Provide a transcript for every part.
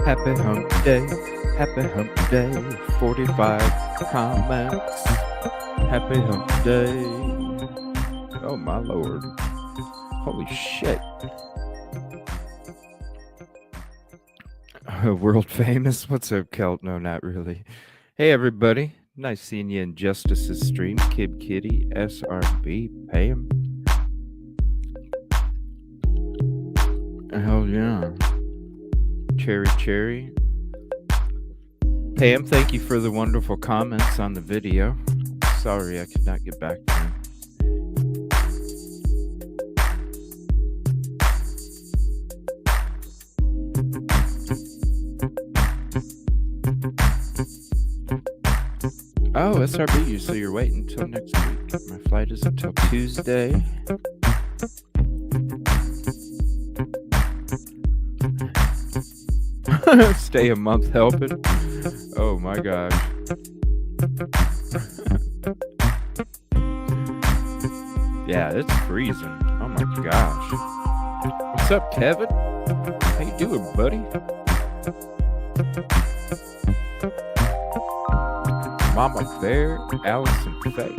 Happy hump day, happy hump day, 45 comments, happy hump day. Oh my lord, holy shit. World famous, what's up Kelt? No, not really. Hey everybody, nice seeing you in Justice's stream. Kid Kitty, SRB, Pam. Hell yeah. Cherry. Pam, thank you for the wonderful comments on the video. Sorry I could not get back to you. Oh, SRB, so you're waiting until next week. My flight is until Tuesday. Stay a month helping. Oh my gosh. Yeah, it's freezing. Oh my gosh. What's up, Kevin? How you doing, buddy? Mama Bear, Allison Faye.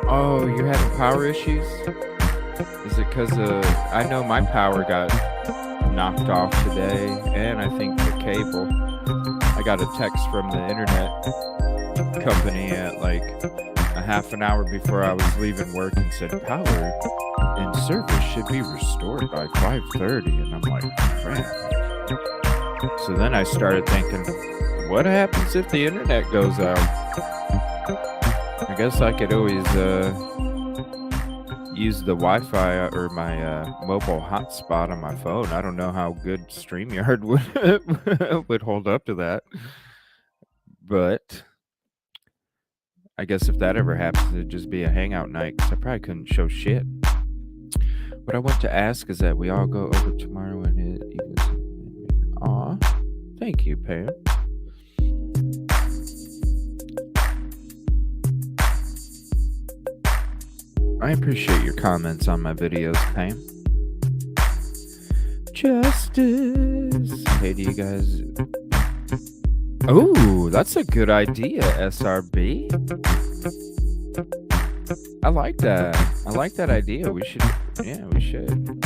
Oh, you're having power issues? Is it because I know my power got knocked off today, and I think the cable. I got a text from the internet company at like a half an hour before I was leaving work and said power and service should be restored by 5:30, and I'm like, crap. So then I started thinking, what happens if the internet goes out? I guess I could always use the Wi-Fi or my mobile hotspot on my phone. I don't know how good StreamYard would hold up to that. But I guess if that ever happens, it'd just be a hangout night because I probably couldn't show shit. What I want to ask is that we all go over tomorrow and it even. Aw, thank you, Pam. I appreciate your comments on my videos, Pam. Justice. Hey, do you guys... Oh, that's a good idea, SRB. I like that. I like that idea. We should... Yeah, we should.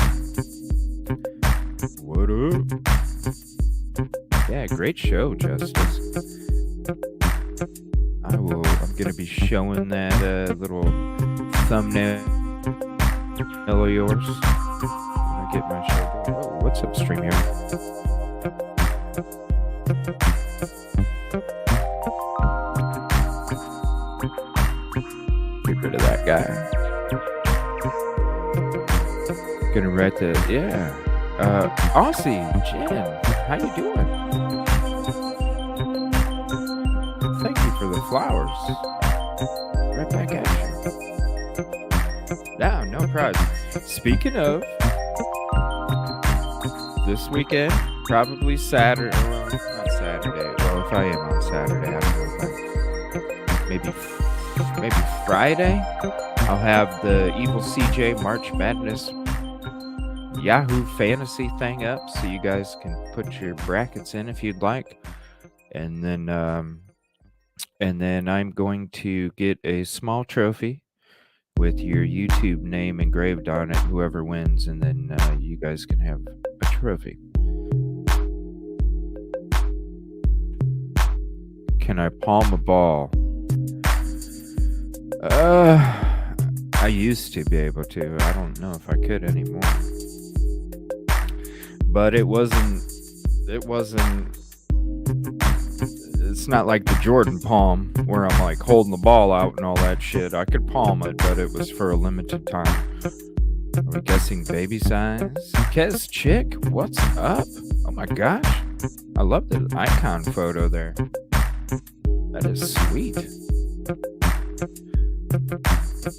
What up? Yeah, great show, Justice. I'm going to be showing that little... thumbnail of yours. I get my show. Oh, what's up, StreamYard? Get rid of that guy. Gonna write the Aussie Jen, how you doing? Thank you for the flowers. Right back at you. No problem. Speaking of, this weekend, probably Saturday. Well, not Saturday. Well, if I am on Saturday, I don't know if maybe Friday, I'll have the Evil CJ March Madness Yahoo Fantasy thing up, so you guys can put your brackets in if you'd like, and then I'm going to get a small trophy with your YouTube name engraved on it, whoever wins, and then you guys can have a trophy. Can I palm a ball? I used to be able to. I don't know if I could anymore. But it's It's not like the Jordan palm where I'm like holding the ball out and all that shit. I could palm it, but it was for a limited time. Are we guessing baby size? Kez Chick, what's up? Oh my gosh. I love the icon photo there. That is sweet.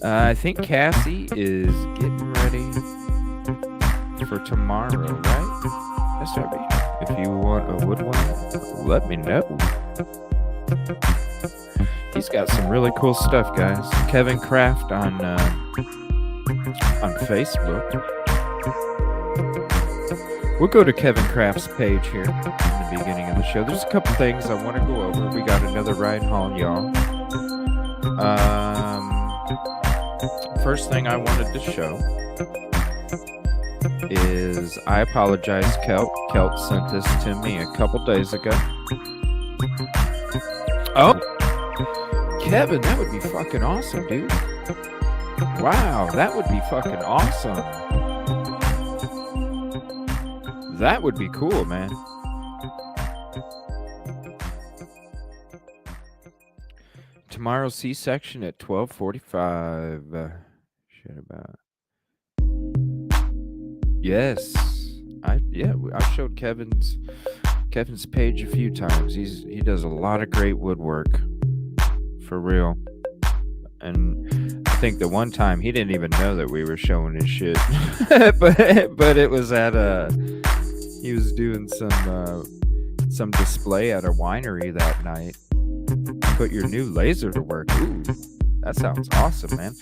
I think Cassie is getting ready for tomorrow, right? Yes, Abby. If you want a wood one, let me know. He's got some really cool stuff, guys. Kevin Kraft on Facebook. We'll go to Kevin Kraft's page here in the beginning of the show. There's a couple things I want to go over. We got another ride home, y'all. First thing I wanted to show is I apologize, Kelt. Kelt sent this to me a couple days ago. Oh, Kevin, that would be fucking awesome, dude. Wow, that would be fucking awesome. That would be cool, man. Tomorrow's C-section at 12:45. Shit about. Yes, I showed Kevin's page a few times. He does a lot of great woodwork, for real. And I think the one time he didn't even know that we were showing his shit, but it was at he was doing some display at a winery that night. Put your new laser to work. Ooh, that sounds awesome, man.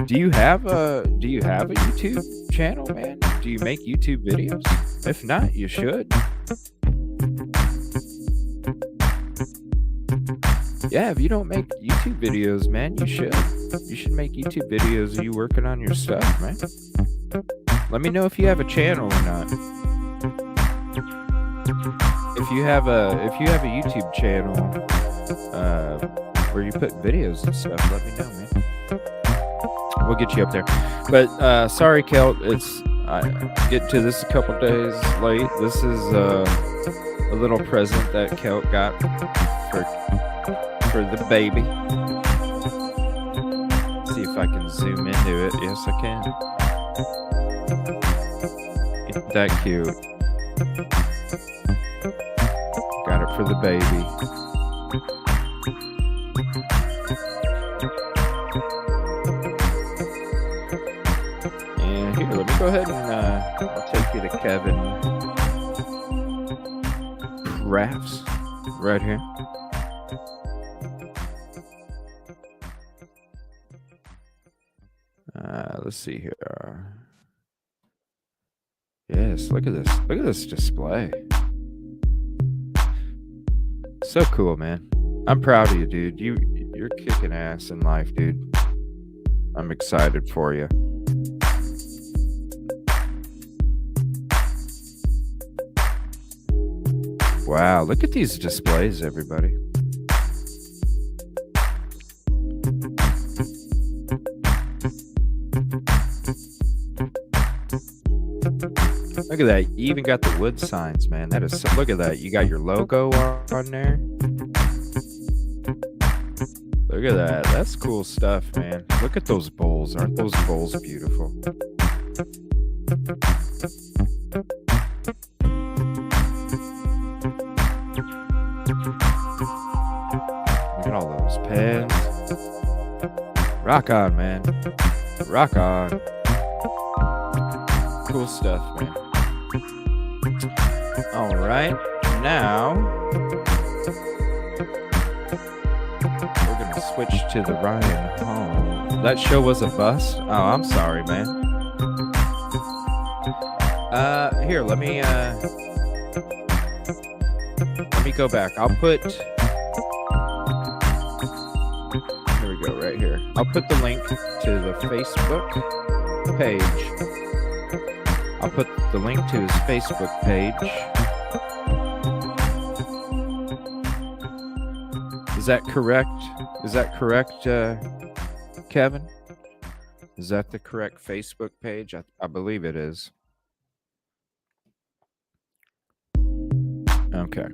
Do you have a YouTube channel, man? Do you make YouTube videos? If not, you should. Yeah, if you don't make YouTube videos, man, you should. You should make YouTube videos of you working on your stuff, man. Let me know if you have a channel or not. If you have a YouTube channel where you put videos and stuff, let me know, man. We'll get you up there. But sorry, Kelt, I get to this a couple days late. This is a little present that Kelt got for the baby. See if I can zoom into it. Yes, I can. Isn't that cute? Got it for the baby. And here, let me go ahead and I'll take you to Kevin Crafts right here. Let's see here. Yes, look at this. Look at this display. So cool, man. I'm proud of you, dude. You're kicking ass in life, dude. I'm excited for you. Wow, look at these displays, everybody. Look at that. You even got the wood signs, man. That is look at that. You got your logo on there. Look at that. That's cool stuff, man. Look at those bowls. Aren't those bowls beautiful? Look at all those pens. Rock on, man. Rock on. Cool stuff, man. All right, now we're gonna switch to the Ryan Hall. That show was a bust. Oh, I'm sorry, man. Here, let me go back. I'll put. Here we go, right here. I'll put the link to the Facebook page. I'll put the link to his Facebook page. Is that correct? Is that correct, Kevin? Is that the correct Facebook page? I believe it is. Okay.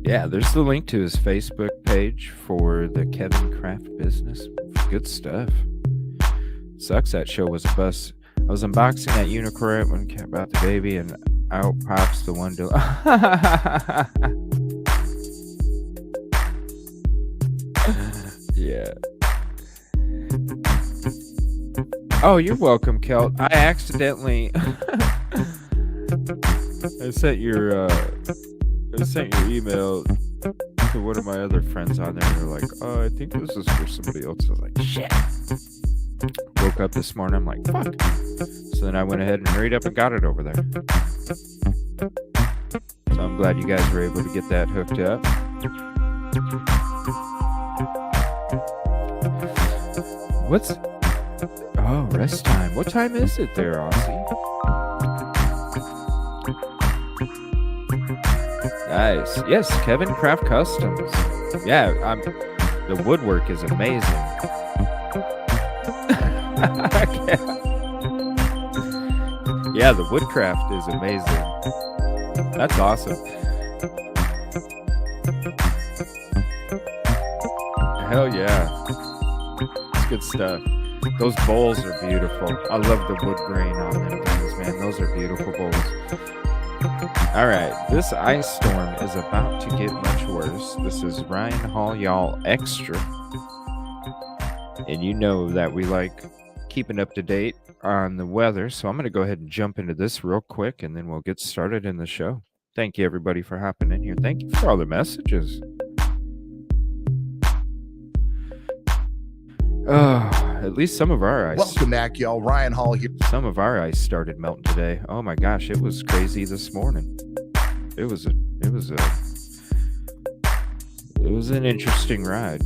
Yeah, there's the link to his Facebook page for the Kevin Kraft business. Good stuff. Sucks that show was a bust. I was unboxing that Unicron when Cat brought the baby, and out pops the one to. Yeah. Oh, you're welcome, Kelt. I accidentally I sent your email to one of my other friends on there, and they're like, "Oh, I think this is for somebody else." I was like, "Shit." Woke up this morning, I'm like, "Fuck." So then I went ahead and hurried up and got it over there. So I'm glad you guys were able to get that hooked up. What's... Oh, rest time. What time is it there, Aussie? Nice. Yes, Kevin Kraft Customs. Yeah, the woodwork is amazing. Yeah, the woodcraft is amazing. That's awesome. Hell yeah. It's good stuff. Those bowls are beautiful. I love the wood grain on them things, man. Those are beautiful bowls. All right, this ice storm is about to get much worse. This is Ryan Hall, y'all extra. And you know that we like keeping up to date on the weather, so I'm going to go ahead and jump into this real quick, and then we'll get started in the show. Thank you, everybody, for hopping in here. Thank you for all the messages. Oh, at least some of our ice. Welcome back, y'all. Ryan Hall here. Some of our ice started melting today. Oh my gosh, it was crazy this morning. It was an interesting ride.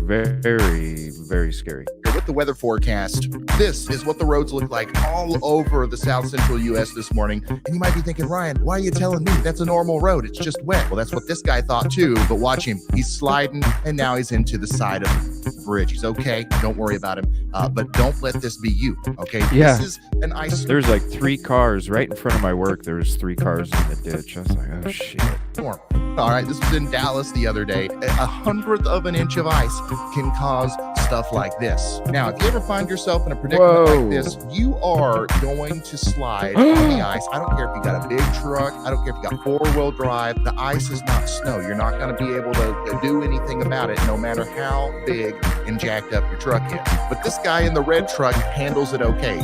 Very, very scary. With the weather forecast, this is what the roads look like all over the south central U.S. this morning. And you might be thinking, Ryan, why are you telling me? That's a normal road. It's just wet. Well, that's what this guy thought too. But watch him. He's sliding, and now he's into the side of the bridge. He's okay. Don't worry about him. But don't let this be you, okay? Yeah. This is an ice. There's like 3 cars right in front of my work. There's 3 cars in the ditch. I was like, oh, shit. Storm. All right, this was in Dallas the other day. 1/100 of an inch of ice can cause stuff like this. Now, if you ever find yourself in a predicament like this, you are going to slide on the ice. I don't care if you got a big truck. I don't care if you got 4-wheel drive. The ice is not snow. You're not going to be able to do anything about it, no matter how big and jacked up your truck is. But this guy in the red truck handles it okay.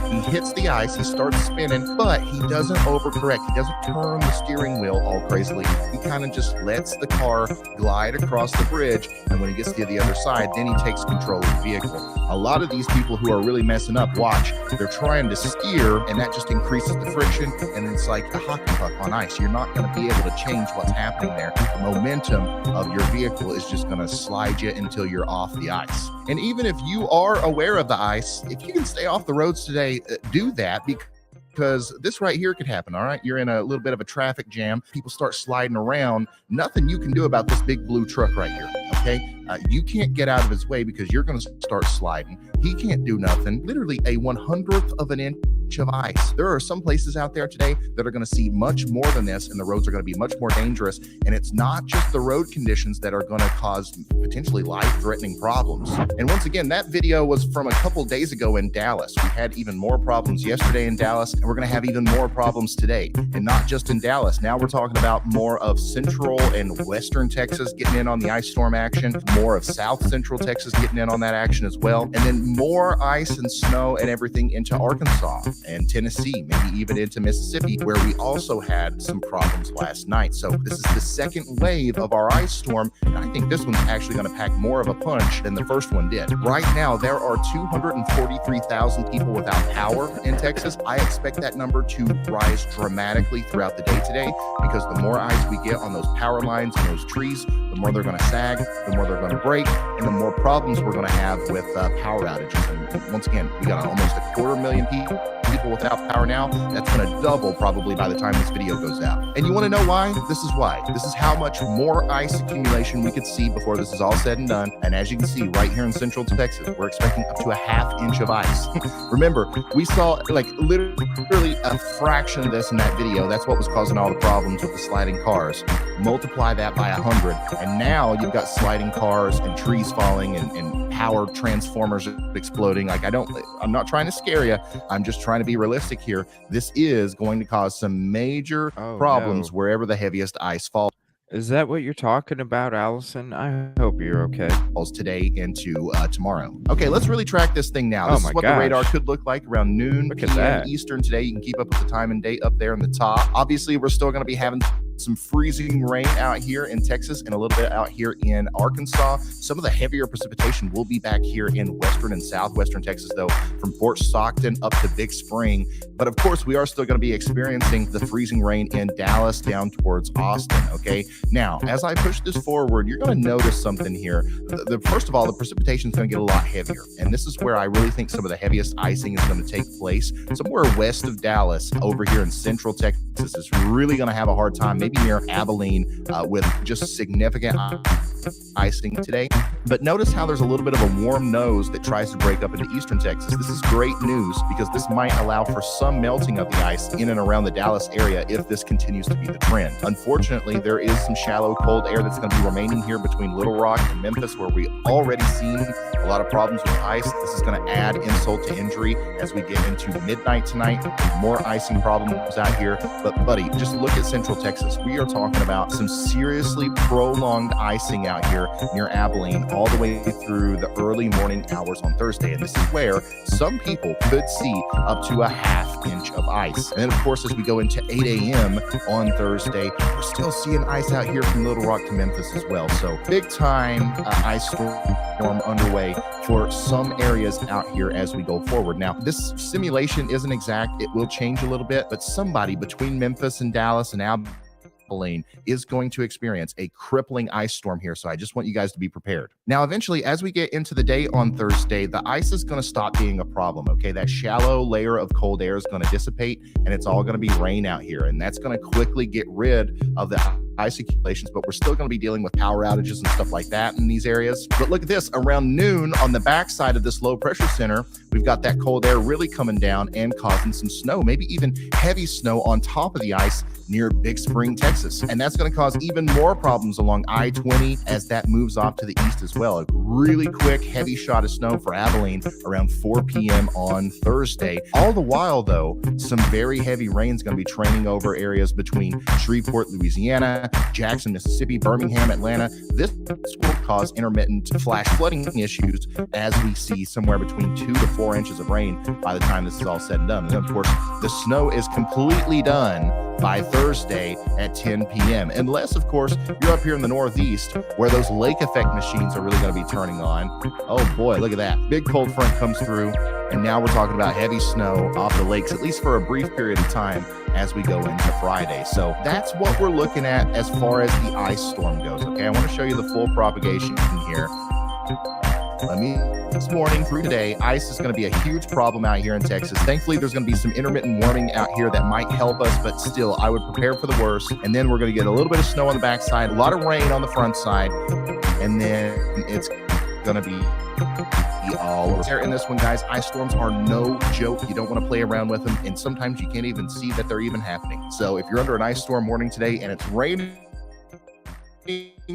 He hits the ice. He starts spinning, but he doesn't overcorrect. He doesn't turn the steering wheel all crazily. He kind of just lets the car glide across the bridge, and when he gets to the other side, then he takes control of the vehicle. A lot of these people who are really messing up, watch, they're trying to steer, and that just increases the friction, and it's like a hockey puck on ice. You're not going to be able to change what's happening there. The momentum of your vehicle is just going to slide you until you're off the ice. And even if you are aware of the ice, if you can stay off the roads today, do that, because this right here could happen. All right, you're in a little bit of a traffic jam. People start sliding around. Nothing you can do about this big blue truck right here. Okay, you can't get out of his way because you're going to start sliding. He can't do nothing. Literally a 1/100th of an inch of ice. There are some places out there today that are going to see much more than this, and the roads are going to be much more dangerous. And it's not just the road conditions that are going to cause potentially life-threatening problems. And once again, that video was from a couple days ago in Dallas. We had even more problems yesterday in Dallas, and we're going to have even more problems today. And not just in Dallas. Now we're talking about more of central and western Texas getting in on the ice storm action, more of south central Texas getting in on that action as well, and then more ice and snow and everything into Arkansas and Tennessee, maybe even into Mississippi, where we also had some problems last night. So this is the second wave of our ice storm, and I think this one's actually going to pack more of a punch than the first one did. Right now, there are 243,000 people without power in Texas. I expect that number to rise dramatically throughout the day today, because the more ice we get on those power lines and those trees, the more they're going to sag, the more they're going to break, and the more problems we're going to have with power outages. And once again, we got almost 250,000 people people without power now. That's going to double probably by the time this video goes out. And you want to know why? This is why. This is how much more ice accumulation we could see before this is all said and done. And as you can see right here in Central Texas, we're expecting up to a ½ inch of ice. Remember, we saw like literally a fraction of this in that video. That's what was causing all the problems with the sliding cars. Multiply that by 100, and now you've got sliding cars and trees falling and power transformers exploding. Like, I'm not trying to scare you. I'm just trying to be realistic here. This is going to cause some major problems wherever the heaviest ice falls. Is that what you're talking about, Allison? I hope you're okay. Today into tomorrow. Okay, let's really track this thing now. This is what the radar could look like around noon p.m. Eastern today. You can keep up with the time and date up there in the top. Obviously, we're still going to be having some freezing rain out here in Texas and a little bit out here in Arkansas. Some of the heavier precipitation will be back here in western and southwestern Texas, though, from Fort Stockton up to Big Spring. But of course, we are still going to be experiencing the freezing rain in Dallas down towards Austin. Okay, now as I push this forward, you're going to notice something here. First of all, the precipitation is going to get a lot heavier, and this is where I really think some of the heaviest icing is going to take place. Somewhere west of Dallas, over here in Central Texas, is really going to have a hard time. Maybe near Abilene, with just significant icing today. But notice how there's a little bit of a warm nose that tries to break up into eastern Texas. This is great news because this might allow for some melting of the ice in and around the Dallas area if this continues to be the trend. Unfortunately, there is some shallow cold air that's going to be remaining here between Little Rock and Memphis, where we already seen a lot of problems with ice. This is going to add insult to injury as we get into midnight tonight. More icing problems out here. But buddy, just look at Central Texas. We are talking about some seriously prolonged icing out here near Abilene all the way through the early morning hours on Thursday. And this is where some people could see up to a ½ inch of ice. And then, of course, as we go into 8 a.m. on Thursday, we're still seeing ice out here from Little Rock to Memphis as well. So big time ice storm underway for some areas out here as we go forward. Now, this simulation isn't exact. It will change a little bit, but somebody between Memphis and Dallas and Abilene is going to experience a crippling ice storm here. So I just want you guys to be prepared. Now, eventually, as we get into the day on Thursday, the ice is going to stop being a problem. Okay, that shallow layer of cold air is going to dissipate, and it's all going to be rain out here. And that's going to quickly get rid of the ice accumulations, but we're still going to be dealing with power outages and stuff like that in these areas. But look at this, around noon on the backside of this low pressure center, we've got that cold air really coming down and causing some snow, maybe even heavy snow on top of the ice near Big Spring, Texas. And that's going to cause even more problems along I-20 as that moves off to the east as well. A really quick, heavy shot of snow for Abilene around 4 p.m. on Thursday. All the while, though, some very heavy rain is going to be training over areas between Shreveport, Louisiana, Jackson, Mississippi, Birmingham, Atlanta. This will cause intermittent flash flooding issues as we see somewhere between 2 to 4 inches of rain by the time this is all said and done. And of course, the snow is completely done by Thursday at 10 p.m. Unless, of course, you're up here in the Northeast where those lake effect machines are really going to be turning on. Oh boy, look at that. Big cold front comes through, and now we're talking about heavy snow off the lakes, at least for a brief period of time as we go into Friday. So that's what we're looking at as far as the ice storm goes. Okay, I want to show you the full propagation here. This morning through today, ice is going to be a huge problem out here in Texas. Thankfully, there's going to be some intermittent warming out here that might help us, but still, I would prepare for the worst. And then we're going to get a little bit of snow on the backside, a lot of rain on the front side, and then it's going to be all over. In this one, guys, ice storms are no joke. You don't want to play around with them, and sometimes you can't even see that they're even happening. So if you're under an ice storm warning today and it's raining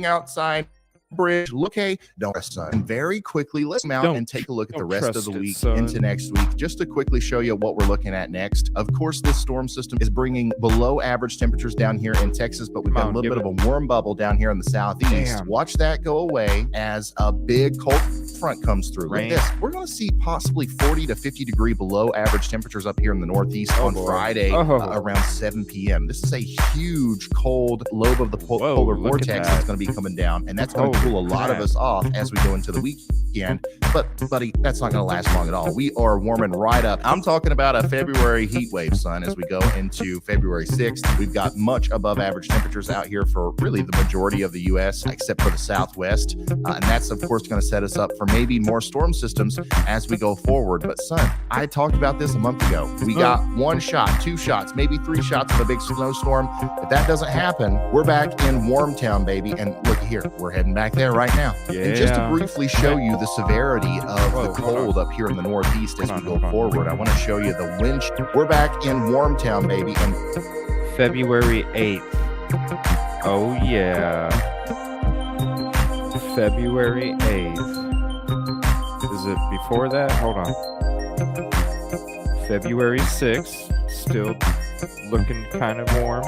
outside, bridge, look, hey, don't trust sun. And very quickly, let's come out and take a look at the rest of the week into next week, just to quickly show you what we're looking at next. Of course, this storm system is bringing below average temperatures down here in Texas, but we've got a little bit of a warm bubble down here in the southeast. Watch that go away as a big cold front comes through. Look at this. We're going to see possibly 40 to 50 degree below average temperatures up here in the Northeast on Friday around 7 p.m. This is a huge cold lobe of the polar vortex that's going to be coming down, and that's going to cool a lot of us off as we go into the weekend. But, buddy, that's not going to last long at all. We are warming right up. I'm talking about a February heat wave, son, as we go into February 6th. We've got much above average temperatures out here for really the majority of the U.S., except for the Southwest. And that's, of course, going to set us up for maybe more storm systems as we go forward. But, son, I talked about this a month ago. We got one shot, two shots, maybe three shots of a big snowstorm. If that doesn't happen, we're back in Warmtown, baby. And look here, we're heading back there right now. Yeah. And just to briefly show you the severity of the cold up here in the Northeast as we go forward, I want to show you the wind. We're back in Warmtown, baby. And February 8th. Oh, yeah. February 8th. Is it before that? Hold on. February 6th. Still looking kind of warm.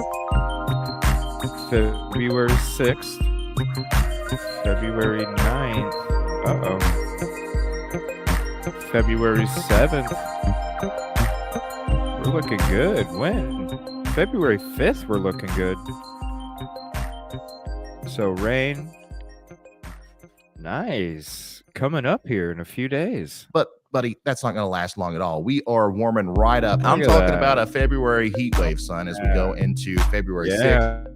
February 6th. February 9th. Uh-oh. February 7th. We're looking good. When? February 5th, we're looking good. So rain. Nice. Coming up here in a few days. But, buddy, that's not going to last long at all. We are warming right up. I'm talking about a February heat wave, son, as we go into February 6th.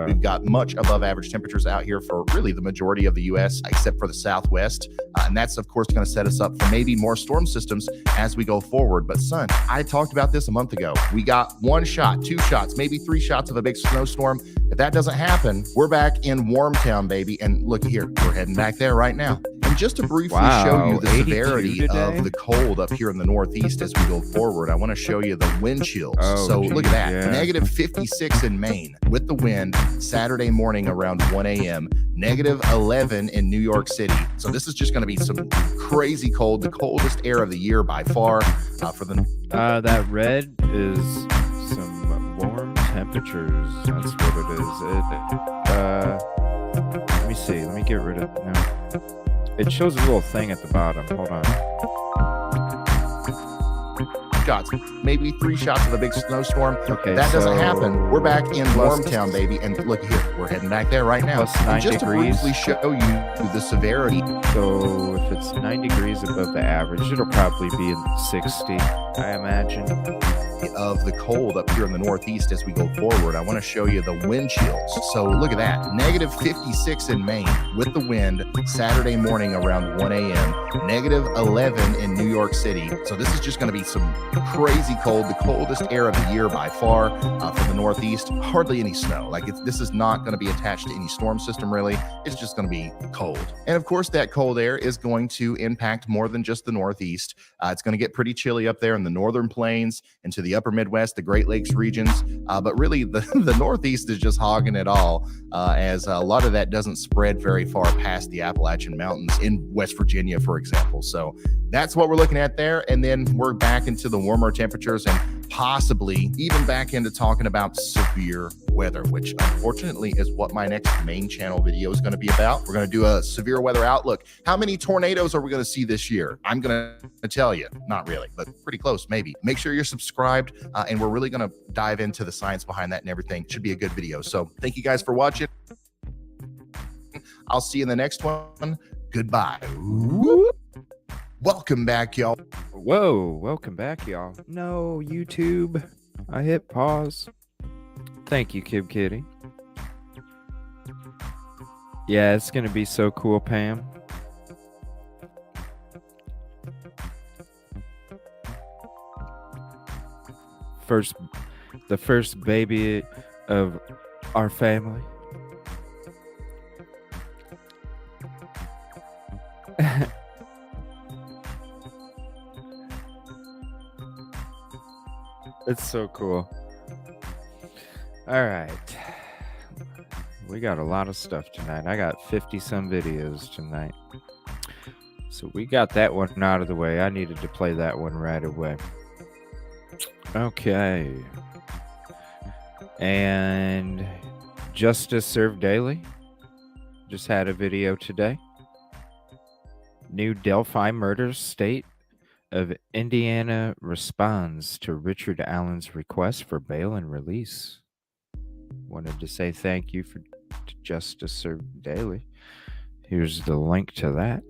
We've got much above average temperatures out here for really the majority of the U.S., except for the Southwest. And that's, of course, going to set us up for maybe more storm systems as we go forward. But, son, I talked about this a month ago. We got one shot, two shots, maybe three shots of a big snowstorm. If that doesn't happen, we're back in Warmtown, baby. And look here, we're heading back there right now. And just to briefly show you the severity of the cold up here in the Northeast as we go forward, I want to show you the wind chills. So look at that. Yeah. Negative 56 in Maine with the wind Saturday morning around 1 a.m. Negative 11 in New York City. So this is just going to be some crazy cold, the coldest air of the year by far. For the that red is some warm temperatures. That's what it is. Let me see. Let me get rid of no. It shows a little thing at the bottom. Hold on. Shots, maybe three shots of a big snowstorm. Okay, that doesn't happen. We're back in Warmtown, baby. And look here, we're heading back there right now. And just degrees. To briefly show you the severity. So if it's 9 degrees above the average, it'll probably be in 60, I imagine. Of the cold up here in the Northeast as we go forward, I want to show you the wind chills. So look at that. Negative 56 in Maine with the wind Saturday morning around 1 a.m. Negative 11 in New York City. So this is just going to be some crazy cold, the coldest air of the year by far for the Northeast. Hardly any snow. Like this is not going to be attached to any storm system really. It's just going to be cold. And of course that cold air is going to impact more than just the Northeast. It's going to get pretty chilly up there in the northern plains and to the upper Midwest, the Great Lakes regions. But really the Northeast is just hogging it all as a lot of that doesn't spread very far past the Appalachian Mountains in West Virginia, for example. So that's what we're looking at there. And then we're back into the warmer temperatures and possibly even back into talking about severe weather, which unfortunately is what my next main channel video is going to be about. We're going to do a severe weather outlook. How many tornadoes are we going to see this year? I'm going to tell you, not really, but pretty close, maybe. Make sure you're subscribed, and we're really going to dive into the science behind that and everything. It should be a good video. So thank you guys for watching. I'll see you in the next one. Goodbye. Welcome back, y'all. Whoa, welcome back, y'all. No, YouTube. I hit pause. Thank you, Kib Kitty. Yeah, it's going to be so cool, Pam. The first baby of our family. It's so cool. All right. We got a lot of stuff tonight. I got 50 some videos tonight. So we got that one out of the way. I needed to play that one right away. Okay. And Justice Served Daily just had a video today. New Delphi murders, state of Indiana responds to Richard Allen's request for bail and release. Wanted to say thank you to Justice Served Daily. Here's the link to that.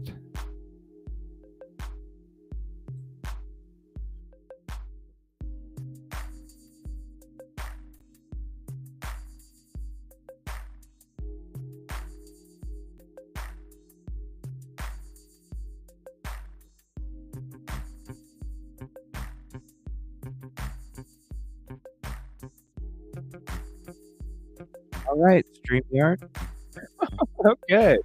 All right, StreamYard. Okay.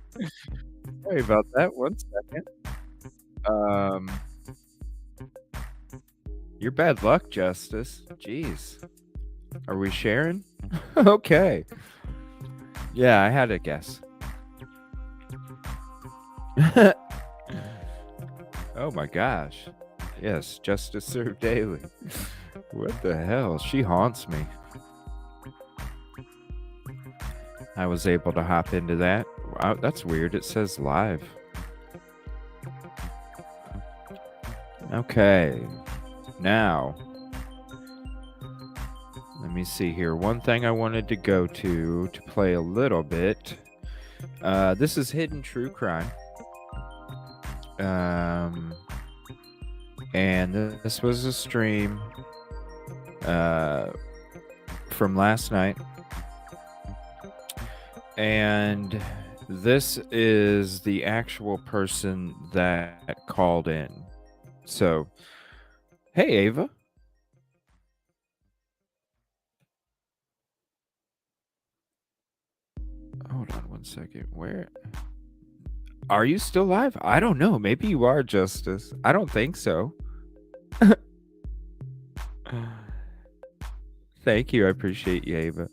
Sorry about that. 1 second. You're bad luck, Justice. Jeez. Are we sharing? Okay. Yeah, I had a guess. Oh my gosh. Yes, Justice Served Daily. What the hell? She haunts me. I was able to hop into that. Wow, that's weird. It says live. Okay. Now, let me see here. One thing I wanted to go to play a little bit. This is Hidden True Crime. And this was a stream from last night. And this is the actual person that called in. So, hey, Ava. Hold on 1 second. Where? Are you still live? I don't know. Maybe you are, Justice. I don't think so. Thank you. I appreciate you, Ava.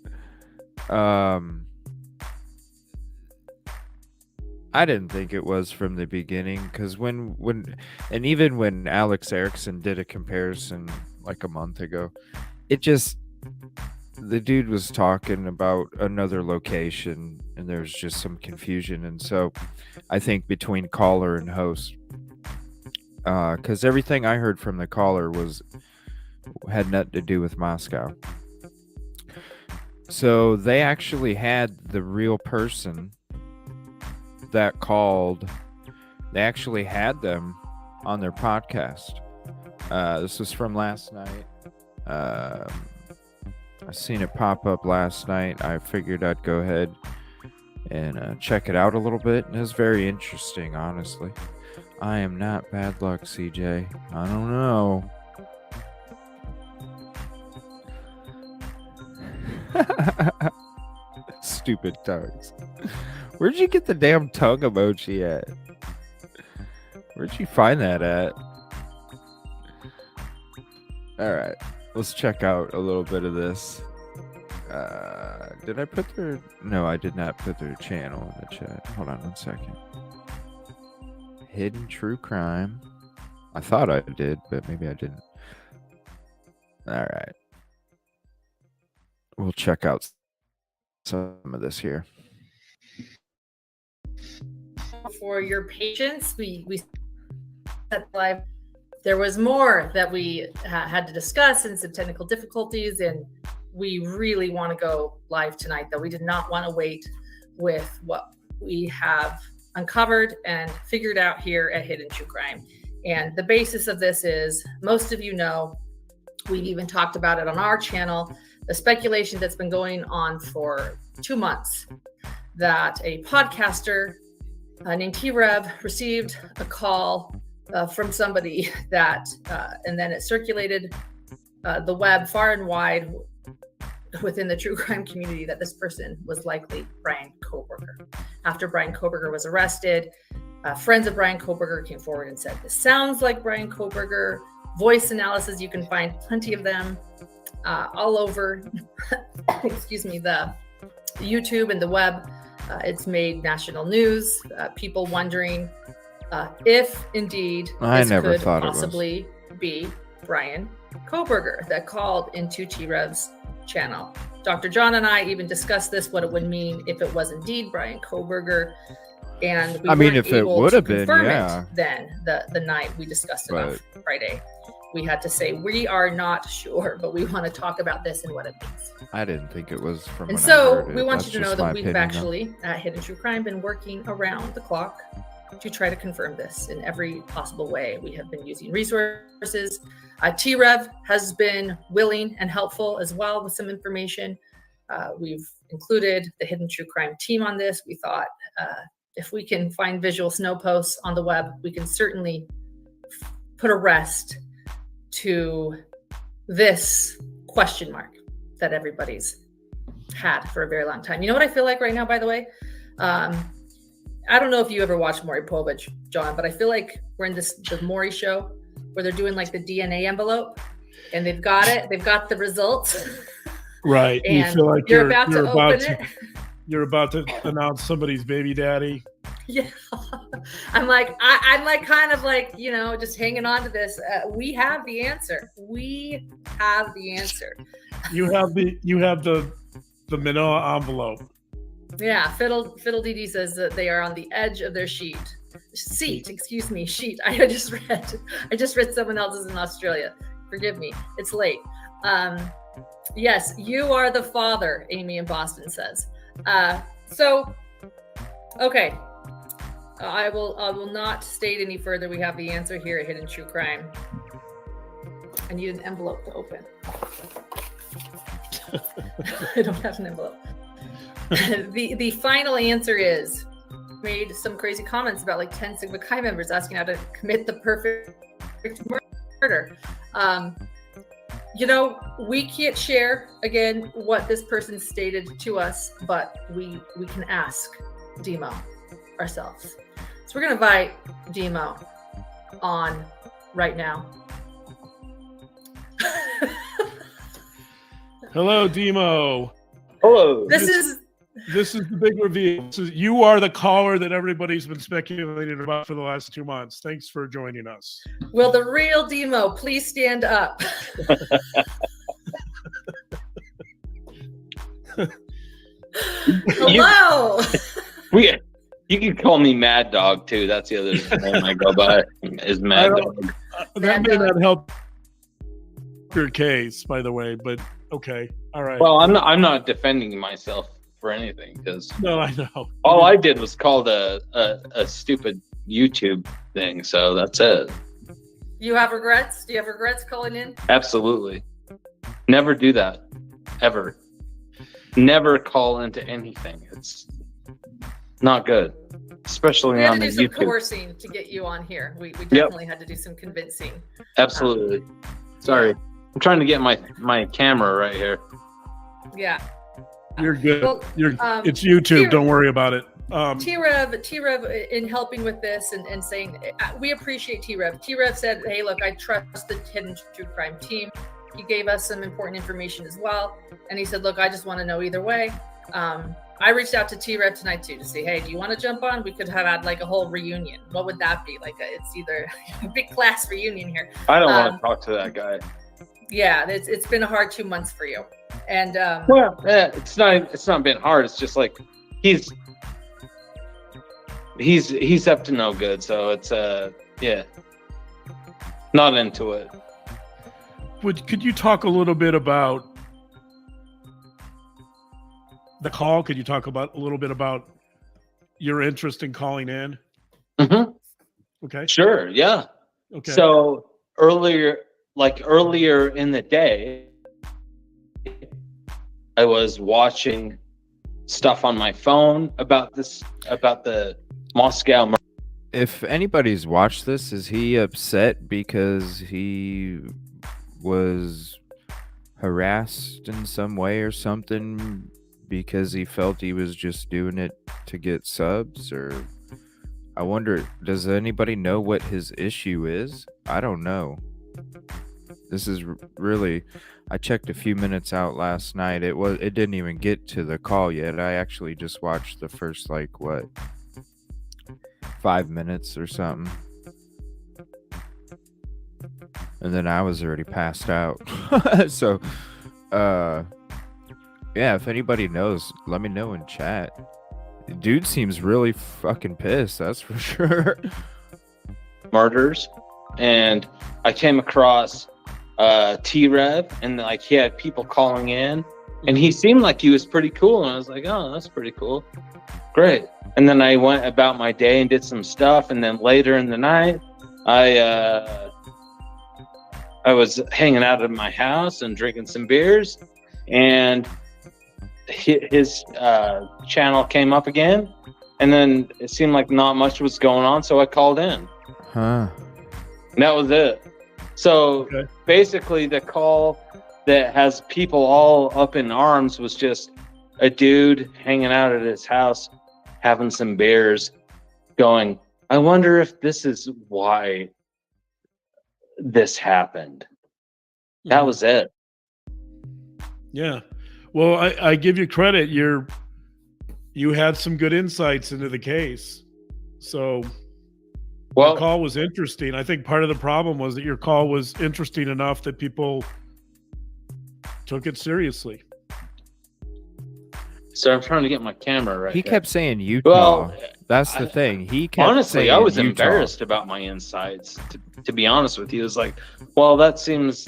I didn't think it was from the beginning, because and even when Alex Erickson did a comparison like a month ago, the dude was talking about another location and there's just some confusion. And so I think between caller and host, because everything I heard from the caller had nothing to do with Moscow. So they actually had the real person that called. They actually had them on their podcast. This was from last night. I seen it pop up last night. I figured I'd go ahead and check it out a little bit. And it was very interesting, honestly. I am not bad luck, CJ. I don't know. Stupid tongues. Where'd you get the damn tongue emoji at? Where'd you find that at? Alright, let's check out a little bit of this. Did I put their... No, I did not put their channel in the chat. Hold on 1 second. Hidden True Crime. I thought I did, but maybe I didn't. Alright. We'll check out some of this here. For your patience, we set live. There was more that we had to discuss and some technical difficulties, and we really want to go live tonight, though. We did not want to wait with what we have uncovered and figured out here at Hidden True Crime. And the basis of this is, most of you know, we've even talked about it on our channel, the speculation that's been going on for 2 months that a podcaster named T-Rev received a call from somebody that, and then it circulated the web far and wide within the true crime community that this person was likely Bryan Kohberger. After Bryan Kohberger was arrested, friends of Bryan Kohberger came forward and said, this sounds like Bryan Kohberger. Voice analysis, you can find plenty of them all over, excuse me, the YouTube and the web. It's made national news. People wondering if indeed this could possibly be Bryan Kohberger that called into T-Rev's channel. Dr. John and I even discussed this, what it would mean if it was indeed Bryan Kohberger. And we if it would have been, yeah. Then the night we discussed it on Friday. we had to say, we are not sure, but we want to talk about this and what it means. I didn't think it was from. And when I so heard we it. want That's you to know just that my we've opinion, though. actually, at Hidden True Crime, been working around the clock to try to confirm this in every possible way. We have been using resources. T-Rev has been willing and helpful as well with some information. We've included the Hidden True Crime team on this. We thought if we can find visual snow posts on the web, we can certainly put a rest to this question mark that everybody's had for a very long time. You know what I feel like right now, by the way? I don't know if you ever watched Maury Povich, John, but I feel like we're in the Maury show where they're doing like the DNA envelope and they've got it. They've got the results. Right. And you feel like you're about to open it. You're about to announce somebody's baby daddy. Yeah. I'm like kind of like, just hanging on to this. We have the answer. We have the answer. You have the manila envelope. Yeah, Fiddle DD says that they are on the edge of their sheet. I just read someone else's in Australia. Forgive me. It's late. Yes, you are the father, Amy in Boston says. Okay. I will not state any further. We have the answer here at Hidden True Crime. I need an envelope to open. I don't have an envelope. The final answer is made some crazy comments about like 10 Sigma Chi members asking how to commit the perfect murder. We can't share again what this person stated to us, but we can ask Demo ourselves. So we're gonna invite Demo on right now. Hello, Demo. Hello. This is the big reveal. You are the caller that everybody's been speculating about for the last 2 months. Thanks for joining us. Will the real Demo please stand up? Hello. You can call me Mad Dog too. That's the other name I go by is Mad Dog. That may not help your case, by the way, but okay. All right. Well, I'm not defending myself for anything because no, I know. All I did was called a stupid YouTube thing, so that's it. You have regrets? Do you have regrets calling in? Absolutely. Never do that. Ever. Never call into anything. It's not good. Especially on the YouTube. We had to do some coercing to get you on here. We definitely had to do some convincing. Absolutely. Sorry. I'm trying to get my camera right here. Yeah. You're good. Well, it's YouTube. Don't worry about it. T-Rev in helping with this and saying, we appreciate T-Rev. T-Rev said, hey, look, I trust the Hidden True Crime team. He gave us some important information as well. And he said, look, I just want to know either way. I reached out to T-Rev tonight too to say, hey, do you want to jump on? We could have had like a whole reunion. What would that be? It's either a big class reunion here. I don't want to talk to that guy. Yeah, it's been a hard 2 months for you. And it's not been hard. It's just like he's up to no good. So it's not into it. Could you talk a little bit about the call? Could you talk a little bit about your interest in calling in? Mm-hmm. Okay. Sure. Yeah. Okay. So earlier in the day, I was watching stuff on my phone about the Moscow murder. If anybody's watched this, is he upset because he was harassed in some way or something because he felt he was just doing it to get subs? Or I wonder, does anybody know what his issue is? I don't know. This is really, I checked a few minutes out last night. It didn't even get to the call yet. I actually just watched the first 5 minutes or something. And then I was already passed out. So, yeah, if anybody knows, let me know in chat. Dude seems really fucking pissed, that's for sure. Murders, and I came across T-Rev, and like he had people calling in, and he seemed like he was pretty cool, and I was like, oh, that's pretty cool, great. And then I went about my day and did some stuff, and then later in the night, I was hanging out at my house and drinking some beers, and his channel came up again, and then it seemed like not much was going on, so I called in. Huh. And that was it. So basically, the call that has people all up in arms was just a dude hanging out at his house, having some beers, going, I wonder if this is why this happened. That was it. Yeah. Well, I give you credit. You had some good insights into the case. So your call was interesting. I think part of the problem was that your call was interesting enough that people took it seriously. So I'm trying to get my camera right. He here. kept saying Utah. Well, that's the thing. He kept honestly, saying I was Utah. embarrassed about my insights. To be honest with you, it was like, well, it seemed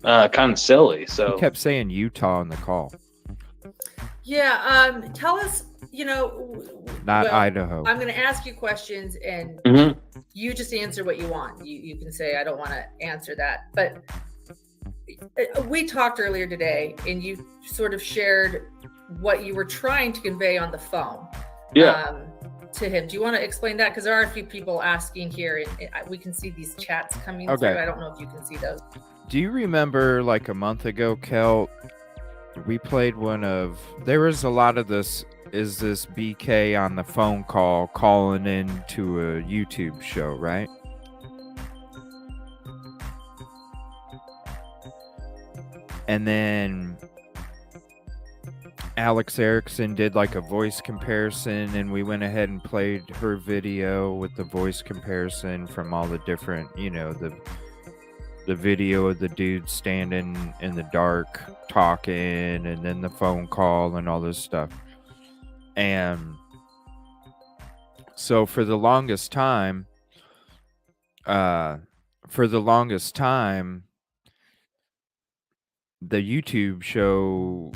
kind of silly. So He kept saying Utah on the call, Yeah. Tell us, not Idaho. I'm going to ask you questions and you just answer what you want. You can say, I don't want to answer that. But we talked earlier today and you sort of shared what you were trying to convey on the phone to him. Do you want to explain that? Because there are a few people asking here and we can see these chats coming through. I don't know if you can see those. Do you remember like a month ago, Kel, we played there was a lot of this, is this BK on the phone call calling in to a YouTube show, right? And then Alex Erickson did like a voice comparison, and we went ahead and played her video with the voice comparison from all the different, the video of the dude standing in the dark talking, and then the phone call and all this stuff. And so for the longest time, the YouTube show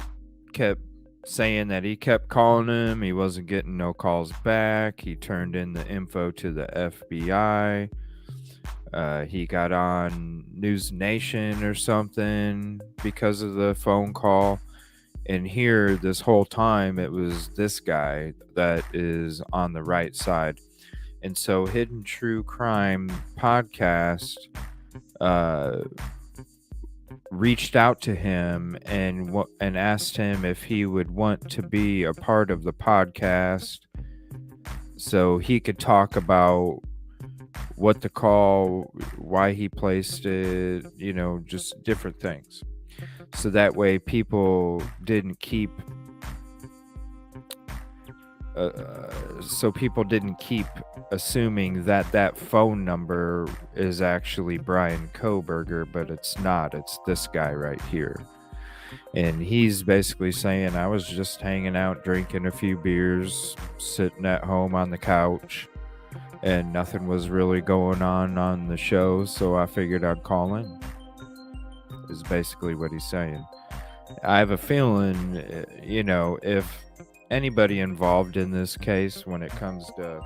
kept saying that he kept calling him. He wasn't getting no calls back. He turned in the info to the FBI. He got on News Nation or something because of the phone call. And here, this whole time, it was this guy that is on the right side. And so Hidden True Crime Podcast reached out to him and asked him if he would want to be a part of the podcast so he could talk about what the call, why he placed it, just different things. So that way people didn't keep assuming that phone number is actually Brian Koberger, but it's not. It's this guy right here. And he's basically saying, I was just hanging out, drinking a few beers, sitting at home on the couch, and nothing was really going on the show, so I figured I'd call in, is basically what he's saying. I have a feeling, if anybody involved in this case, when it comes to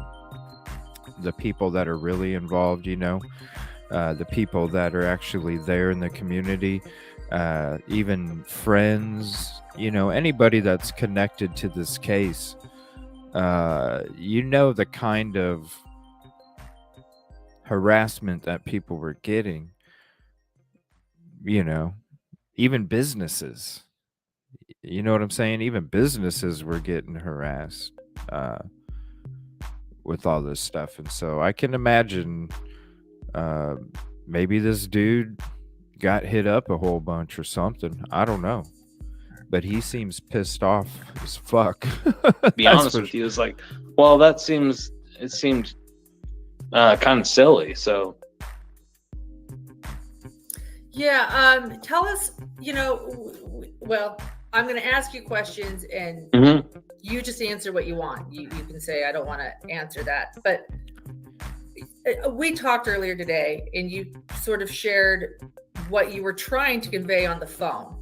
the people that are really involved, the people that are actually there in the community, even friends, anybody that's connected to this case, the kind of harassment that people were getting, even businesses, you know what I'm saying? Even businesses were getting harassed with all this stuff. And so I can imagine maybe this dude got hit up a whole bunch or something. I don't know. But he seems pissed off as fuck. To be honest with you, it's like, well, it seemed kind of silly. So yeah, tell us, well, I'm going to ask you questions and you just answer what you want. You can say, I don't want to answer that. But we talked earlier today, and you sort of shared what you were trying to convey on the phone.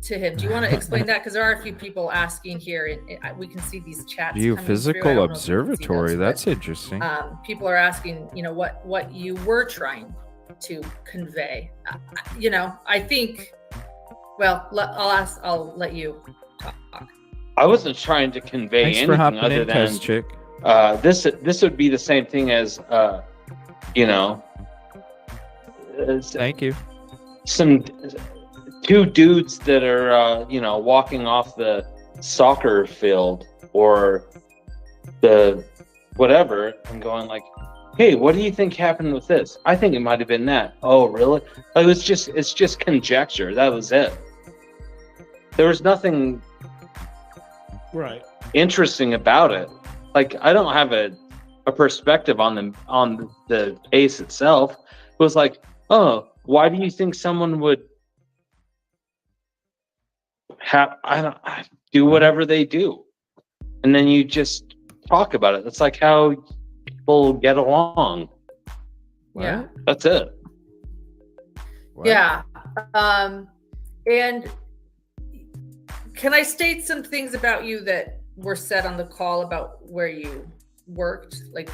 To him. Do you want to explain that? Because there are a few people asking here, and we can see these chats. Geophysical observatory. That's interesting. People are asking, what you were trying to convey. I think. Well, I'll let you talk. I wasn't trying to convey anything other than chick. This would be the same thing as Thank you. Some two dudes that are walking off the soccer field or the whatever and going like, hey, what do you think happened with this? I think it might have been that. Oh, really? It's just conjecture. That was it. There was nothing interesting about it. Like, I don't have a perspective on the case itself. It was like, oh, why do you think someone would do whatever they do? And then you just talk about it. That's like how people get along. Yeah. That's it. What? Yeah. And can I state some things about you that were said on the call about where you worked, like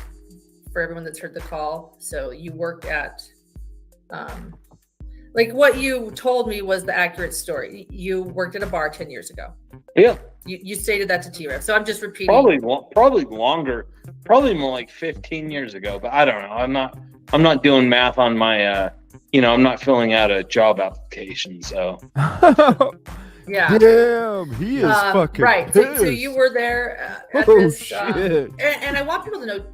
for everyone that's heard the call? So you worked at, like what you told me was the accurate story. You worked at a bar 10 years ago. Yeah. You stated that to T-Rev. So I'm just repeating. Probably longer, probably more like 15 years ago, but I don't know. I'm not doing math on my, I'm not filling out a job application. So yeah. Damn, he is fucking right. So you were there at this, shit. And I want people to know,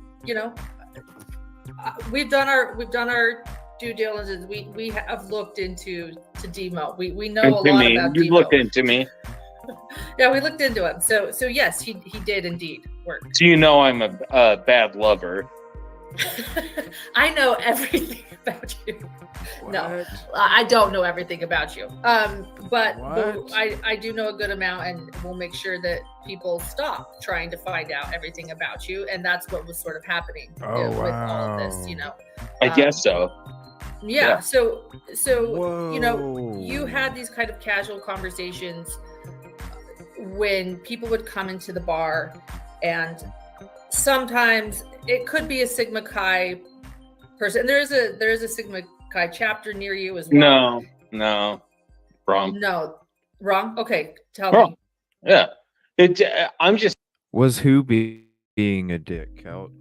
we've done our due diligence. We have looked into Demo. We know a lot about you Demo. looked into me. Yeah, we looked into him. So yes, he did indeed work. So I'm a bad lover. I know everything about you. What? No, I don't know everything about you. But I do know a good amount, and we'll make sure that people stop trying to find out everything about you. And that's what was sort of happening with all of this, I guess so. Yeah. So Whoa. you had these kind of casual conversations when people would come into the bar, and sometimes it could be a Sigma Chi person. There is a Sigma Chi chapter near you as well. No, wrong. No, wrong. Okay, tell wrong. me. Yeah, I'm just. Was who being a dick, Kel?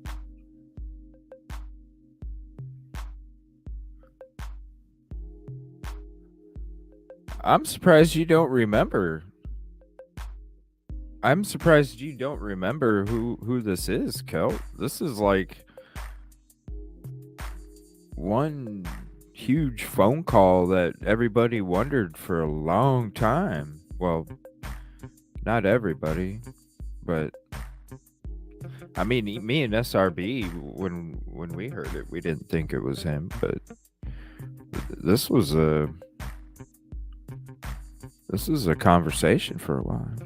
I'm surprised you don't remember. I'm surprised you don't remember who this is, Kel. This is like one huge phone call that everybody wondered for a long time. Well, not everybody, but I mean, me and SRB, when we heard it, we didn't think it was him, but this was a conversation for a while.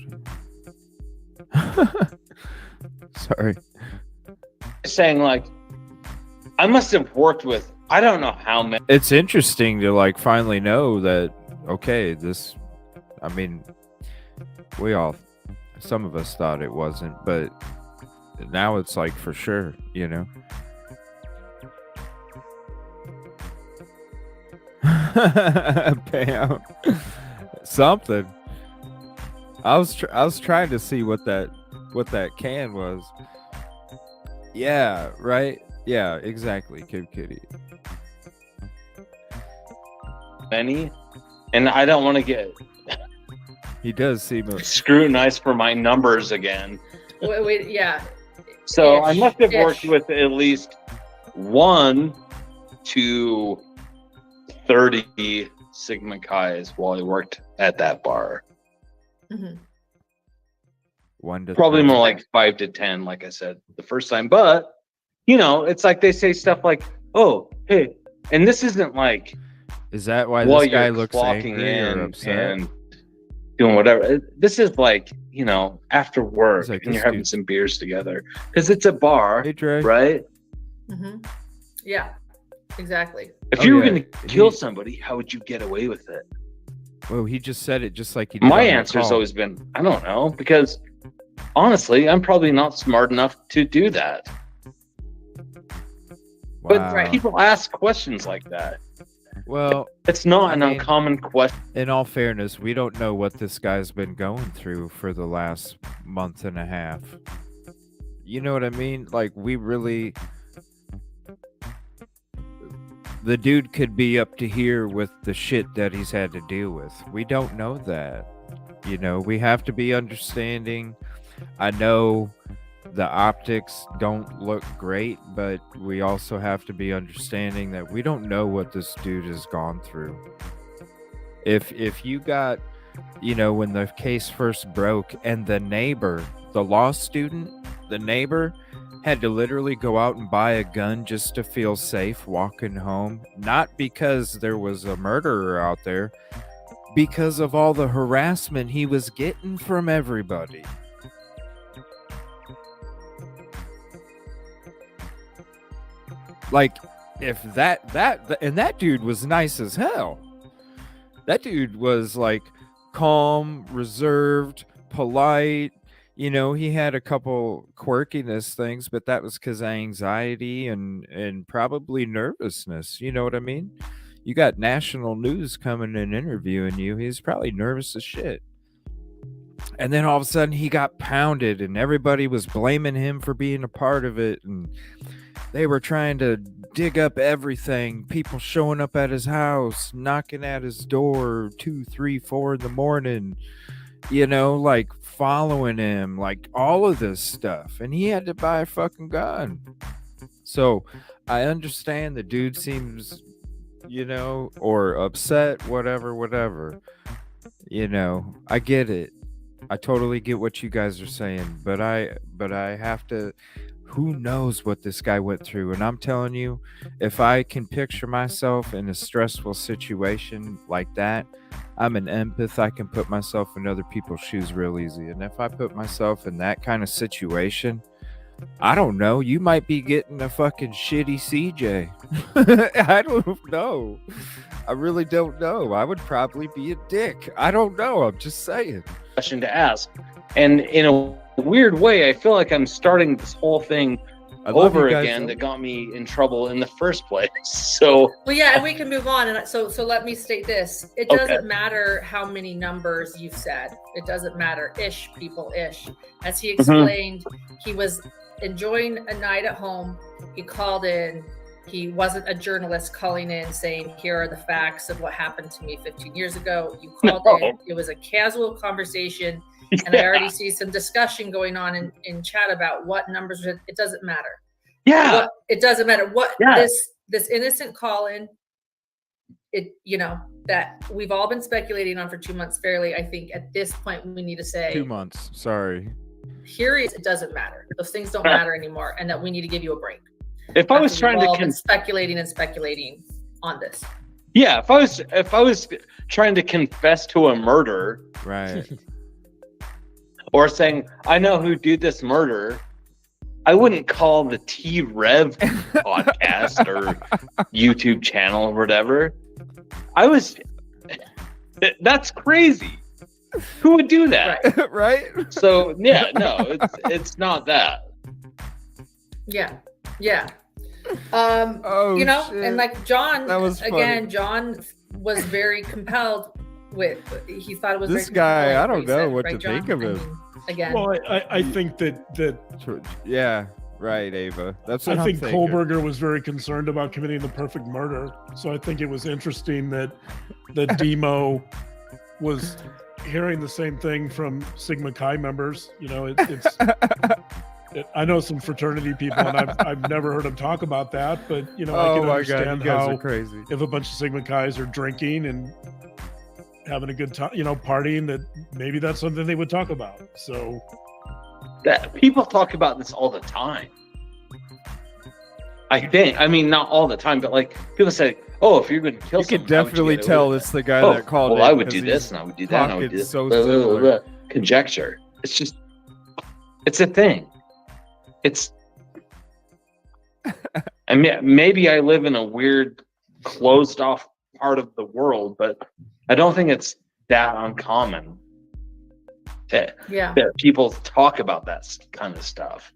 Sorry. Saying like, I must have worked with, I don't know how many. It's interesting to like finally know that, okay, this, I mean, some of us thought it wasn't, but now it's like for sure, Bam. Something. I was trying to see what that can was. Yeah, right? Yeah, exactly. Kid Kitty. Many, and I don't want to get. He does seem scrutinized for my numbers again. Wait, yeah. So I must have worked with at least 1 to 30 Sigma Chi's while I worked at that bar. Mm-hmm. 1 to probably 30. more like 5 to 10, like I said the first time. But it's like they say stuff like, "Oh, hey," and this isn't like. Is that why this guy looks clocking angry or in upset? and doing whatever? This is like after work, Like, and this you're having dude- some beers together because it's a bar, Hey, Dre. right? Mm-hmm. Yeah, exactly. If you were going to kill somebody, how would you get away with it? Well, he just said it just like he did. My answer's always been, I don't know, because honestly, I'm probably not smart enough to do that. Wow. But people ask questions like that. Well, it's not an uncommon question. In all fairness, we don't know what this guy's been going through for the last month and a half. You know what I mean? Like, the dude could be up to here with the shit that he's had to deal with. We don't know that. You know, we have to be understanding. I know the optics don't look great, but we also have to be understanding that we don't know what this dude has gone through. If you got, you know, when the case first broke and the neighbor, the law student, the neighbor had to literally go out and buy a gun just to feel safe walking home, not because there was a murderer out there, because of all the harassment he was getting from everybody. Like, if that dude was nice as hell. That dude was like calm, reserved, polite. You know, he had a couple quirkiness things, but that was because of anxiety and probably nervousness. You know what I mean? You got national news coming and interviewing you. He's probably nervous as shit. And then all of a sudden he got pounded and everybody was blaming him for being a part of it. And they were trying to dig up everything. People showing up at his house, knocking at his door 2, 3, 4 in the morning, you know, like following him, like all of this stuff. And he had to buy a fucking gun. So I understand the dude seems, you know, or upset, whatever. You know, I get it. I totally get what you guys are saying, but I have to. Who knows what this guy went through? And I'm telling you, if I can picture myself in a stressful situation like that, I'm an empath. I can put myself in other people's shoes real easy. And if I put myself in that kind of situation, I don't know. You might be getting a fucking shitty CJ. I don't know. I really don't know. I would probably be a dick. I don't know. I'm just saying. Question to ask. And in a weird way, I feel like I'm starting this whole thing over again that got me in trouble in the first place. So well, yeah, and we can move on. And so let me state this: it doesn't matter how many numbers you've said. It doesn't matter. People. As he explained, he was enjoying a night at home. He called in. He wasn't a journalist calling in saying, "Here are the facts of what happened to me 15 years ago." You called in. It was a casual conversation. And I already see some discussion going on in chat about what numbers. It doesn't matter. Yeah, it doesn't matter what this innocent call in. It, you know, that we've all been speculating on for 2 months. Fairly, I think at this point we need to say 2 months. Sorry. Here it doesn't matter. Those things don't matter anymore, and that we need to give you a break. If I was trying to speculating on this. Yeah, if I was trying to confess to a murder, right. Or saying, I know who did this murder, I wouldn't call the T-Rev podcast or YouTube channel or whatever. That's crazy. Who would do that? Right? So, yeah, no, it's not that. Yeah. You know, shit. and like John, that was funny. John was very compelled with, he thought it was this very guy. I don't know said, what right, to John? think of him. I mean, again. Well, I think that yeah, right, Ava. That's what I I'm think thinking. Kohlberger was very concerned about committing the perfect murder. So I think it was interesting that Demo was hearing the same thing from Sigma Chi members. You know, I know some fraternity people, and I've never heard them talk about that. But you know, I can understand you guys how are crazy. If a bunch of Sigma Chi's are drinking and having a good time, you know, partying, that maybe that's something they would talk about. So that people talk about this all the time. I mean, not all the time, but like people say, "Oh, if you're going to kill someone, you can definitely tell it's the guy that called. Well, I would do this, and I would do that, and I would do this. So similar. Conjecture. It's a thing. It's I mean, maybe I live in a weird, closed off part of the world, but I don't think it's that uncommon that people talk about that kind of stuff.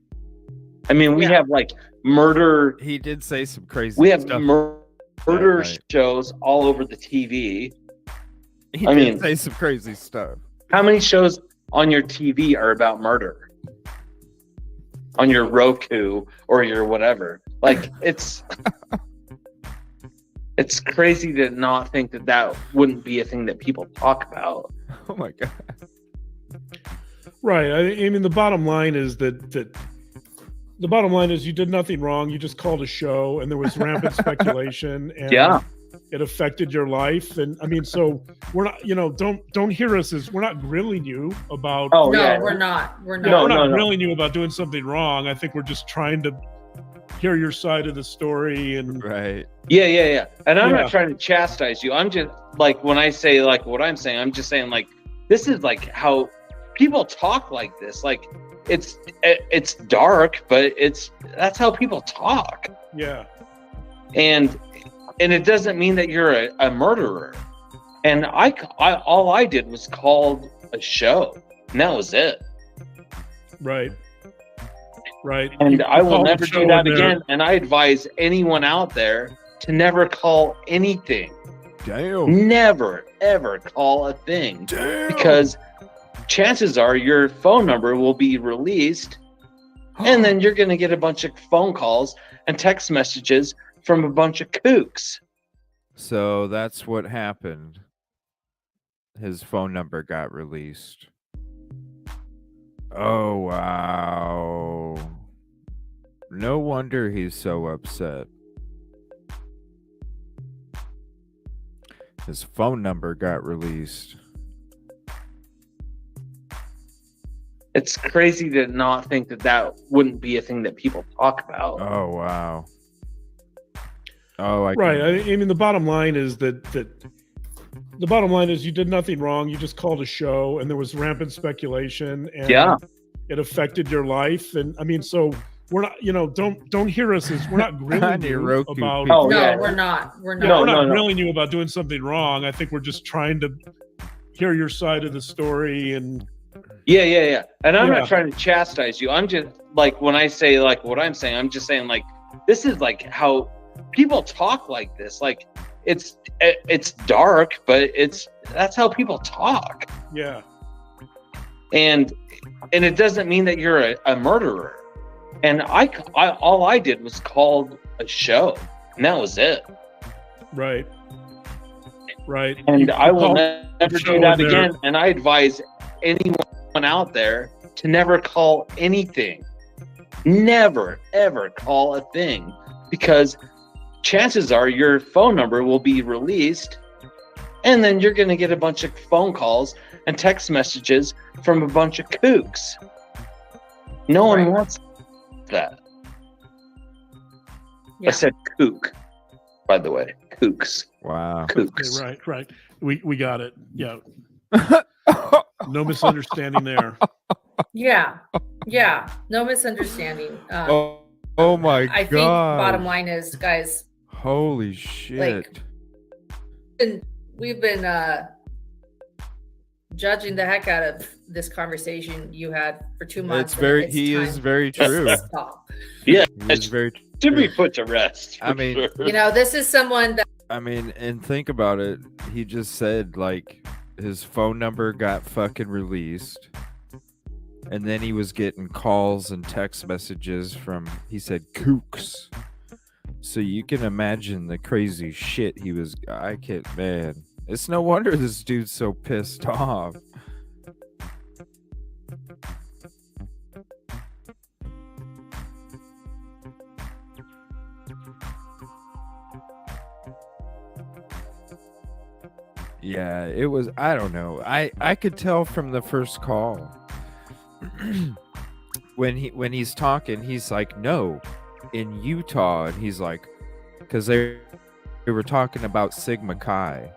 I mean, we have like murder. He did say some crazy. We have stuff. murder shows all over the TV. He did say some crazy stuff. How many shows on your TV are about murder? On your Roku or your whatever. Like, it's crazy to not think that wouldn't be a thing that people talk about. Oh my God. Right. I mean, the bottom line is that the bottom line is you did nothing wrong. You just called a show, and there was rampant speculation, and it affected your life. And I mean, so we're not, don't hear us as we're not grilling you about. Oh, no, we're not. We're not. No, we're not grilling you about doing something wrong. I think we're just trying to hear your side of the story. And right. Yeah. And I'm not trying to chastise you. I'm just like, when I say like what I'm saying, I'm just saying like, this is like how people talk like this. Like, it's dark, but that's how people talk. Yeah. And it doesn't mean that you're a murderer. And I all I did was called a show, and that was it. Right. And I will never do that again. And I advise anyone out there to never call anything. Damn. Never, ever call a thing. Damn. Because chances are your phone number will be released, and then you're going to get a bunch of phone calls and text messages from a bunch of kooks. So that's what happened. His phone number got released. Oh, wow. No wonder he's so upset. His phone number got released. It's crazy to not think that wouldn't be a thing that people talk about. Oh, wow. Oh, I mean, the bottom line is that the bottom line is you did nothing wrong. You just called a show, and there was rampant speculation, and it affected your life. And I mean, so we're not, don't hear us as we're not grilling you about. No, we're not. We're not grilling you about doing something wrong. I think we're just trying to hear your side of the story. And yeah. And I'm not trying to chastise you. I'm just like, when I say like what I'm saying, I'm just saying like, this is like how people talk like this. Like, it's dark, but that's how people talk. Yeah. And it doesn't mean that you're a murderer. And I all I did was called a show, and that was it. Right. And I will never do that again. And I advise anyone out there to never call anything. Never, ever call a thing, because chances are your phone number will be released, and then you're going to get a bunch of phone calls and text messages from a bunch of kooks. No one wants that. I said kook, by the way. Kooks. Wow. Kooks. Okay, right. We got it. Yeah. No misunderstanding there. Yeah. No misunderstanding. Oh my God. I think bottom line is, guys. Holy shit. We've been judging the heck out of this conversation you had for 2 months. He is very true. Yeah, it's very true. To be put to rest. I mean, this is someone that. I mean, and think about it. He just said like his phone number got fucking released, and then he was getting calls and text messages from, he said, kooks. So you can imagine the crazy shit he was. Man, it's no wonder this dude's so pissed off. Yeah, it was, I don't know. I could tell from the first call when he's talking, he's like, no, in Utah, and he's like, because they were talking about Sigma Chi,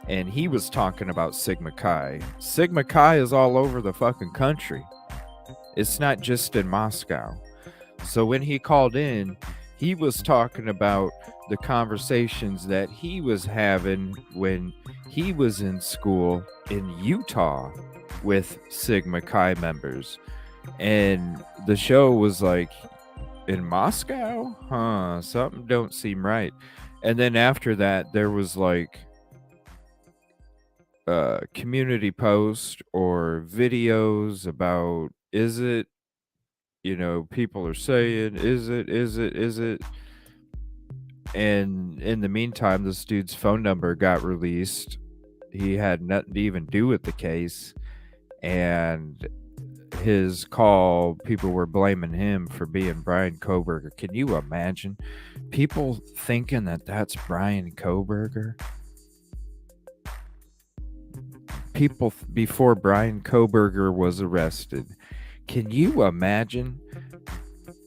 and he was talking about Sigma Chi. Sigma Chi is all over the fucking country. It's not just in Moscow. So when he called in, He was talking about the conversations that he was having when he was in school in Utah with Sigma Chi members. And the show was like, in Moscow? Huh, something don't seem right. And then after that, there was like community post or videos about, is it, people are saying, is it? And in the meantime, this dude's phone number got released. He had nothing to even do with the case. And his call, people were blaming him for being Brian Koberger. Can you imagine people thinking that that's Brian Koberger? People before Brian Koberger was arrested. Can you imagine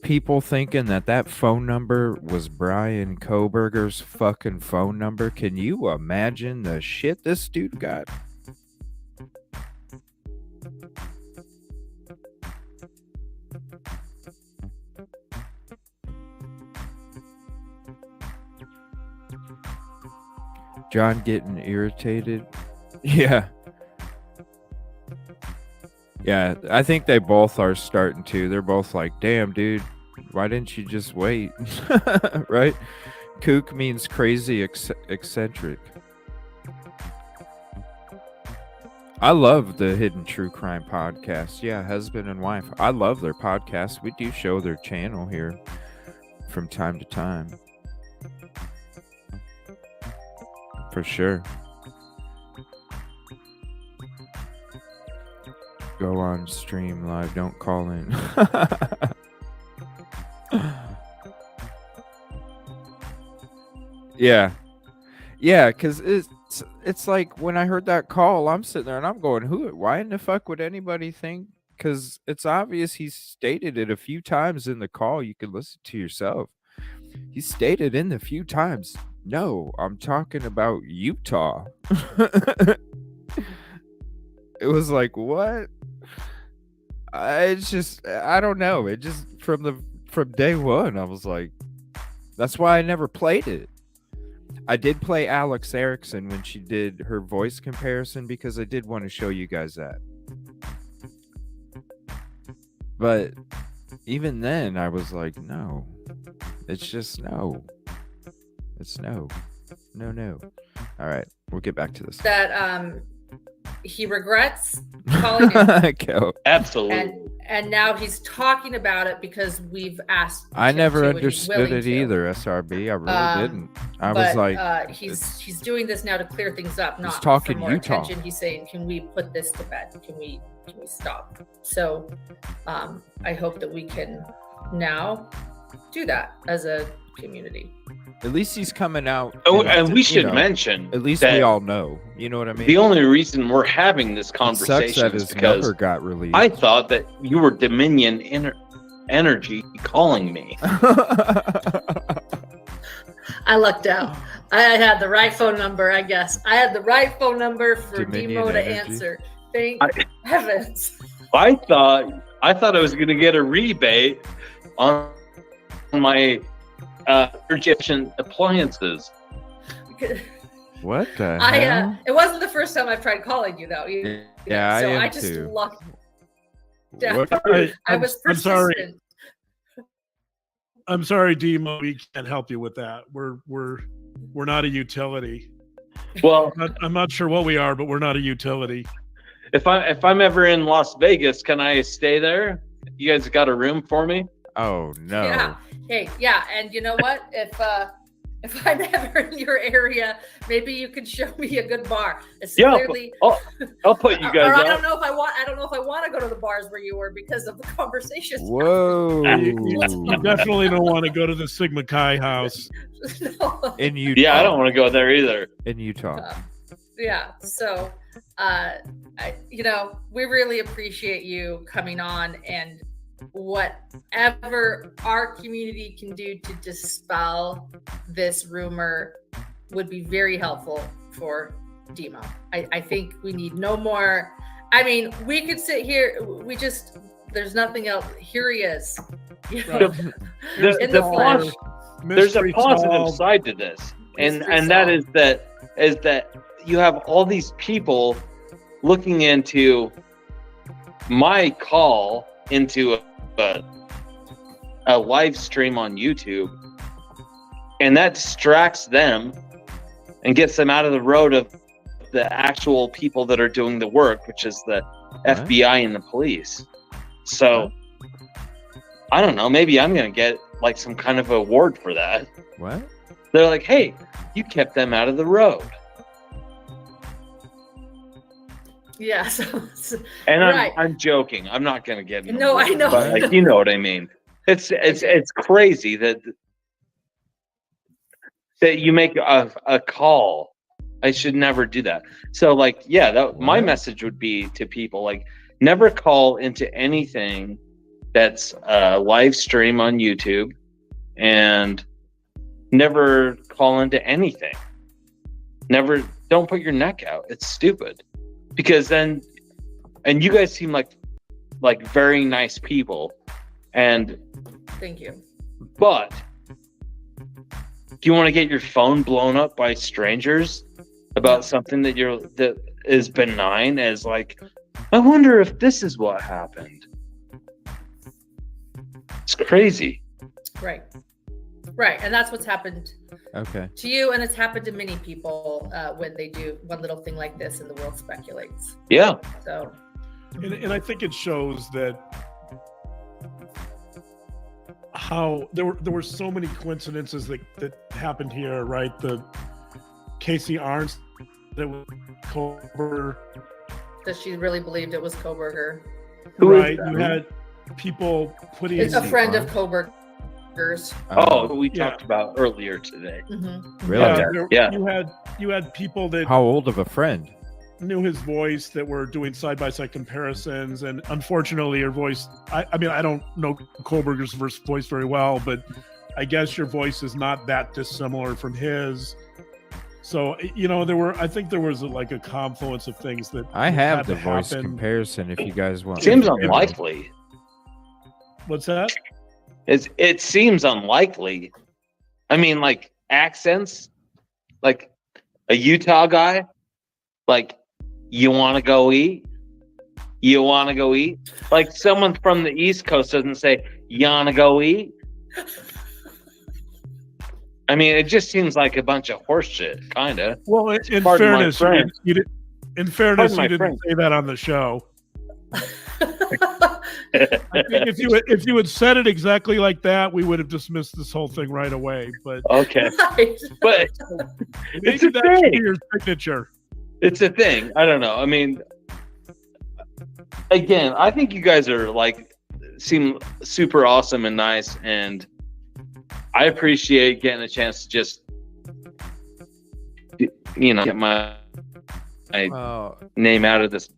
people thinking that that phone number was Brian Koberger's fucking phone number? Can you imagine the shit this dude got? John getting irritated. Yeah. Yeah, I think they both are starting to. They're both like, damn, dude, why didn't you just wait? Right? Kook means crazy, eccentric. I love the Hidden True Crime podcast. Yeah, husband and wife. I love their podcast. We do show their channel here from time to time. For sure. Go on stream live, don't call in. Yeah, because it's like when I heard that call, I'm sitting there and I'm going, why in the fuck would anybody think? Because it's obvious he stated it a few times in the call. You can listen to yourself. He stated in the few times, no, I'm talking about Utah. It was like, what? It's just, I don't know. It just from day one, I was like, that's why I never played it. I did play Alex Erickson when she did her voice comparison because I did want to show you guys that. But even then, I was like, no. It's just no. It's no. No. All right, we'll get back to this. That he regrets calling it. Absolutely. And now he's talking about it because we've asked. I never understood it either, SRB. I really didn't. I was like, he's doing this now to clear things up, not talking for more Utah. attention. He's saying, can we put this to bed? Can we stop? So I hope that we can now do that as a community. At least he's coming out. Oh, and we should mention. At least we all know. You know what I mean? The only reason we're having this It conversation sucks is that his because number got released. I thought that you were Dominion Energy calling me. I lucked out. I had the right phone number, I guess. I had the right phone number for Dominion Demo to Energy. Answer. Thank heavens. I thought I was going to get a rebate on my energy-efficient appliances. What the hell? It wasn't the first time I've tried calling you though. Yeah, so I am I just too. lucked. I was I'm sorry. persistent. I'm sorry, Demo. We can't help you with that. We're not a utility. Well, I'm not sure what we are, but we're not a utility. if I'm ever in Las Vegas, can I stay there? You guys got a room for me? Oh no. Yeah. Hey, yeah, and you know what? If I'm ever in your area, maybe you could show me a good bar. It's clearly, I'll put you guys or up. I don't know if I want to go to the bars where you were because of the conversations. Whoa. You definitely don't want to go to the Sigma Chi house. No. In Utah. Yeah, I don't want to go there either. In Utah. Yeah. So, we really appreciate you coming on, and whatever our community can do to dispel this rumor would be very helpful for Demo. I think we need no more. I mean, we could sit here. There's nothing else. Here he is. You know, in the flesh. there's a Mystery positive solved. side to this, and Mystery that solved. is that you have all these people looking into my call into a live stream on YouTube, and that distracts them and gets them out of the road of the actual people that are doing the work, which is the FBI and the police. So I don't know, maybe I'm gonna get like some kind of award for that. What? They're like, hey, you kept them out of the road. Yeah. And Right. I'm joking. I'm not gonna get an No, award, I know. but like, you know what I mean. It's crazy that you make a call. I should never do that. So like, yeah, my message would be to people like, never call into anything that's a live stream on YouTube, and never call into anything. Don't put your neck out. It's stupid. Because then, and you guys seem like very nice people, and Thank you. but do you want to get your phone blown up by strangers about something that is benign as like, I wonder if this is what happened? It's crazy. Right. And that's what's happened to you, and it's happened to many people when they do one little thing like this and the world speculates. Yeah. So, and I think it shows that how there were so many coincidences that happened here, right? The Casey Arns that was Kober. that she really believed it was Koberger. Right. You had people putting It's a friend of Koberger's. Oh, we talked about earlier today. Mm-hmm. Really? Yeah. You had people that How old of a friend? knew his voice that were doing side-by-side comparisons, and unfortunately your voice, I mean, I don't know Kohlberger's voice very well, but I guess your voice is not that dissimilar from his. So, you know, I think there was like a confluence of things that I have had the to voice happen. comparison if you guys want. Seems unlikely. What's that? It seems unlikely. I mean, like accents, like a Utah guy, like, you want to go eat? You want to go eat? Like someone from the East Coast doesn't say, you want to go eat? I mean, it just seems like a bunch of horse shit, kind of. Well, in Pardon my fairness, French. you didn't say that on the show. I think if you had said it exactly like that, we would have dismissed this whole thing right away. But Okay. Right. But maybe that should be your signature. it's a thing. I don't know. I mean, again, I think you guys are seem super awesome and nice, and I appreciate getting a chance to just, get my name out of this.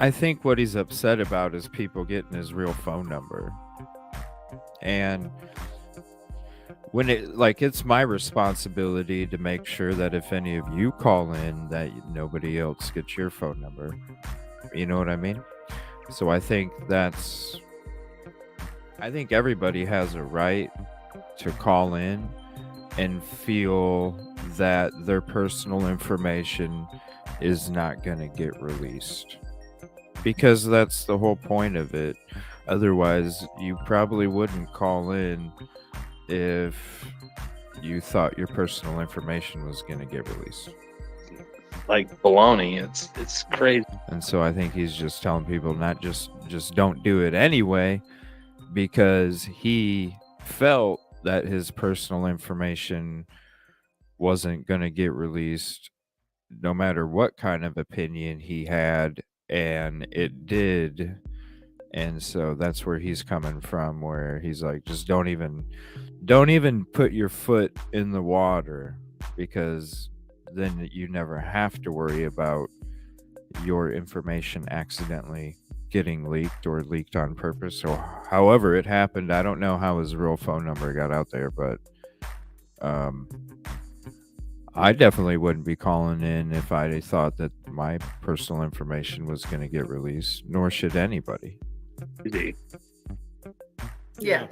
I think what he's upset about is people getting his real phone number. And when it's my responsibility to make sure that if any of you call in, that nobody else gets your phone number. You know what I mean? So I think everybody has a right to call in and feel that their personal information is not going to get released. Because that's the whole point of it. Otherwise, you probably wouldn't call in if you thought your personal information was going to get released. Like baloney. It's crazy. And so I think he's just telling people not just don't do it anyway, because he felt that his personal information wasn't going to get released no matter what kind of opinion he had, and it did. And so that's where he's coming from, where he's like, just don't even put your foot in the water, because then you never have to worry about your information accidentally getting leaked or leaked on purpose, or however it happened. I don't know how his real phone number got out there, but I definitely wouldn't be calling in if I thought that my personal information was going to get released, nor should anybody. Yeah.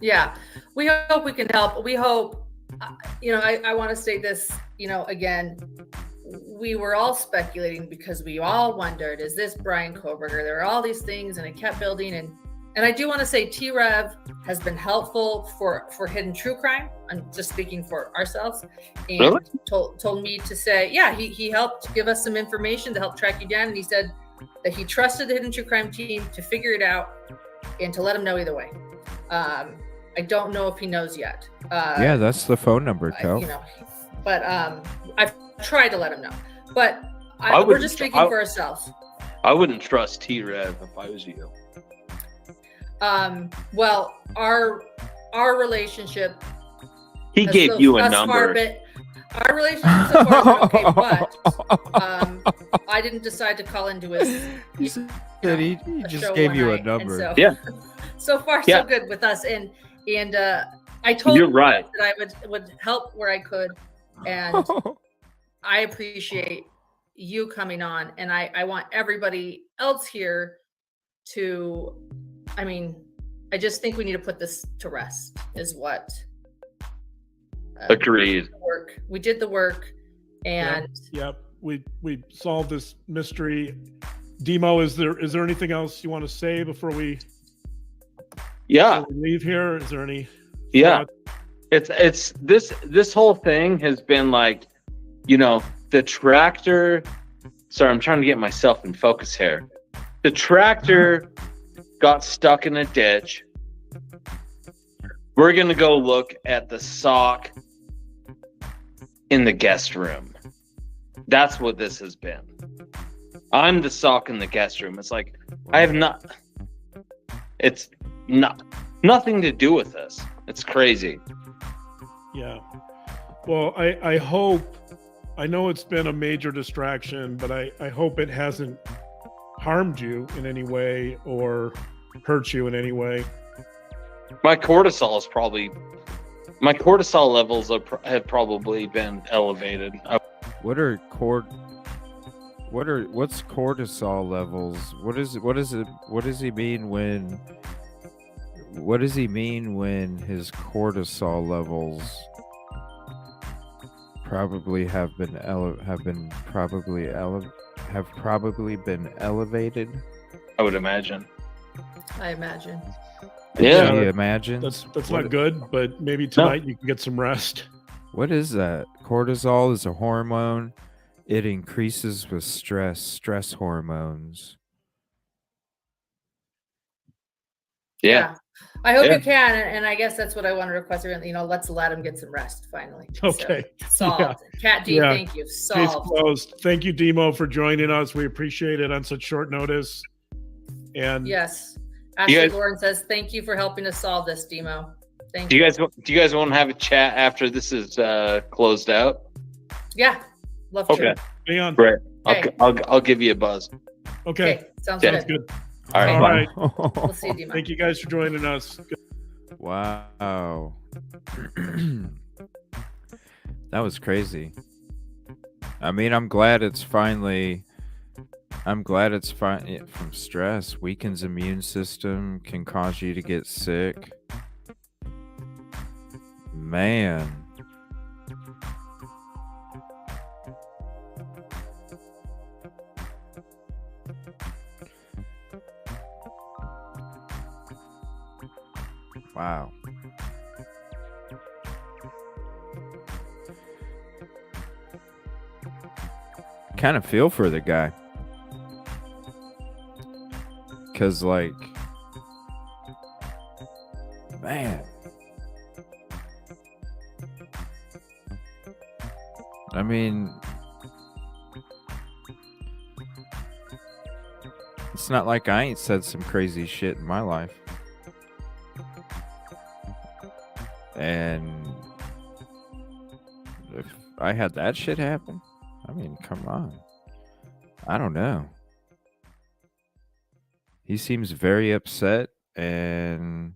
Yeah, we hope we can help. We hope, I want to state this, again, we were all speculating because we all wondered, is this Brian Koberger? There are all these things, and it kept building. And I do want to say T-Rev has been helpful for Hidden True Crime. I'm just speaking for ourselves. And Really? told me to say, yeah, he helped give us some information to help track you down. And he said that he trusted the Hidden True Crime team to figure it out and to let him know either way. I don't know if he knows yet. Yeah, that's the phone number, Kel. But I've tried to let him know. But we're just speaking for ourselves. I wouldn't trust T-Rev if I was you. Well, our relationship. He gave you a number. Our relationship so far has been okay, but I didn't decide to call into his. He just gave you a number. So, yeah. So far, so good with us, and I told You're him right. that I would help where I could, and I appreciate you coming on, and I want everybody else here to. I mean, I just think we need to put this to rest. Is what. Agreed. We did the work, and yep. We solved this mystery. Demo, is there anything else you want to say before we leave here? Is there any? Yeah, it's this whole thing has been like, the tractor. Sorry, I'm trying to get myself in focus here. The tractor got stuck in a ditch. We're gonna go look at the sock in the guest room. That's what this has been. I'm the sock in the guest room. It's like it's nothing to do with this. It's crazy. Yeah. Well, I hope, I know it's been a major distraction, but I hope it hasn't harmed you in any way or hurt you in any way. My cortisol levels have probably been elevated. What's cortisol levels? What does he mean when his cortisol levels probably have probably been elevated? I would imagine. I imagine. Yeah. He imagines. That's not good, but maybe tonight you can get some rest. What is that? Cortisol is a hormone. It increases with stress hormones. Yeah. I hope you can, and I guess that's what I want to request. Let's let him get some rest finally. Okay. So, solved. Cat D, thank you. Solved. Case closed. Thank you, Demo, for joining us. We appreciate it on such short notice. And yes. Ashley Gordon says, thank you for helping us solve this, Demo. Thank you. Do you guys want to have a chat after this is closed out? Yeah. Love to. Okay. Hang on. Great. Okay. I'll give you a buzz. Okay. Sounds Sounds good. good. All right. We'll see you, Demo. Thank you guys for joining us. Wow. That was crazy. I mean, I'm glad it's finally from stress. Weakens immune system, can cause you to get sick. Man. Wow. Kind of feel for the guy. Because, like, man. I mean, it's not like I ain't said some crazy shit in my life. And if I had that shit happen, I mean, come on. I don't know. He seems very upset, and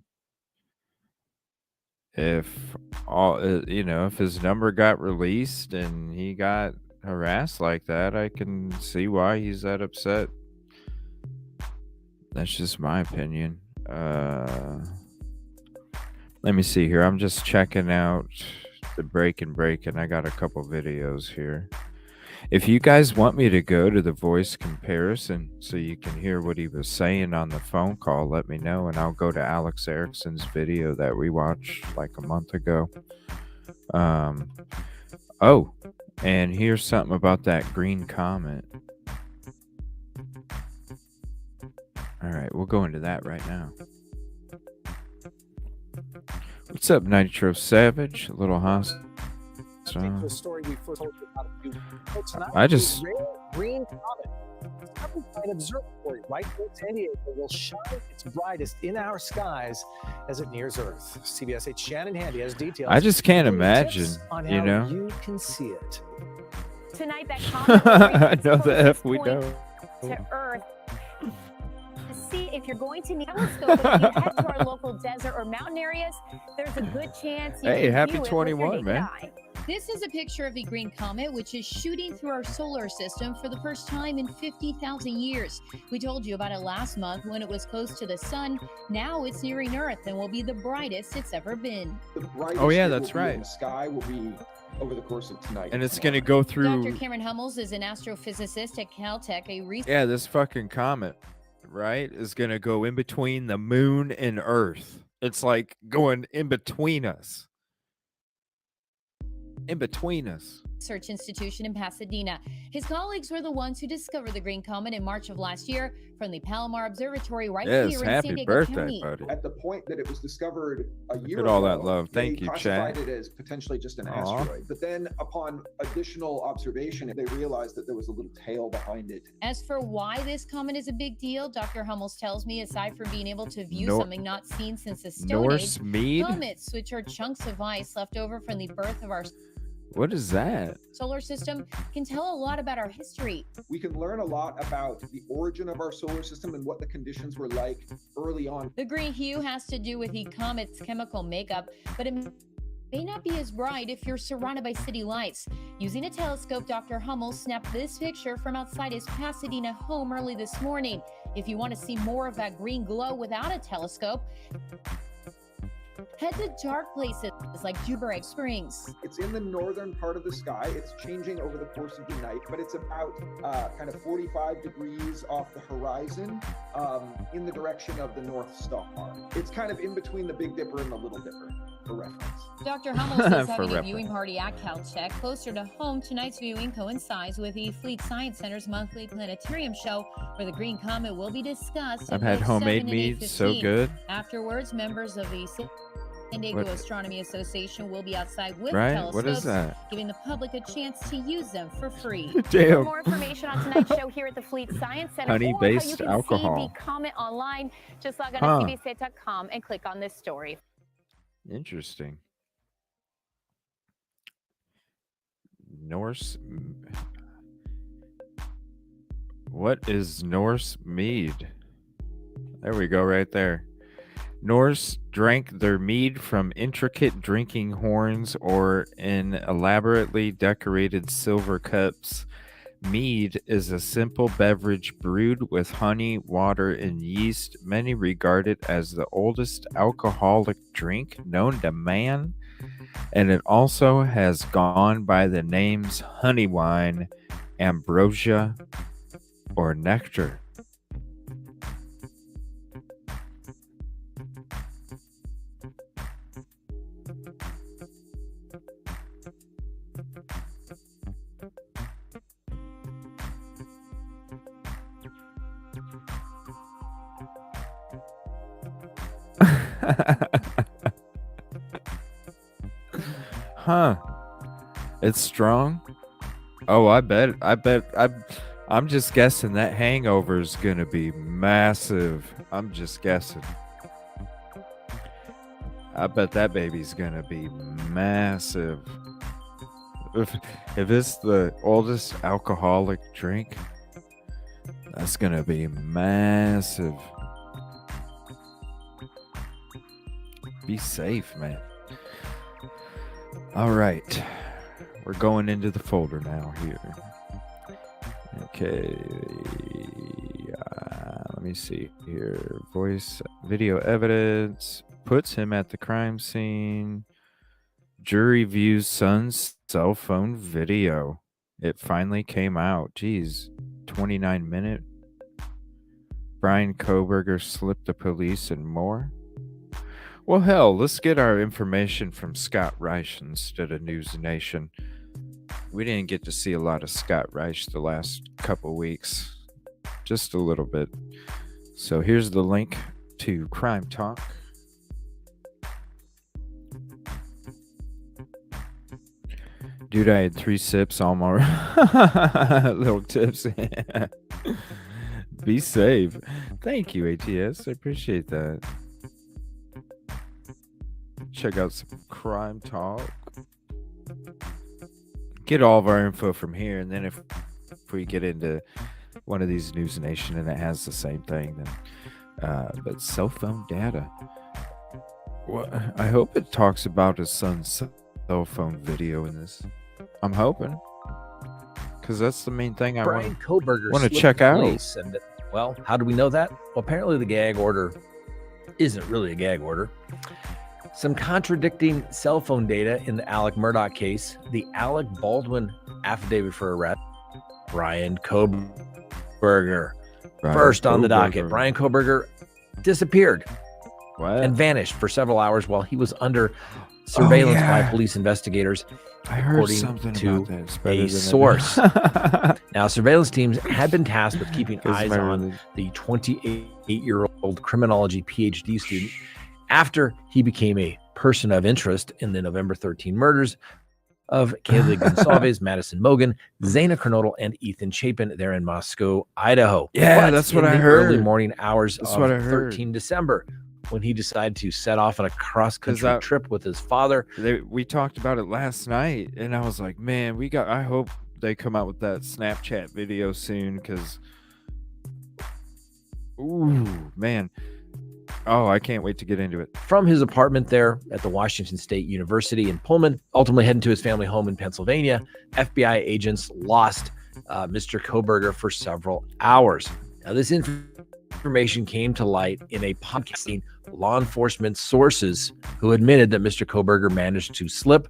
if if his number got released and he got harassed like that, I can see why he's that upset. That's just my opinion. Let me see here. I'm just checking out the break. I got a couple videos here. If you guys want me to go to the voice comparison so you can hear what he was saying on the phone call, let me know, and I'll go to Alex Erickson's video that we watched like a month ago. Oh, and here's something about that green comet. All right, we'll go into that right now. What's up, Nitro Savage? A little hostile. The story we first told you about a few weeks ago. I just rare green comet discovered by an observatory right near San Diego will shine its brightest in our skies as it nears Earth. CBS 8's Shannon Handy has details. I just can't including imagine, tips on you how know. you can see it. Tonight, that comet will reach its know the closest F we point know. to Earth. To see if you're going to need a telescope, if you head to our local desert or mountain areas, there's a good chance you Hey, can happy view it with your 21, naked man. eye. This is a picture of the green comet, which is shooting through our solar system for the first time in 50,000 years. We told you about it last month when it was close to the sun. Now it's nearing Earth and will be the brightest it's ever been. The brightest Oh, yeah, it that's will be right. in the sky will be over the course of tonight. And it's going to go through. Dr. Cameron Hummels is an astrophysicist at Caltech, a research. Yeah, this fucking comet, right, is going to go in between the moon and Earth. It's like going in between us. In between us. Research institution in Pasadena. His colleagues were the ones who discovered the green comet in March of last year from the Palomar Observatory right Yes, here in happy San Diego birthday, County. buddy. At the point that it was discovered a year at ago, all that love. Thank they you, classified Chad. it as potentially just an Aw. asteroid. But then upon additional observation, they realized that there was a little tail behind it. As for why this comet is a big deal, Dr. Hummels tells me aside from being able to view Nor- something not seen since the Stone Age, Norse mead? comets, which are chunks of ice left over from the birth of our What is that? solar system, can tell a lot about our history. We can learn a lot about the origin of our solar system and what the conditions were like early on. The green hue has to do with the comet's chemical makeup, but it may not be as bright if you're surrounded by city lights. Using a telescope, Dr. Hummel snapped this picture from outside his Pasadena home early this morning. If you want to see more of that green glow without a telescope, head to dark places like Jubereg Springs. It's in the northern part of the sky. It's changing over the course of the night, but it's about kind of 45 degrees off the horizon in the direction of the North Star. It's kind of in between the Big Dipper and the Little Dipper, for reference. Dr. Hummels is For having a reference. viewing party at Caltech. Closer to home, tonight's viewing coincides with the Fleet Science Center's monthly planetarium show, where the green comet will be discussed. I've at had both homemade 7 and mead, so 8:15. good. Afterwards, members of the San Diego What- Astronomy Association will be outside with Right? telescopes, What is that? giving the public a chance to use them for free. For Damn. more information on tonight's show here at the Fleet Science Center, or how you Honey-based can alcohol. see the comet online, just log on Huh. to cbs8.com and click on this story. Interesting. Norse. What is Norse mead? There we go, right there. Norse drank their mead from intricate drinking horns or in elaborately decorated silver cups. Mead is a simple beverage brewed with honey, water, and yeast. Many regard it as the oldest alcoholic drink known to man, and it also has gone by the names honey wine, ambrosia, or nectar. Huh. It's strong. Oh, I bet. I'm just guessing that hangover is gonna be massive. I'm just guessing. I bet that baby's gonna be massive. If it's the oldest alcoholic drink, that's gonna be massive. Be safe, man. All right, we're going into the folder now here. Okay, let me see here. Voice, video evidence, puts him at the crime scene. Jury views son's cell phone video. It finally came out. Jeez, 29-minute. Brian Koberger slipped the police and more. Well, hell, let's get our information from Scott Reich instead of News Nation. We didn't get to see a lot of Scott Reich the last couple weeks. Just a little bit. So here's the link to Crime Talk. Dude, I had 3 sips, all my little tips. Be safe. Thank you, ATS. I appreciate that. Check out some Crime Talk. Get all of our info from here, and then if we get into one of these News Nation and it has the same thing, then but cell phone data. Well, I hope it talks about his son's cell phone video in this. I'm hoping, because that's the main thing I Brian Koberger want to check out. And, well, how do we know that? Well, apparently the gag order isn't really a gag order. Some contradicting cell phone data in the Alec Murdaugh case. The Alec Baldwin affidavit for arrest. Brian Koberger. First on the docket. Brian Koberger disappeared and vanished for several hours while he was under surveillance by police investigators. I heard something about that. A source. Now, surveillance teams had been tasked with keeping eyes on the 28-year-old criminology PhD student after he became a person of interest in the November 13 murders of Kaylee Gonsalves, Madison Mogan, Zaina Kernodle, and Ethan Chapin there in Moscow, Idaho. Yeah, but that's what in I the heard. Early morning hours That's of what I heard. 13 December, when he decided to set off on a cross-country trip with his father. We talked about it last night, and I was like, man, I hope they come out with that Snapchat video soon, because, ooh, man. Oh, I can't wait to get into it. From his apartment there at the Washington State University in Pullman, ultimately heading to his family home in Pennsylvania, FBI agents lost Mr. Koberger for several hours. Now, this information came to light in a podcasting law enforcement sources who admitted that Mr. Koberger managed to slip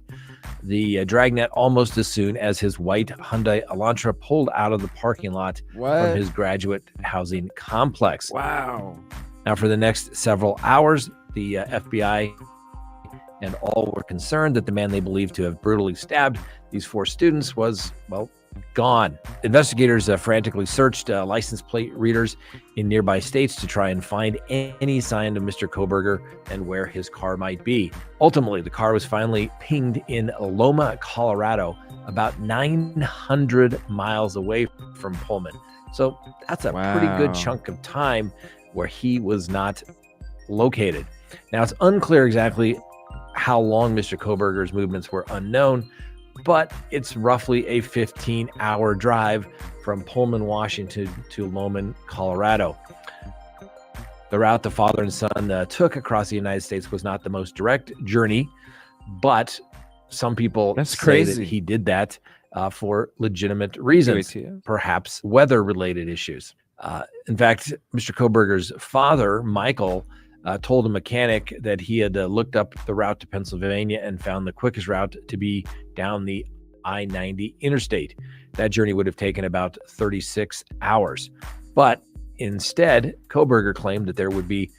the dragnet almost as soon as his white Hyundai Elantra pulled out of the parking lot from his graduate housing complex. Wow. Now, for the next several hours, the FBI and all were concerned that the man they believed to have brutally stabbed these 4 students was, well, gone. Investigators frantically searched license plate readers in nearby states to try and find any sign of Mr. Koberger and where his car might be. Ultimately, the car was finally pinged in Loma, Colorado, about 900 miles away from Pullman. So that's a pretty good chunk of time where he was not located. Now, it's unclear exactly how long Mr. Koberger's movements were unknown, but it's roughly a 15-hour drive from Pullman, Washington to Loma, Colorado. The route the father and son took across the United States was not the most direct journey, but some people say that he did that for legitimate reasons, perhaps weather-related issues. In fact, Mr. Koberger's father, Michael, told a mechanic that he had looked up the route to Pennsylvania and found the quickest route to be down the I-90 interstate. That journey would have taken about 36 hours. But instead, Koberger claimed that there would be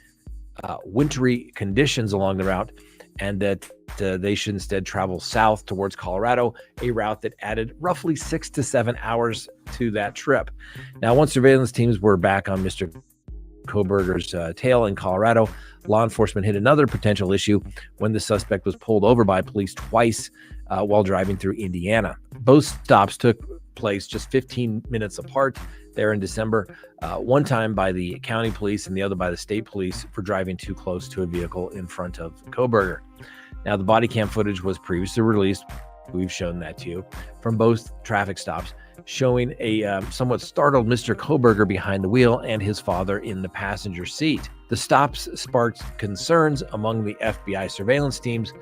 wintry conditions along the route and that they should instead travel south towards Colorado, a route that added roughly 6 to 7 hours to that trip. Now, once surveillance teams were back on Mr. Koberger's tail in Colorado, law enforcement hit another potential issue when the suspect was pulled over by police twice while driving through Indiana. Both stops took place just 15 minutes apart there in December, one time by the county police and the other by the state police for driving too close to a vehicle in front of Koberger. Now, the body cam footage was previously released, we've shown that to you, from both traffic stops, showing a somewhat startled Mr. Koberger behind the wheel and his father in the passenger seat. The stops sparked concerns among the FBI surveillance teams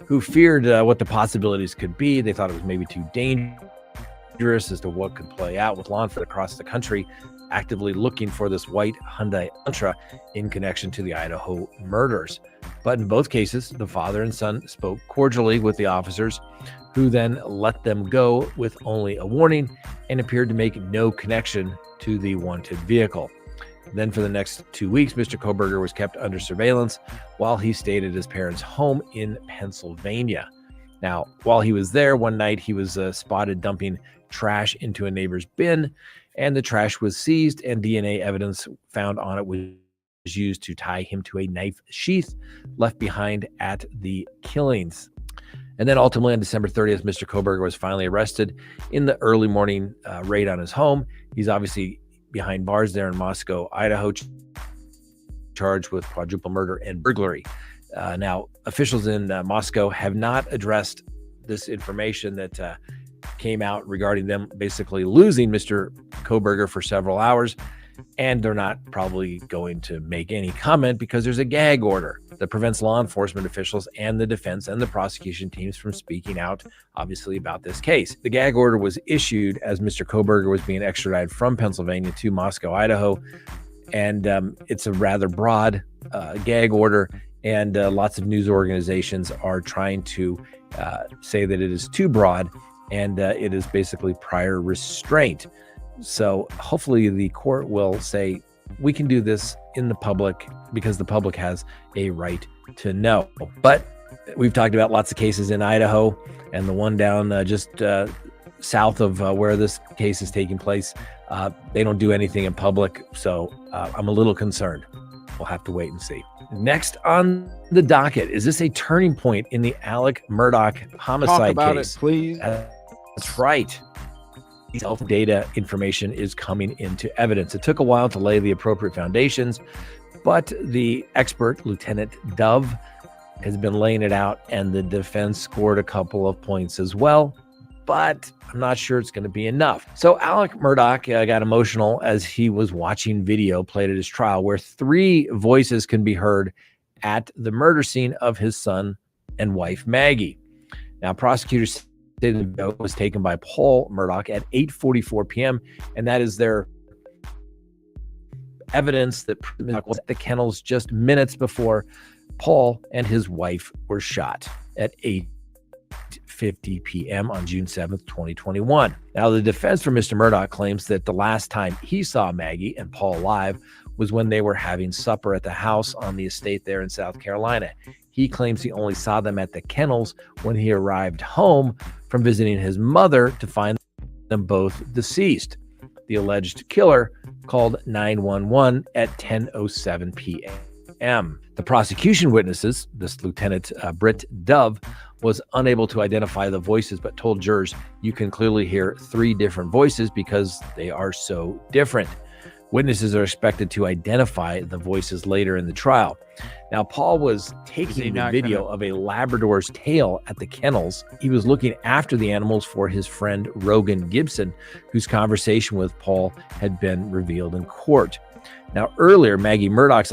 who feared what the possibilities could be. They thought it was maybe too dangerous as to what could play out with law enforcement across the country actively looking for this white Hyundai Elantra in connection to the Idaho murders. But in both cases, the father and son spoke cordially with the officers, who then let them go with only a warning and appeared to make no connection to the wanted vehicle. Then for the next 2 weeks, Mr. Kohberger was kept under surveillance while he stayed at his parents' home in Pennsylvania. Now, while he was there one night, he was spotted dumping trash into a neighbor's bin, and the trash was seized and DNA evidence found on it was used to tie him to a knife sheath left behind at the killings. And then ultimately on December 30th, Mr. Kohberger was finally arrested in the early morning raid on his home. He's obviously behind bars there in Moscow, Idaho, charged with quadruple murder and burglary. Now, officials in Moscow have not addressed this information that came out regarding them basically losing Mr. Kohberger for several hours, and they're not probably going to make any comment because there's a gag order that prevents law enforcement officials and the defense and the prosecution teams from speaking out, obviously, about this case. The gag order was issued as Mr. Kohberger was being extradited from Pennsylvania to Moscow, Idaho, and it's a rather broad gag order, and lots of news organizations are trying to say that it is too broad, and it is basically prior restraint. So hopefully the court will say, we can do this in the public because the public has a right to know. But we've talked about lots of cases in Idaho, and the one down just south of where this case is taking place, they don't do anything in public. So I'm a little concerned. We'll have to wait and see. Next on the docket, is this a turning point in the Alec Murdaugh homicide Talk about case? it, please. That's right. Self-data information is coming into evidence. It took a while to lay the appropriate foundations, but the expert, Lieutenant Dove, has been laying it out, and the defense scored a couple of points as well, but I'm not sure it's going to be enough. So Alec Murdaugh got emotional as he was watching video played at his trial where 3 voices can be heard at the murder scene of his son and wife, Maggie. Now, prosecutors the video was taken by Paul Murdaugh at 8:44 p.m. and that is their evidence that was at the kennels just minutes before Paul and his wife were shot at 8:50 p.m. on June 7th, 2021. Now, the defense for Mr. Murdaugh claims that the last time he saw Maggie and Paul alive was when they were having supper at the house on the estate there in South Carolina. He claims he only saw them at the kennels when he arrived home from visiting his mother to find them both deceased. The alleged killer called 911 at 10:07 p.m. The prosecution witnesses, this Lieutenant Britt Dove, was unable to identify the voices, but told jurors, you can clearly hear 3 different voices because they are so different. Witnesses are expected to identify the voices later in the trial. Now, Paul was taking the video of a Labrador's tail at the kennels. He was looking after the animals for his friend Rogan Gibson, whose conversation with Paul had been revealed in court. Now, earlier, Maggie Murdaugh's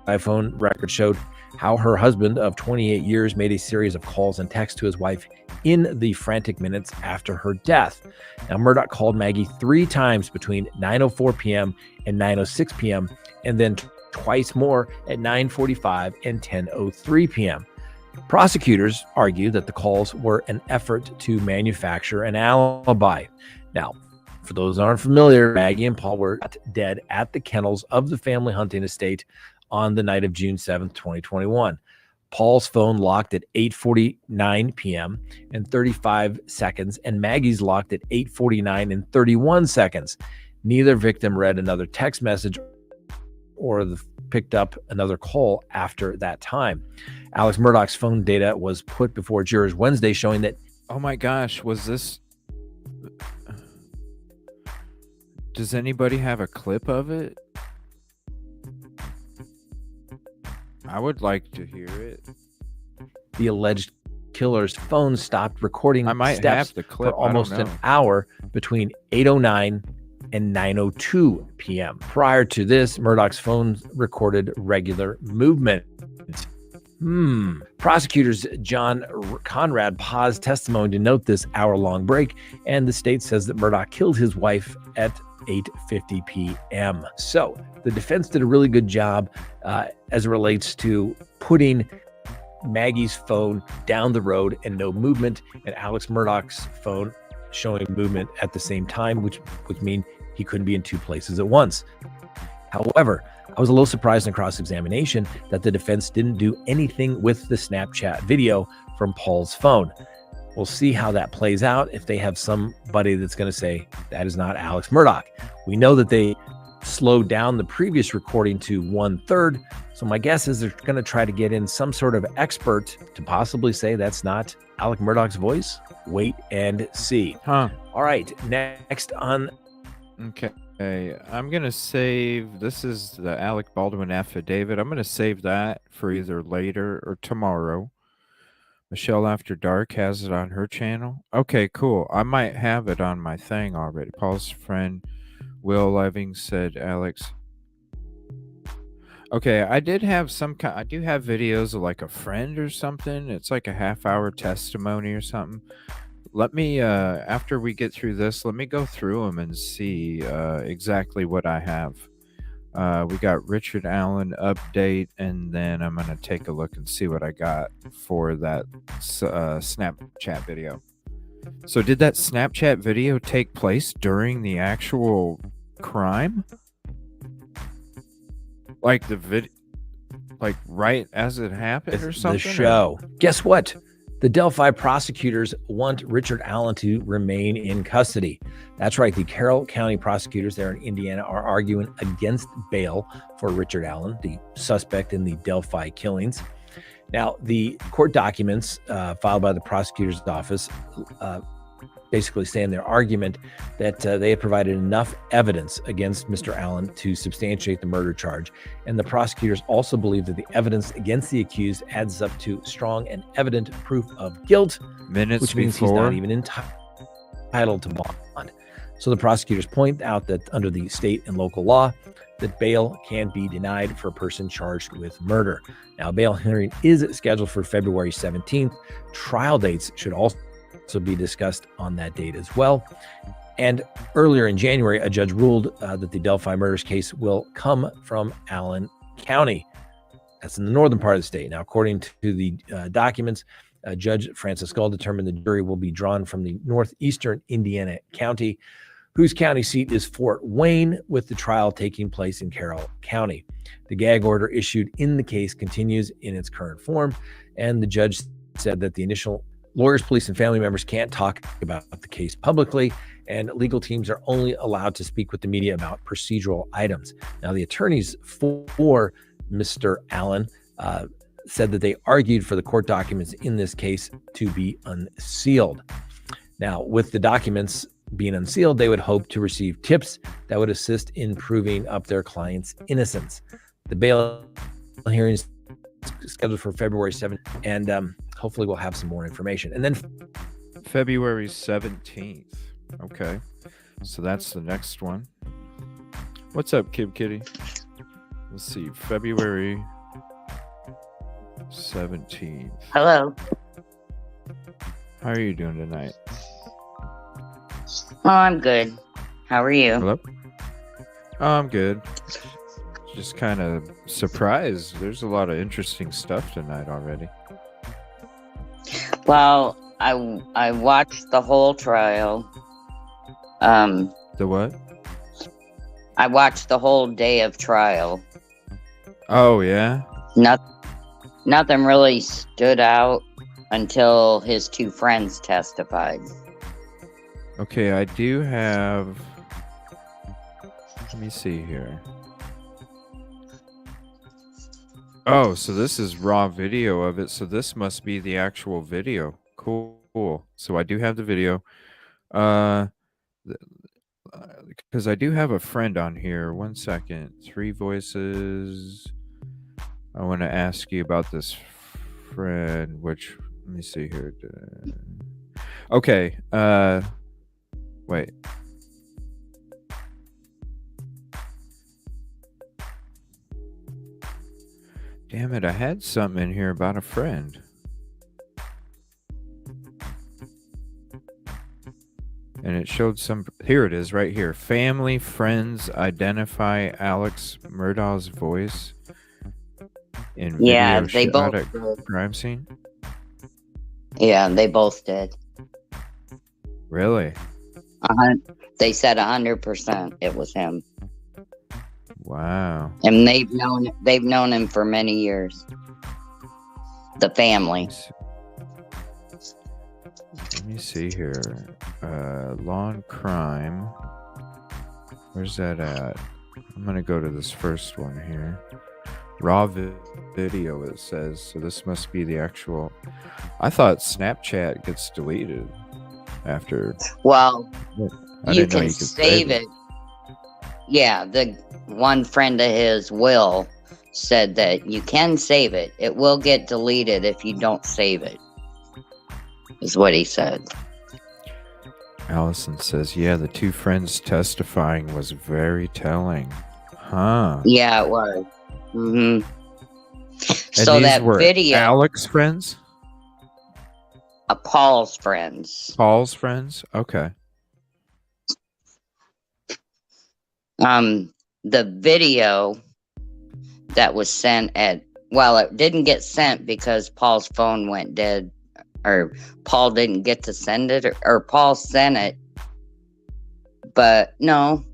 iPhone record showed how her husband of 28 years made a series of calls and texts to his wife in the frantic minutes after her death. Now, Murdaugh called Maggie 3 times between 9:04 p.m. and 9:06 p.m., and then twice more at 9:45 and 10:03 p.m. Prosecutors argue that the calls were an effort to manufacture an alibi. Now, for those who aren't familiar, Maggie and Paul were dead at the kennels of the family hunting estate on the night of June 7th, 2021. Paul's phone locked at 8:49 p.m. and 35 seconds, and Maggie's locked at 8:49 and 31 seconds. Neither victim read another text message or picked up another call after that time. Alex Murdaugh's phone data was put before jurors Wednesday, showing that... Oh my gosh, was this... Does anybody have a clip of it? I would like to hear it. The alleged killer's phone stopped recording steps the clip. for almost an hour between 8:09 and 9:02 p.m. Prior to this, Murdaugh's phone recorded regular movement. Prosecutors John Conrad paused testimony to note this hour-long break, and the state says that Murdaugh killed his wife at 8:50 p.m. So the defense did a really good job as it relates to putting Maggie's phone down the road and no movement, and Alex Murdaugh's phone showing movement at the same time, which would mean he couldn't be in two places at once. However, I was a little surprised in cross-examination that the defense didn't do anything with the Snapchat video from Paul's phone. We'll see how that plays out if they have somebody that's going to say that is not Alex Murdaugh. We know that they slowed down the previous recording to 1/3. So my guess is they're going to try to get in some sort of expert to possibly say that's not Alex Murdaugh's voice. Wait and see. Huh. All right. Next on. Okay. I'm going to save. This is the Alec Baldwin affidavit. I'm going to save that for either later or tomorrow. Michelle After Dark has it on her channel. Okay, cool. I might have it on my thing already. Paul's friend Will Leving said Alex. Okay, I did have I do have videos of like a friend or something. It's like a half-hour testimony or something. Let me, after we get through this, let me go through them and see exactly what I have. We got Richard Allen update, and then I'm going to take a look and see what I got for that Snapchat video. So did that Snapchat video take place during the actual crime? Like the video, like right as it happened or something? The show. Guess what? The Delphi prosecutors want Richard Allen to remain in custody. That's right. The Carroll County prosecutors there in Indiana are arguing against bail for Richard Allen, the suspect in the Delphi killings. Now, the court documents filed by the prosecutor's office basically say in their argument that they had provided enough evidence against Mr. Allen to substantiate the murder charge. And the prosecutors also believe that the evidence against the accused adds up to strong and evident proof of guilt, which means he's not even entitled to bond. So the prosecutors point out that under the state and local law, that bail can be denied for a person charged with murder. Now, bail hearing is scheduled for February 17th. Trial dates should also be discussed on that date as well. And earlier in January, a judge ruled that the Delphi murders case will come from Allen County. That's in the northern part of the state. Now, according to the documents, Judge Francis Gull determined the jury will be drawn from the northeastern Indiana county, whose county seat is Fort Wayne, with the trial taking place in Carroll County. The gag order issued in the case continues in its current form, and the judge said that the initial lawyers, police, and family members can't talk about the case publicly, and legal teams are only allowed to speak with the media about procedural items. Now, the attorneys for Mr. Allen said that they argued for the court documents in this case to be unsealed. Now, with the documents being unsealed, they would hope to receive tips that would assist in proving up their client's innocence. The bail hearings scheduled for February 7th, and hopefully we'll have some more information. And then February 17th. Okay. So that's the next one. What's up, Kid Kitty? Let's see. February 17th. Hello. How are you doing tonight? Oh, I'm good. How are you? Hello? Oh, I'm good. Just kind of surprised. There's a lot of interesting stuff tonight already. Well, I watched the whole trial. The what? I watched the whole day of trial. Oh, yeah? Nothing really stood out until his two friends testified. Okay, I do have... Let me see here. Oh, so this is raw video of it. So this must be the actual video. Cool. So I do have the video. Because I do have a friend on here. 1 second. 3 voices. I want to ask you about this friend, which... Let me see here. Okay. Wait. Damn it, I had something in here about a friend. and it showed some. Here it is, right here. Family, friends identify Alex Murdaugh's voice in Yeah, video they shot both at did. crime scene. Yeah, they both did. Really? They said 100% it was him, Wow. and they've known him for many years. The family. Let me see here. Law and crime. Where's that at? I'm gonna go to this first one here. Raw video, it says. So this must be the actual. I thought Snapchat gets deleted after. Well, I you didn't know can you could save it. Yeah, the one friend of his, Will, said that you can save it. It will get deleted if you don't save it, is what he said. Allison says, yeah, the two friends testifying was very telling. Huh. Yeah, it was. And So these that were video, Alex friends? Paul's friends. Paul's friends? Okay. The video that was sent it didn't get sent because Paul's phone went dead, or Paul didn't get to send it, or Paul sent it, but no,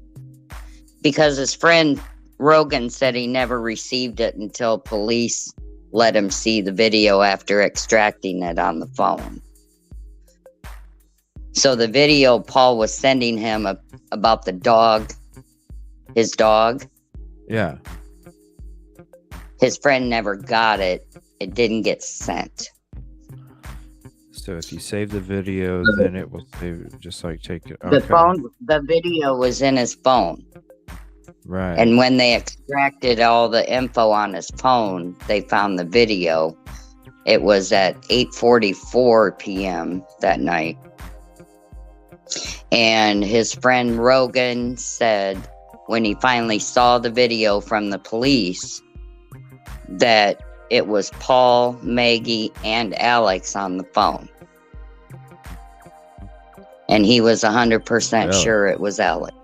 because his friend Rogan said he never received it until police let him see the video after extracting it on the phone. So the video Paul was sending him about the dog, his dog. Yeah. His friend never got it. It didn't get sent. So if you save the video, then it will save, just like take it. The video was in his phone. Right. And when they extracted all the info on his phone, they found the video. It was at 8:44 p.m. that night. And his friend Rogan said when he finally saw the video from the police that it was Paul, Maggie, and Alex on the phone. And he was 100% sure it was Alex.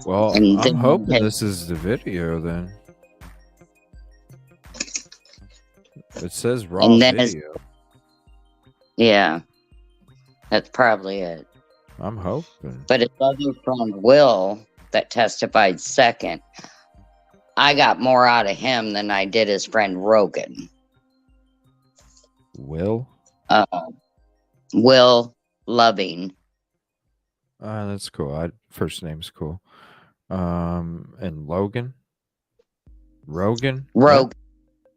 Well, And I'm hoping this is the video then. It says raw And then video. Yeah, that's probably it. I'm hoping. But his other friend, Will, that testified second, I got more out of him than I did his friend Rogan. Will? Will Loving. That's cool. First name's cool. And Logan? Rogan? Rogan.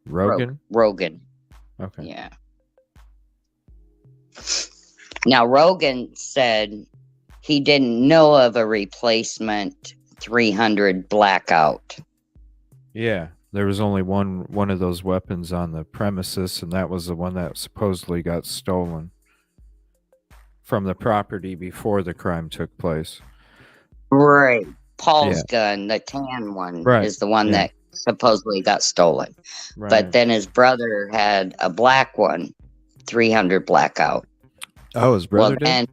Rogan? Rogan. Okay. Yeah. Now, Rogan said he didn't know of a replacement 300 blackout. Yeah. There was only one of those weapons on the premises, and that was the one that supposedly got stolen from the property before the crime took place. Right. Paul's gun, the tan one, is the one that supposedly got stolen. Right. But then his brother had a black one, 300 blackout. Oh, his brother did?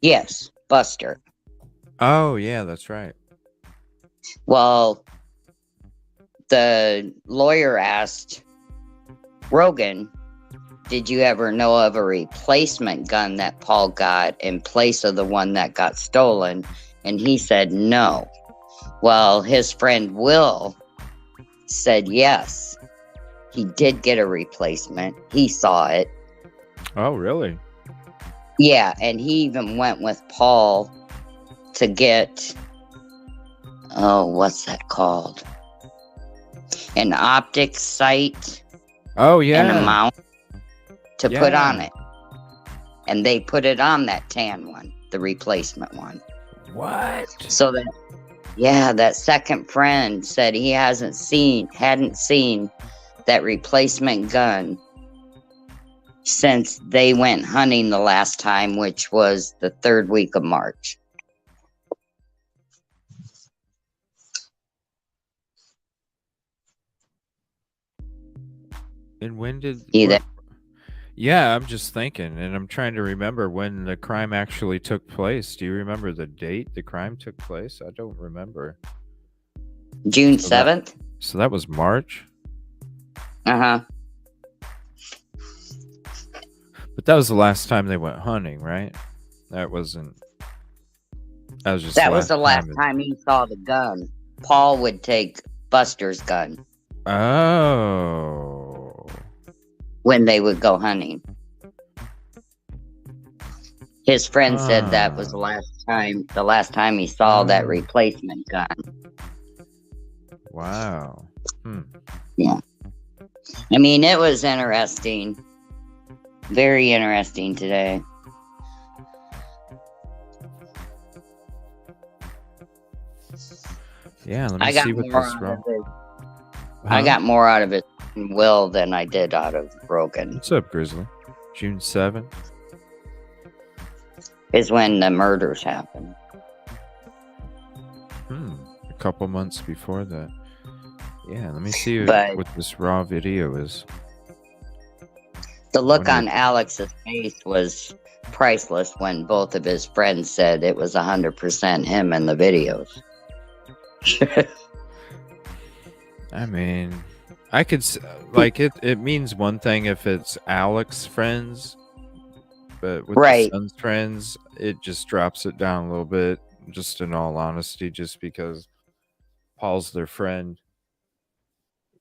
Yes, Buster. Oh, yeah, that's right. Well, the lawyer asked Rogan, did you ever know of a replacement gun that Paul got in place of the one that got stolen? And he said no. Well, his friend Will said yes. He did get a replacement. He saw it. Oh, really? Yeah, and he even went with Paul to get, what's that called? An optic sight. Oh, yeah. And a mount to put on it. And they put it on that tan one, the replacement one. What? So that second friend said he hadn't seen that replacement gun since they went hunting the last time, which was the 3rd week of March. And when did... Yeah, I'm just thinking, and I'm trying to remember when the crime actually took place. Do you remember the date the crime took place? I don't remember. June So that, 7th. so that was March, Uh-huh. but that was the last time they went hunting, right? That wasn't. That was just. That was the last time he saw the gun. Paul would take Buster's gun Oh. when they would go hunting. His friend said that was the last time he saw that replacement gun. Wow. Yeah. I mean, it was interesting. Very interesting today. Yeah, let me see what this wrong. I got more out of it in Will than I did out of Broken. What's up, Grizzly? June 7th is when the murders happened. A couple months before that. Yeah, let me see what this raw video is. The look on Alex's face was priceless when both of his friends said it was 100% him in the videos. I mean, I could like it means one thing if it's Alex's friends, but with the son's friends, it just drops it down a little bit, just in all honesty, just because Paul's their friend.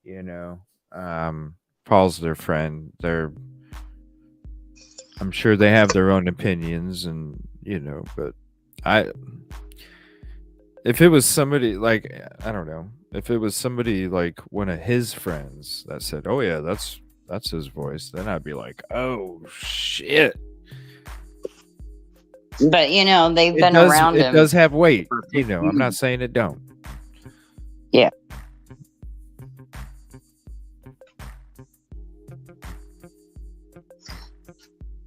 You know, Paul's their friend. I'm sure they have their own opinions, and but if it was somebody like, I don't know, if it was somebody like one of his friends that said, "Oh yeah, that's his voice," then I'd be like, "Oh shit." But they've been around him. It does have weight. I'm not saying it don't. Yeah.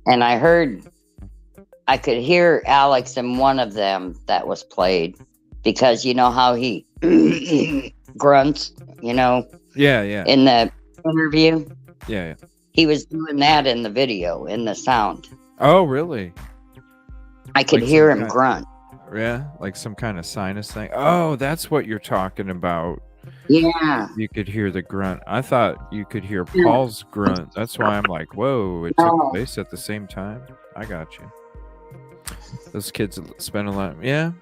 And I could hear Alex in one of them that was played, because you know how he grunts, Yeah. in the interview. Yeah. He was doing that in the video, in the sound. Oh, really? I could hear him grunt. Yeah, like some kind of sinus thing. Oh, that's what you're talking about. Yeah. You could hear the grunt. I thought you could hear Paul's grunt. That's why I'm like, whoa, it took place at the same time. I got you. Those kids spend a lot. Yeah.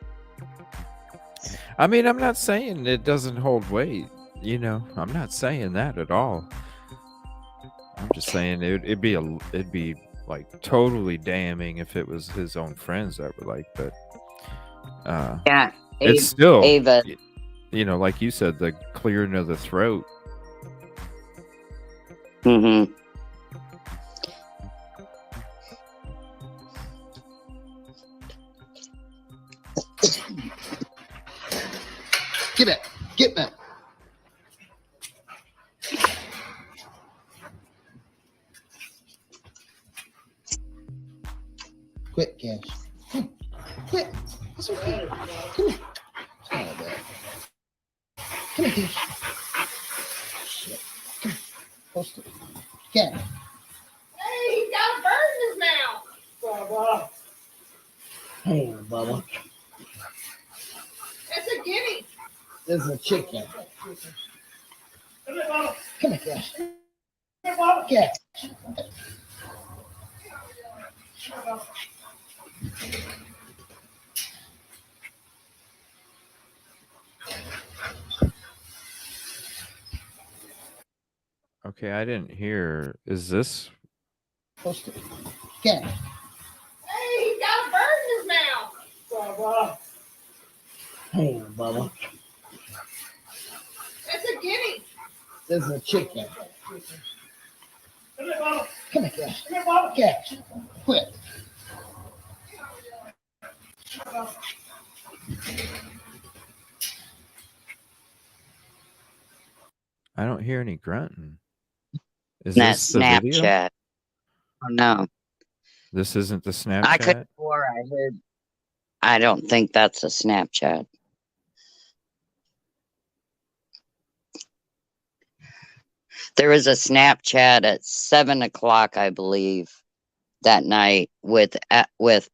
I mean, I'm not saying it doesn't hold weight. I'm not saying that at all. I'm just saying it'd be like totally damning if it was his own friends that were like, but yeah, it's still Ava. Like you said, the clearing of the throat. Mm-hmm. Get back. Quit, Cash. Quit. It's okay. Come here. It's not bad. Come here, Cash. Shit. Come here. Post it. Cash. Hey, he's got a bird in his mouth. Bubba. Hey, Bubba. That's a guinea. This is a chicken. Come here, Bubba. Come here, Cash. Come here, Bubba. Cash. Okay, I didn't hear. Is this? Post it. Cash. Hey, he's got a bird in his mouth. Bubba. Hey, Bubba. That's a guinea. This is a chicken. Come here, Bubba. Come here, Cash. Come here, Bubba. Cash. Quit. I don't hear any grunting. Is That's this the video? Snapchat. Oh, no. This isn't the Snapchat? I could swear I heard. I don't think that's a Snapchat. There was a Snapchat at 7 o'clock, I believe, that night with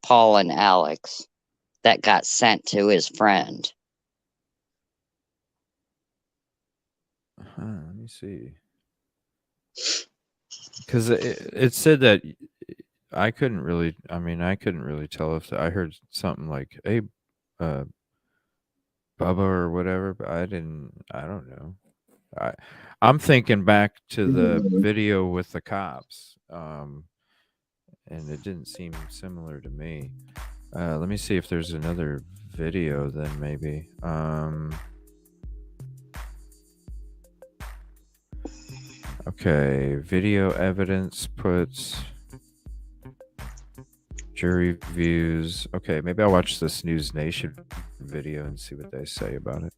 Paul and Alex that got sent to his friend. Let me see. Because it said that I couldn't really tell if I heard something like, hey, Bubba or whatever, but I don't know. I'm thinking back to the video with the cops, and it didn't seem similar to me. Let me see if there's another video then maybe. Okay, video evidence puts jury views. Okay, maybe I'll watch this News Nation video and see what they say about it.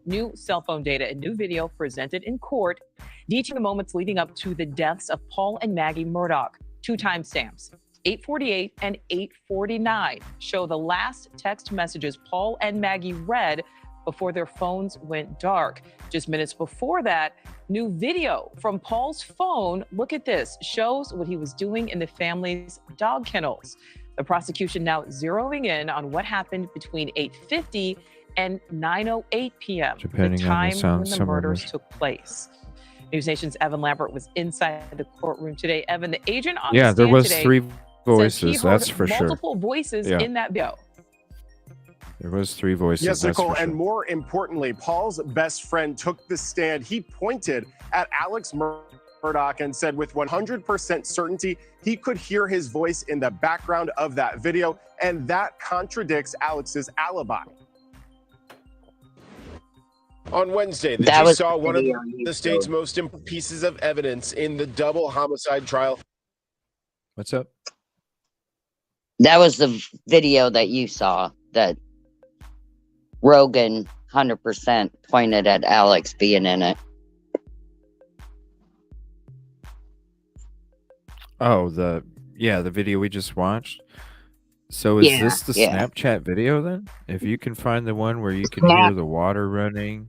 New cell phone data and new video presented in court detailing the moments leading up to the deaths of Paul and Maggie Murdaugh. 2 timestamps, 8:48 and 8:49, show the last text messages Paul and Maggie read before their phones went dark. Just minutes before that, new video from Paul's phone, look at this, shows what he was doing in the family's dog kennels. The prosecution now zeroing in on what happened between 8:50 and 9:08 p.m., the time when the murders took place. News Nation's Evan Lambert was inside the courtroom today. Evan, the agent on the stand there was today 3 voices, says he that's heard for sure. multiple voices in that video. There was 3 voices. Yes, that's Nicole, for sure. and more importantly, Paul's best friend took the stand. He pointed at Alex Murdaugh and said with 100% certainty he could hear his voice in the background of that video, and that contradicts Alex's alibi. On Wednesday, the jury saw one of the state's most important pieces of evidence in the double homicide trial. What's up? That was the video that you saw that Rogan 100% pointed at Alex being in it. Oh, the video we just watched. So is this the Snapchat video then? If you can find the one where you can hear the water running,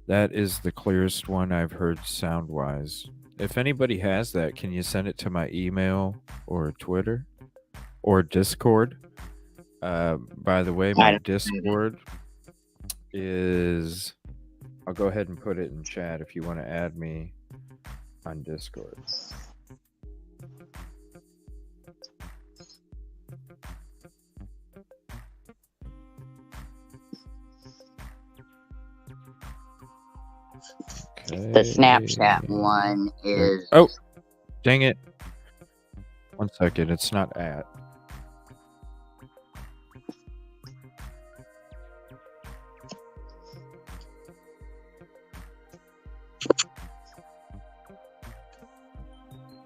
that is the clearest one I've heard sound-wise. If anybody has that, can you send it to my email or Twitter or Discord? By the way, my Discord is... I'll go ahead and put it in chat if you want to add me on Discord. The Snapchat one is... Oh, dang it. 1 second, it's not at.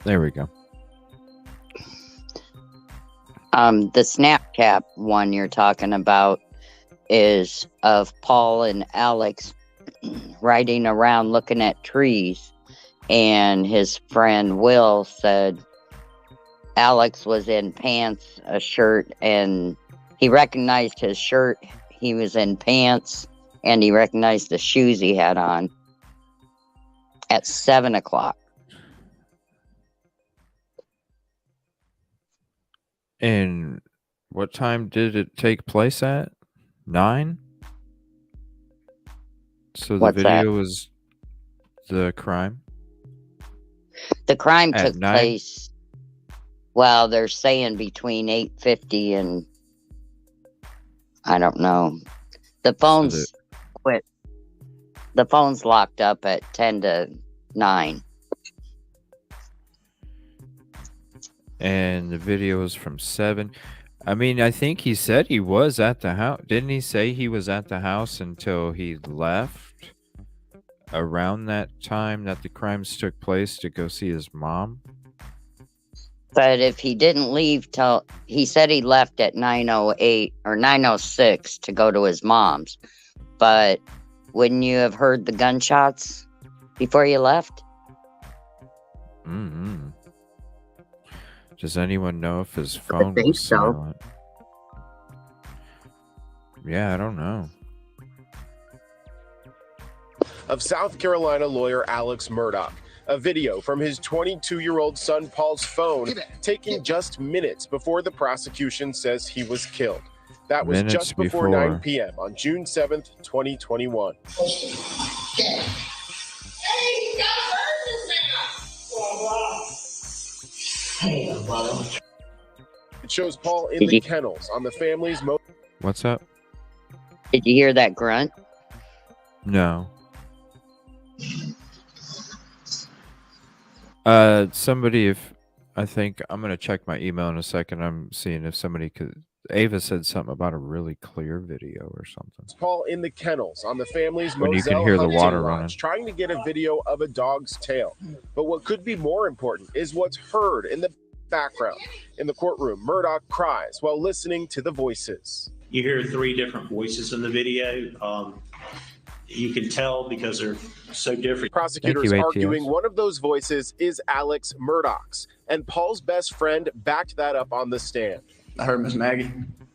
There we go. The Snapchat one you're talking about is of Paul and Alex riding around looking at trees, and his friend Will said Alex was in pants, a shirt, and he recognized his shirt, he was in pants, and he recognized the shoes he had on at 7 o'clock. And what time did it take place at? 9? So the video was the crime? The crime At took 9? place, well, they're saying between 8:50 and I don't know. The phone's quit. The phone's locked up at 10 to 9. And the video is from 7. I mean, I think he said he was at the house. Didn't he say he was at the house until he left around that time that the crimes took place to go see his mom? But if he didn't leave till... He said he left at 9:08 or 9:06 to go to his mom's. But wouldn't you have heard the gunshots before you left? Mm-hmm. Does anyone know if his phone was silent? Yeah, I don't know. of South Carolina lawyer Alex Murdaugh. A video from his 22-year-old son Paul's phone taken just minutes before the prosecution says he was killed. That was just before 9 p.m. on June 7th, 2021. It shows Paul in the kennels on the family's What's up? Did you hear that grunt? No. Somebody, if I think I'm gonna check my email in a second. I'm seeing if somebody could. Ava said something about a really clear video or something. Paul in the kennels on the family's When you can Moselle hear the hunting water lodge, running. trying to get a video of a dog's tail. But what could be more important is what's heard in the background. In the courtroom, Murdaugh cries while listening to the voices. You hear 3 different voices in the video. You can tell because they're so different. Prosecutors arguing one of those voices is Alex Murdaugh's, and Paul's best friend backed that up on the stand. I heard Miss Maggie.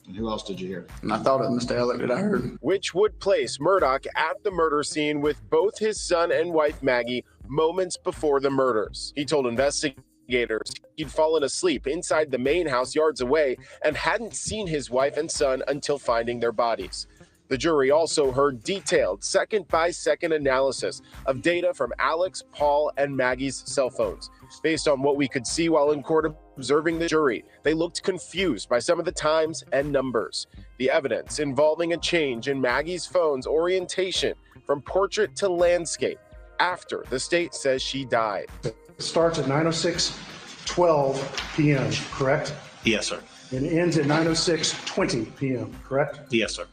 And who else did you hear? And I thought it was Mr. Alec that I heard. Which would place Murdaugh at the murder scene with both his son and wife Maggie moments before the murders. He told investigators he'd fallen asleep inside the main house yards away and hadn't seen his wife and son until finding their bodies. The jury also heard detailed second-by-second analysis of data from Alex, Paul, and Maggie's cell phones. Based on what we could see while in court observing the jury, they looked confused by some of the times and numbers. The evidence involving a change in Maggie's phone's orientation from portrait to landscape after the state says she died. It starts at 9:06:12 p.m., correct? Yes, sir. And ends at 9:06:20 p.m., correct? Yes, sir.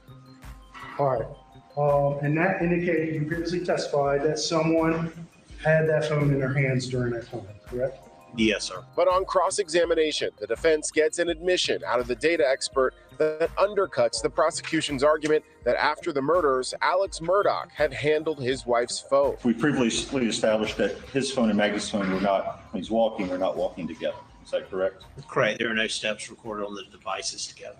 All right. And that indicated you previously testified that someone had that phone in their hands during that time, correct? Yes, sir. But on cross-examination, the defense gets an admission out of the data expert that undercuts the prosecution's argument that after the murders, Alex Murdaugh had handled his wife's phone. We previously established that his phone and Maggie's phone were not, when he's walking, are not walking together. Is that correct? Correct. There are no steps recorded on the devices together.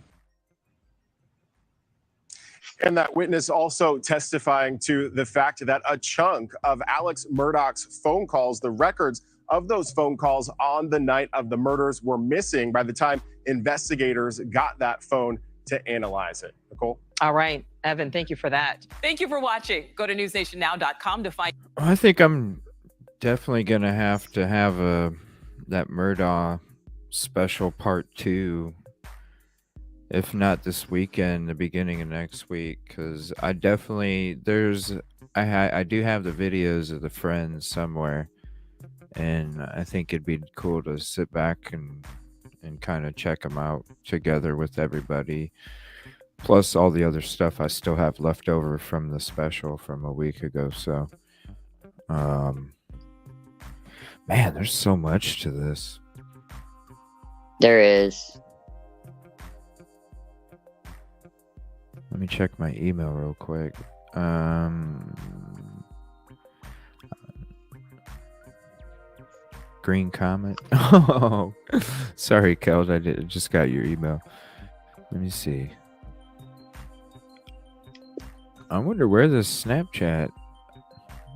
And that witness also testifying to the fact that a chunk of Alex Murdaugh's phone calls, the records of those phone calls on the night of the murders, were missing by the time investigators got that phone to analyze it. Nicole? All right, Evan, thank you for that. Thank you for watching. Go to newsnationnow.com to find. I think I'm definitely gonna have to have that Murdaugh special part 2. If not this weekend, the beginning of next week, because I definitely I do have the videos of the friends somewhere, and I think it'd be cool to sit back and kind of check them out together with everybody, plus all the other stuff I still have left over from the special from a week ago. So, man, there's so much to this. There is. Let me check my email real quick. Green comment. Oh, sorry, Kels. I just got your email. Let me see. I wonder where this Snapchat.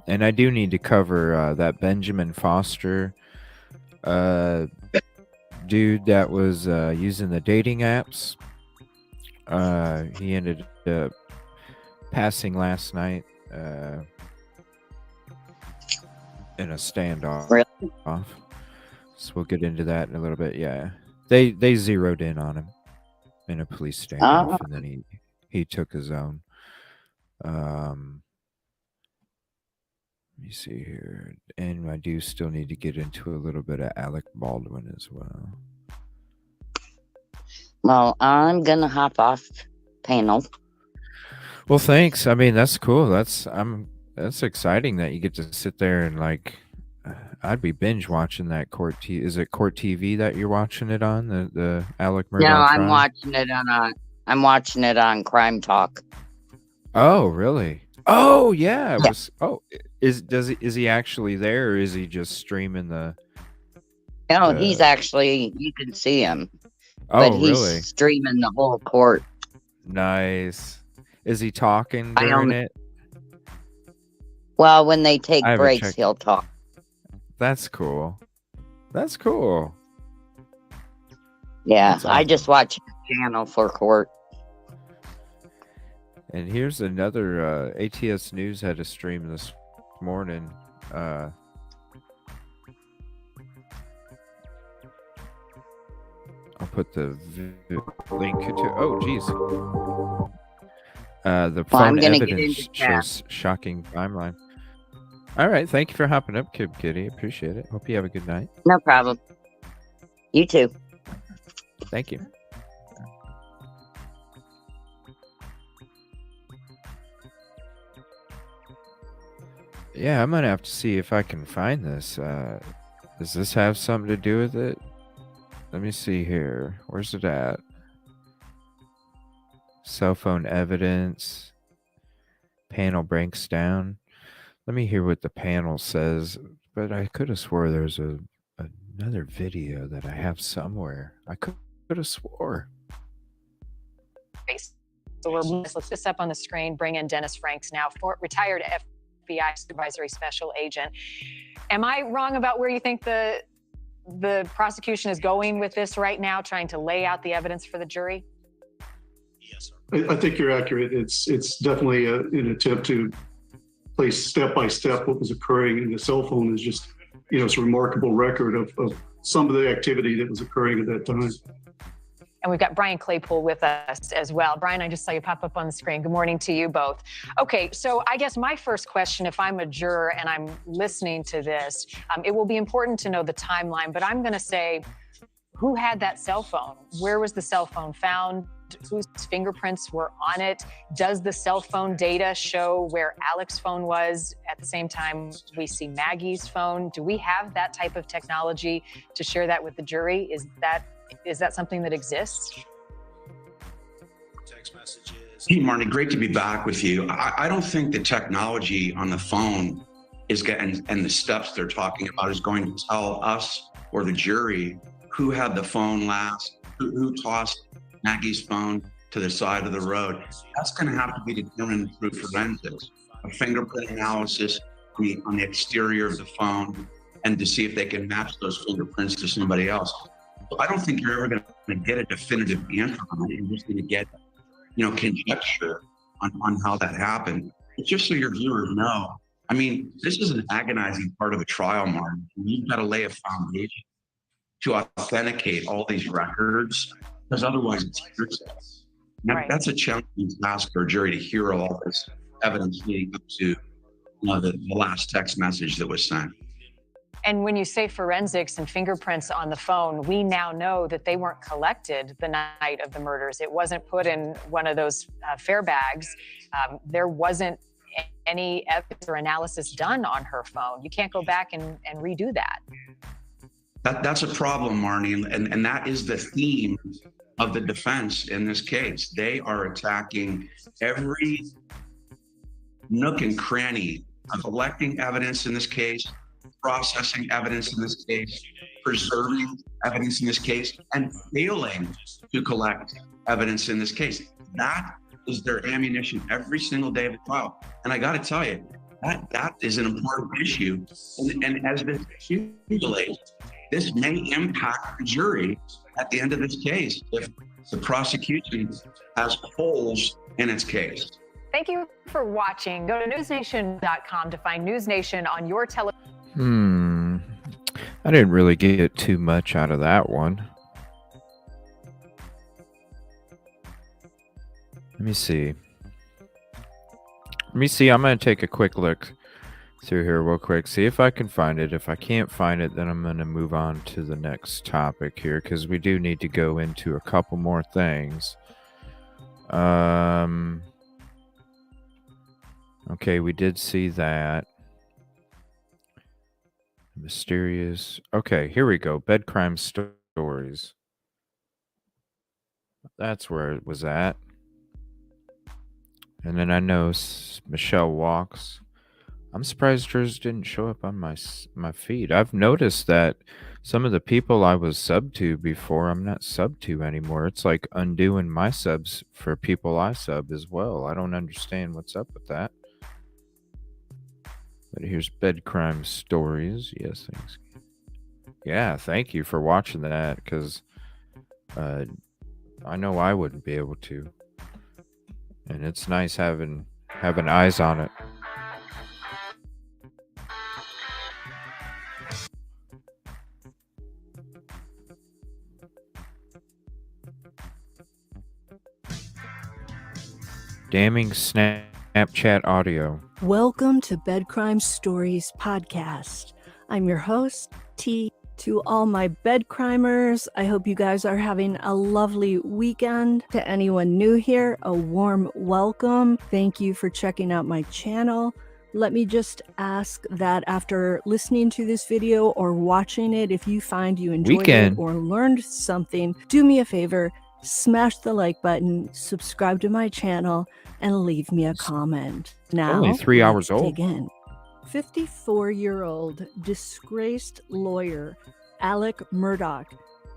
And I do need to cover that Benjamin Foster dude that was using the dating apps. He ended up passing last night in a standoff. Really? So we'll get into that in a little bit. Yeah, they zeroed in on him in a police standoff, and then he took his own. Let me see here, and I do still need to get into a little bit of Alec Baldwin as well. Well, I'm gonna hop off panel. Well, thanks. I mean, that's cool. That's exciting that you get to sit there and I'd be binge watching that court. Is it Court TV that you're watching it on? The Alec Murdaugh? No, trial? I'm watching it on Crime Talk. Oh, really? Oh, yeah. It was. Oh, is he actually there, or is he just streaming the? No, he's actually. You can see him. Oh, but he's really? Streaming the whole court. Nice. Is he talking during it? Well, when they take I haven't breaks, checked. he'll talk. That's cool. That's cool. Yeah, That's I awesome. just watch the channel for court. And here's another ATS News had a stream this morning. I'll put the link to. Oh, geez. The Well, I'm phone gonna get evidence into that. shows shocking timeline. All right, thank you for hopping up, Kid Kitty. Appreciate it. Hope you have a good night. No problem. You too. Thank you. Yeah, I'm gonna have to see if I can find this. Does this have something to do with it? Let me see here. Where's it at? Cell phone evidence. Panel breaks down. Let me hear what the panel says. But I could have swore there's another video that I have somewhere. I could have swore. So let's put this up on the screen. Bring in Dennis Franks now, retired FBI supervisory special agent. Am I wrong about where you think the prosecution is going with this right now, trying to lay out the evidence for the jury? I think you're accurate. It's definitely an attempt to place step by step what was occurring, and the cell phone is just, it's a remarkable record of some of the activity that was occurring at that time. And we've got Brian Claypool with us as well. Brian, I just saw you pop up on the screen. Good morning to you both. Okay, so I guess my first question, if I'm a juror and I'm listening to this, it will be important to know the timeline, but I'm going to say, who had that cell phone? Where was the cell phone found? Whose fingerprints were on it? Does the cell phone data show where Alex's phone was at the same time we see Maggie's phone? Do we have that type of technology to share that with the jury? Is that something that exists? Text messages. Hey, Marnie, great to be back with you. I don't think the technology on the phone is getting, and the steps they're talking about is going to tell us or the jury who had the phone last, who tossed Maggie's phone to the side of the road. That's going to have to be determined through forensics, a fingerprint analysis on the exterior of the phone, and to see if they can match those fingerprints to somebody else. So I don't think you're ever going to get a definitive answer on it. You're just going to get, conjecture on how that happened. But just so your viewers know, I mean, this is an agonizing part of a trial, Martin. You've got to lay a foundation to authenticate all these records, because otherwise it's hearsay. Now, Right. That's a challenging task for a jury to hear all this evidence leading up to the last text message that was sent. And when you say forensics and fingerprints on the phone, we now know that they weren't collected the night of the murders. It wasn't put in one of those fair bags. There wasn't any evidence or analysis done on her phone. You can't go back and redo that. That's a problem, Marnie, and that is the theme of the defense in this case. They are attacking every nook and cranny of collecting evidence in this case, processing evidence in this case, preserving evidence in this case, and failing to collect evidence in this case. That is their ammunition every single day of the trial. And I got to tell you, that is an important issue. And as this accumulates, this may impact the jury at the end of this case if the prosecution has holes in its case. Thank you for watching. Go to newsnation.com to find News Nation on your television. I didn't really get too much out of that one. Let me see. I'm going to take a quick look through here real quick. See if I can find it. If I can't find it, then I'm going to move on to the next topic here, because we do need to go into a couple more things. Okay, we did see that. Mysterious. Okay, here we go. Bed crime stories. That's where it was at. And then I know Michelle Walks. I'm surprised hers didn't show up on my feed. I've noticed that some of the people I was sub to before, I'm not sub to anymore. It's like undoing my subs for people I sub as well. I don't understand what's up with that. But here's bed crime stories. Yes, thanks. Yeah, thank you for watching that, because I know I wouldn't be able to. And it's nice having eyes on it. Damning Snapchat audio. Welcome to Bed Crime Stories podcast. I'm your host, T. To all my bed crimers, I hope you guys are having a lovely weekend. To anyone new here, a warm welcome. Thank you for checking out my channel. Let me just ask that after listening to this video or watching it, if you find you enjoyed it or learned something, do me a favor, smash the like button, subscribe to my channel, and leave me a comment. Now, only 3 hours let's old. dig in. 54-year-old disgraced lawyer Alec Murdaugh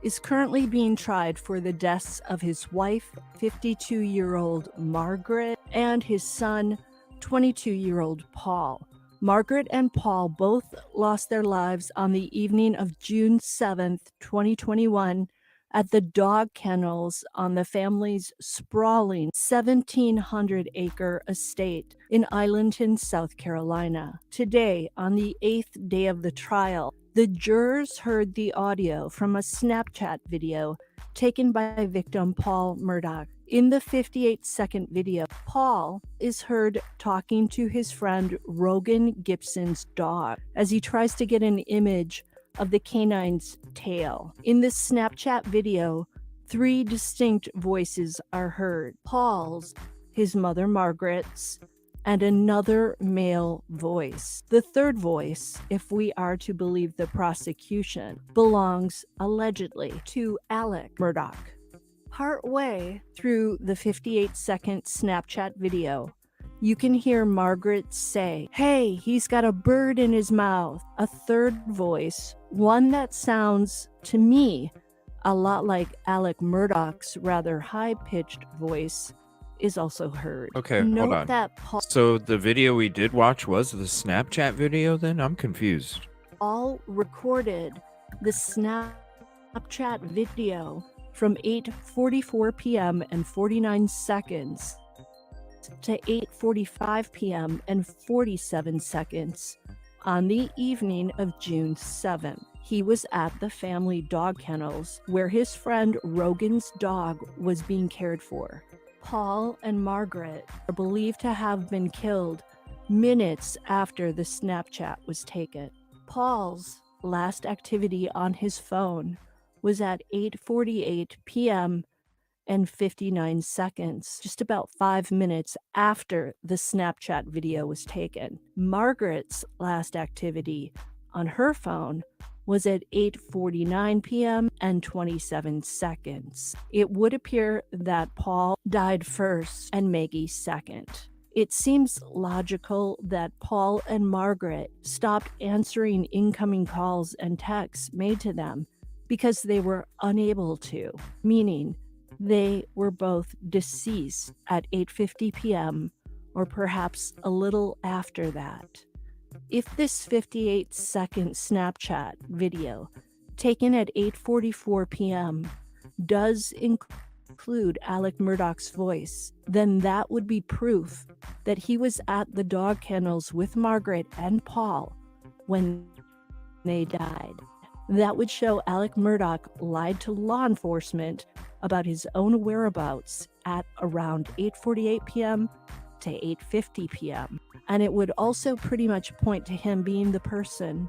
is currently being tried for the deaths of his wife, 52-year-old Margaret, and his son, 22-year-old Paul. Margaret and Paul both lost their lives on the evening of June 7th, 2021, at the dog kennels on the family's sprawling 1,700-acre estate in Islandton, South Carolina. Today, on the 8th day of the trial, the jurors heard the audio from a Snapchat video taken by victim Paul Murdaugh. In the 58-second video, Paul is heard talking to his friend Rogan Gibson's dog as he tries to get an image of the canine's tail. In this Snapchat video, 3 distinct voices are heard: Paul's, his mother Margaret's, and another male voice. The third voice, if we are to believe the prosecution, belongs allegedly to Alec Murdaugh. Partway through the 58-second Snapchat video, you can hear Margaret say, "Hey, he's got a bird in his mouth." A third voice, one that sounds to me a lot like Alec Murdaugh's rather high-pitched voice, is also heard. Okay, Note hold on. that Paul So the video we did watch was the Snapchat video then? I'm confused. recorded the Snapchat video from 8:44 p.m. and 49 seconds to 8:45 p.m. and 47 seconds on the evening of June 7th. He was at the family dog kennels where his friend Rogan's dog was being cared for. Paul and Margaret are believed to have been killed minutes after the Snapchat was taken. Paul's last activity on his phone was at 8:48 p.m. and 59 seconds, just about 5 minutes after the Snapchat video was taken. Margaret's last activity on her phone was at 8:49 p.m. and 27 seconds. It would appear that Paul died first and Maggie second. It seems logical that Paul and Margaret stopped answering incoming calls and texts made to them because they were unable to, meaning they were both deceased at 8:50 p.m. or perhaps a little after that. If this 58-second Snapchat video taken at 8:44 p.m. does include Alec Murdaugh's voice, then that would be proof that he was at the dog kennels with Margaret and Paul when they died. That would show Alec Murdaugh lied to law enforcement about his own whereabouts at around 8:48 p.m. to 8:50 p.m. And it would also pretty much point to him being the person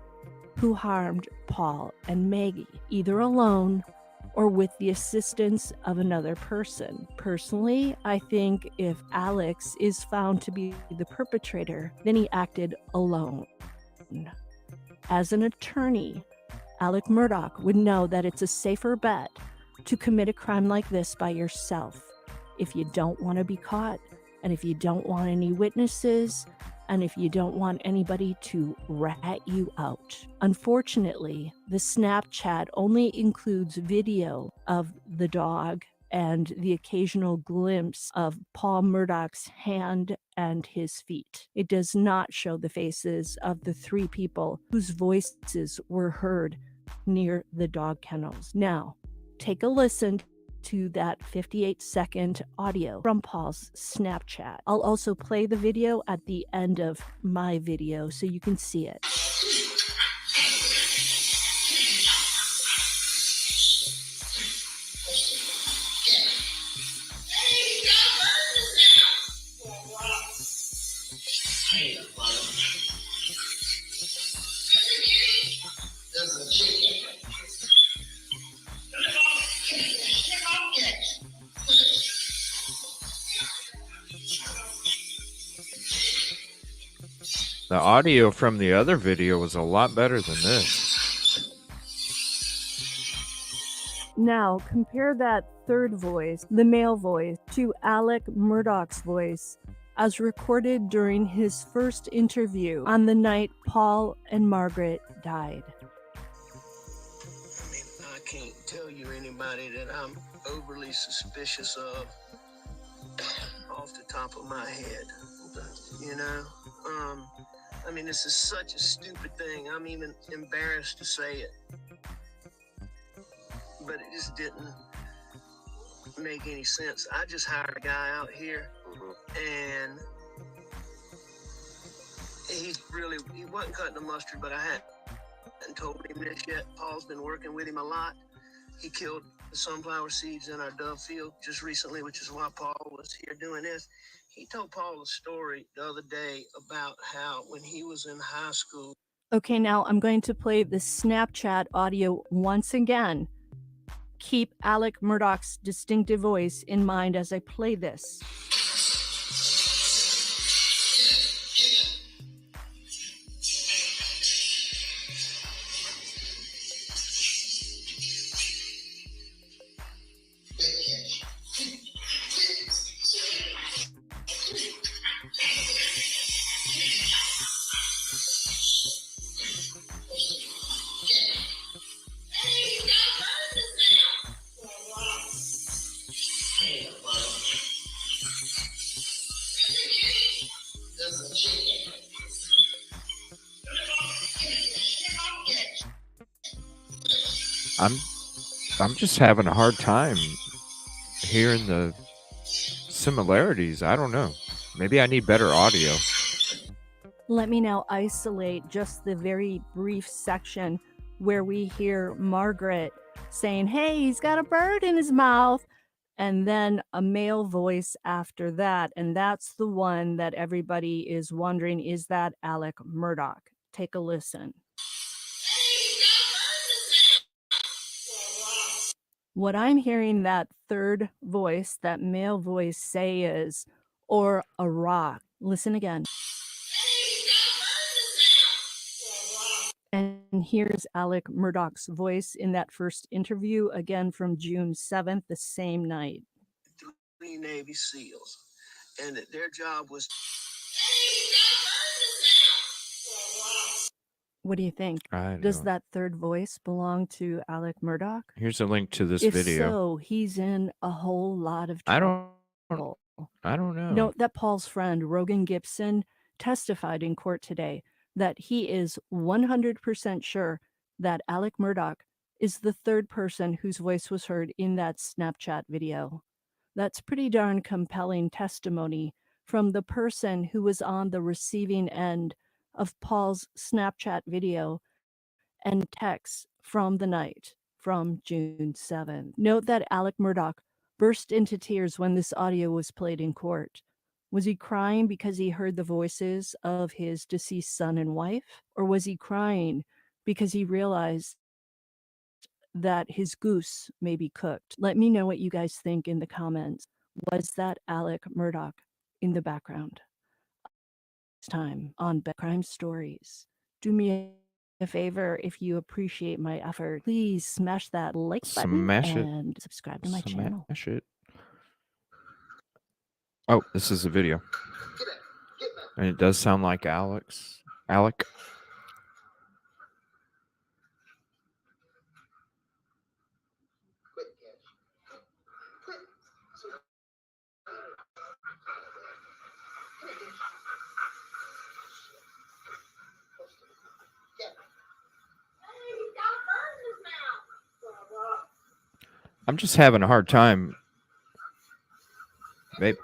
who harmed Paul and Maggie, either alone or with the assistance of another person. Personally, I think if Alex is found to be the perpetrator, then he acted alone. As an attorney, Alec Murdaugh would know that it's a safer bet to commit a crime like this by yourself if you don't want to be caught, and if you don't want any witnesses, and if you don't want anybody to rat you out. Unfortunately, the Snapchat only includes video of the dog and the occasional glimpse of Paul Murdoch's hand and his feet. It does not show the faces of the three people whose voices were heard near the dog kennels. Now, take a listen to that 58-second audio from Paul's Snapchat. I'll also play the video at the end of my video so you can see it. The audio from the other video was a lot better than this. Now, compare that third voice, the male voice, to Alec Murdaugh's voice as recorded during his first interview on the night Paul and Margaret died. I can't tell you anybody that I'm overly suspicious of off the top of my head, you know? I mean, this is such a stupid thing. I'm even embarrassed to say it. But it just didn't make any sense. I just hired a guy out here, and he wasn't cutting the mustard, but I hadn't told him this yet. Paul's been working with him a lot. He killed the sunflower seeds in our dove field just recently, which is why Paul was here doing this. He told Paul a story the other day about how when he was in high school. Okay, now I'm going to play the Snapchat audio once again. Keep Alec Murdaugh's distinctive voice in mind as I play this. I'm just having a hard time hearing the similarities. I don't know. Maybe I need better audio. Let me now isolate just the very brief section where we hear Margaret saying, "Hey, he's got a bird in his mouth," and then a male voice after that. And that's the one that everybody is wondering, is that Alec Murdaugh? Take a listen. What I'm hearing that third voice, that male voice say is, or a rock. Listen again. And here's Alec Murdaugh's voice in that first interview, again from June 7th, the same night. 3 Navy SEALs, and that their job was. What do you think? Does that third voice belong to Alec Murdaugh? Here's a link to this If video. so, he's in a whole lot of I trouble. don't know. Note that Paul's friend Rogan Gibson testified in court today that he is 100% sure that Alec Murdaugh is the third person whose voice was heard in that Snapchat video. That's pretty darn compelling testimony from the person who was on the receiving end of Paul's Snapchat video and texts from the night from June 7th. Note that Alec Murdaugh burst into tears when this audio was played in court. Was he crying because he heard the voices of his deceased son and wife? Or was he crying because he realized that his goose may be cooked? Let me know what you guys think in the comments. Was that Alec Murdaugh in the background? Time on Crime Stories. Do me a favor, if you appreciate my effort, please smash that like button and subscribe to my channel. Smash it. Oh, this is a video. And it does sound like Alec. I'm just having a hard time. Maybe.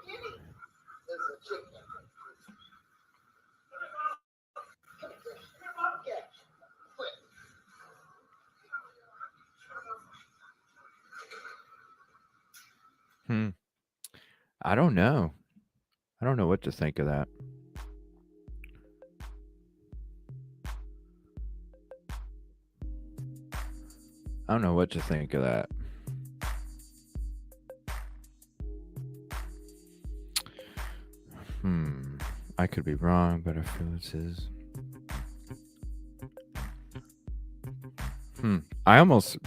I don't know. I don't know what to think of that. I don't know what to think of that. I could be wrong, but I feel it's his. I almost,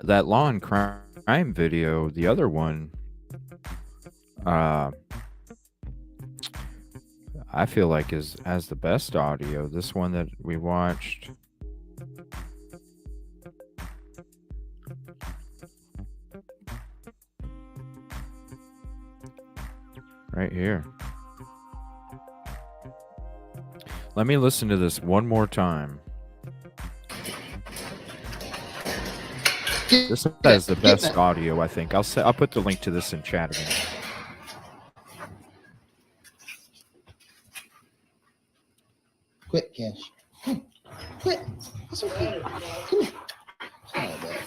that law and crime video, the other one, I feel like has the best audio. This one that we watched. Right here. Let me listen to this one more time. This has the best audio, I think. I'll put the link to this in chat again. Quit, Cash. Quit. It's okay. Come here. Sorry about that.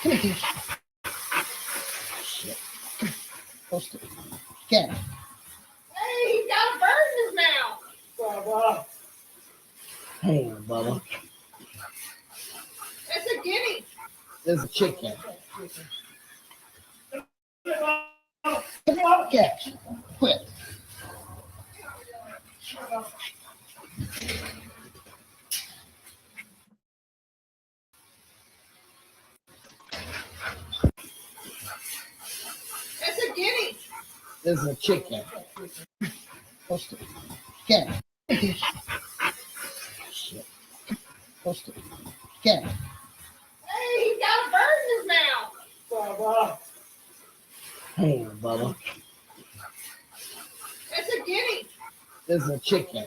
Come here, Cash. Shit. Come here. Post it. Cash. Hey, he's got a bird in his mouth. Bubba. Hang on, Bubba. It's a guinea. There's a chicken. Come on, Cash. Quit. It's a guinea. There's a chicken. Post it. Cash. Shit. Post it. Cash. Hey, he's got a bird in his mouth. Bubba. Hang on, Bubba. It's a guinea. There's a chicken.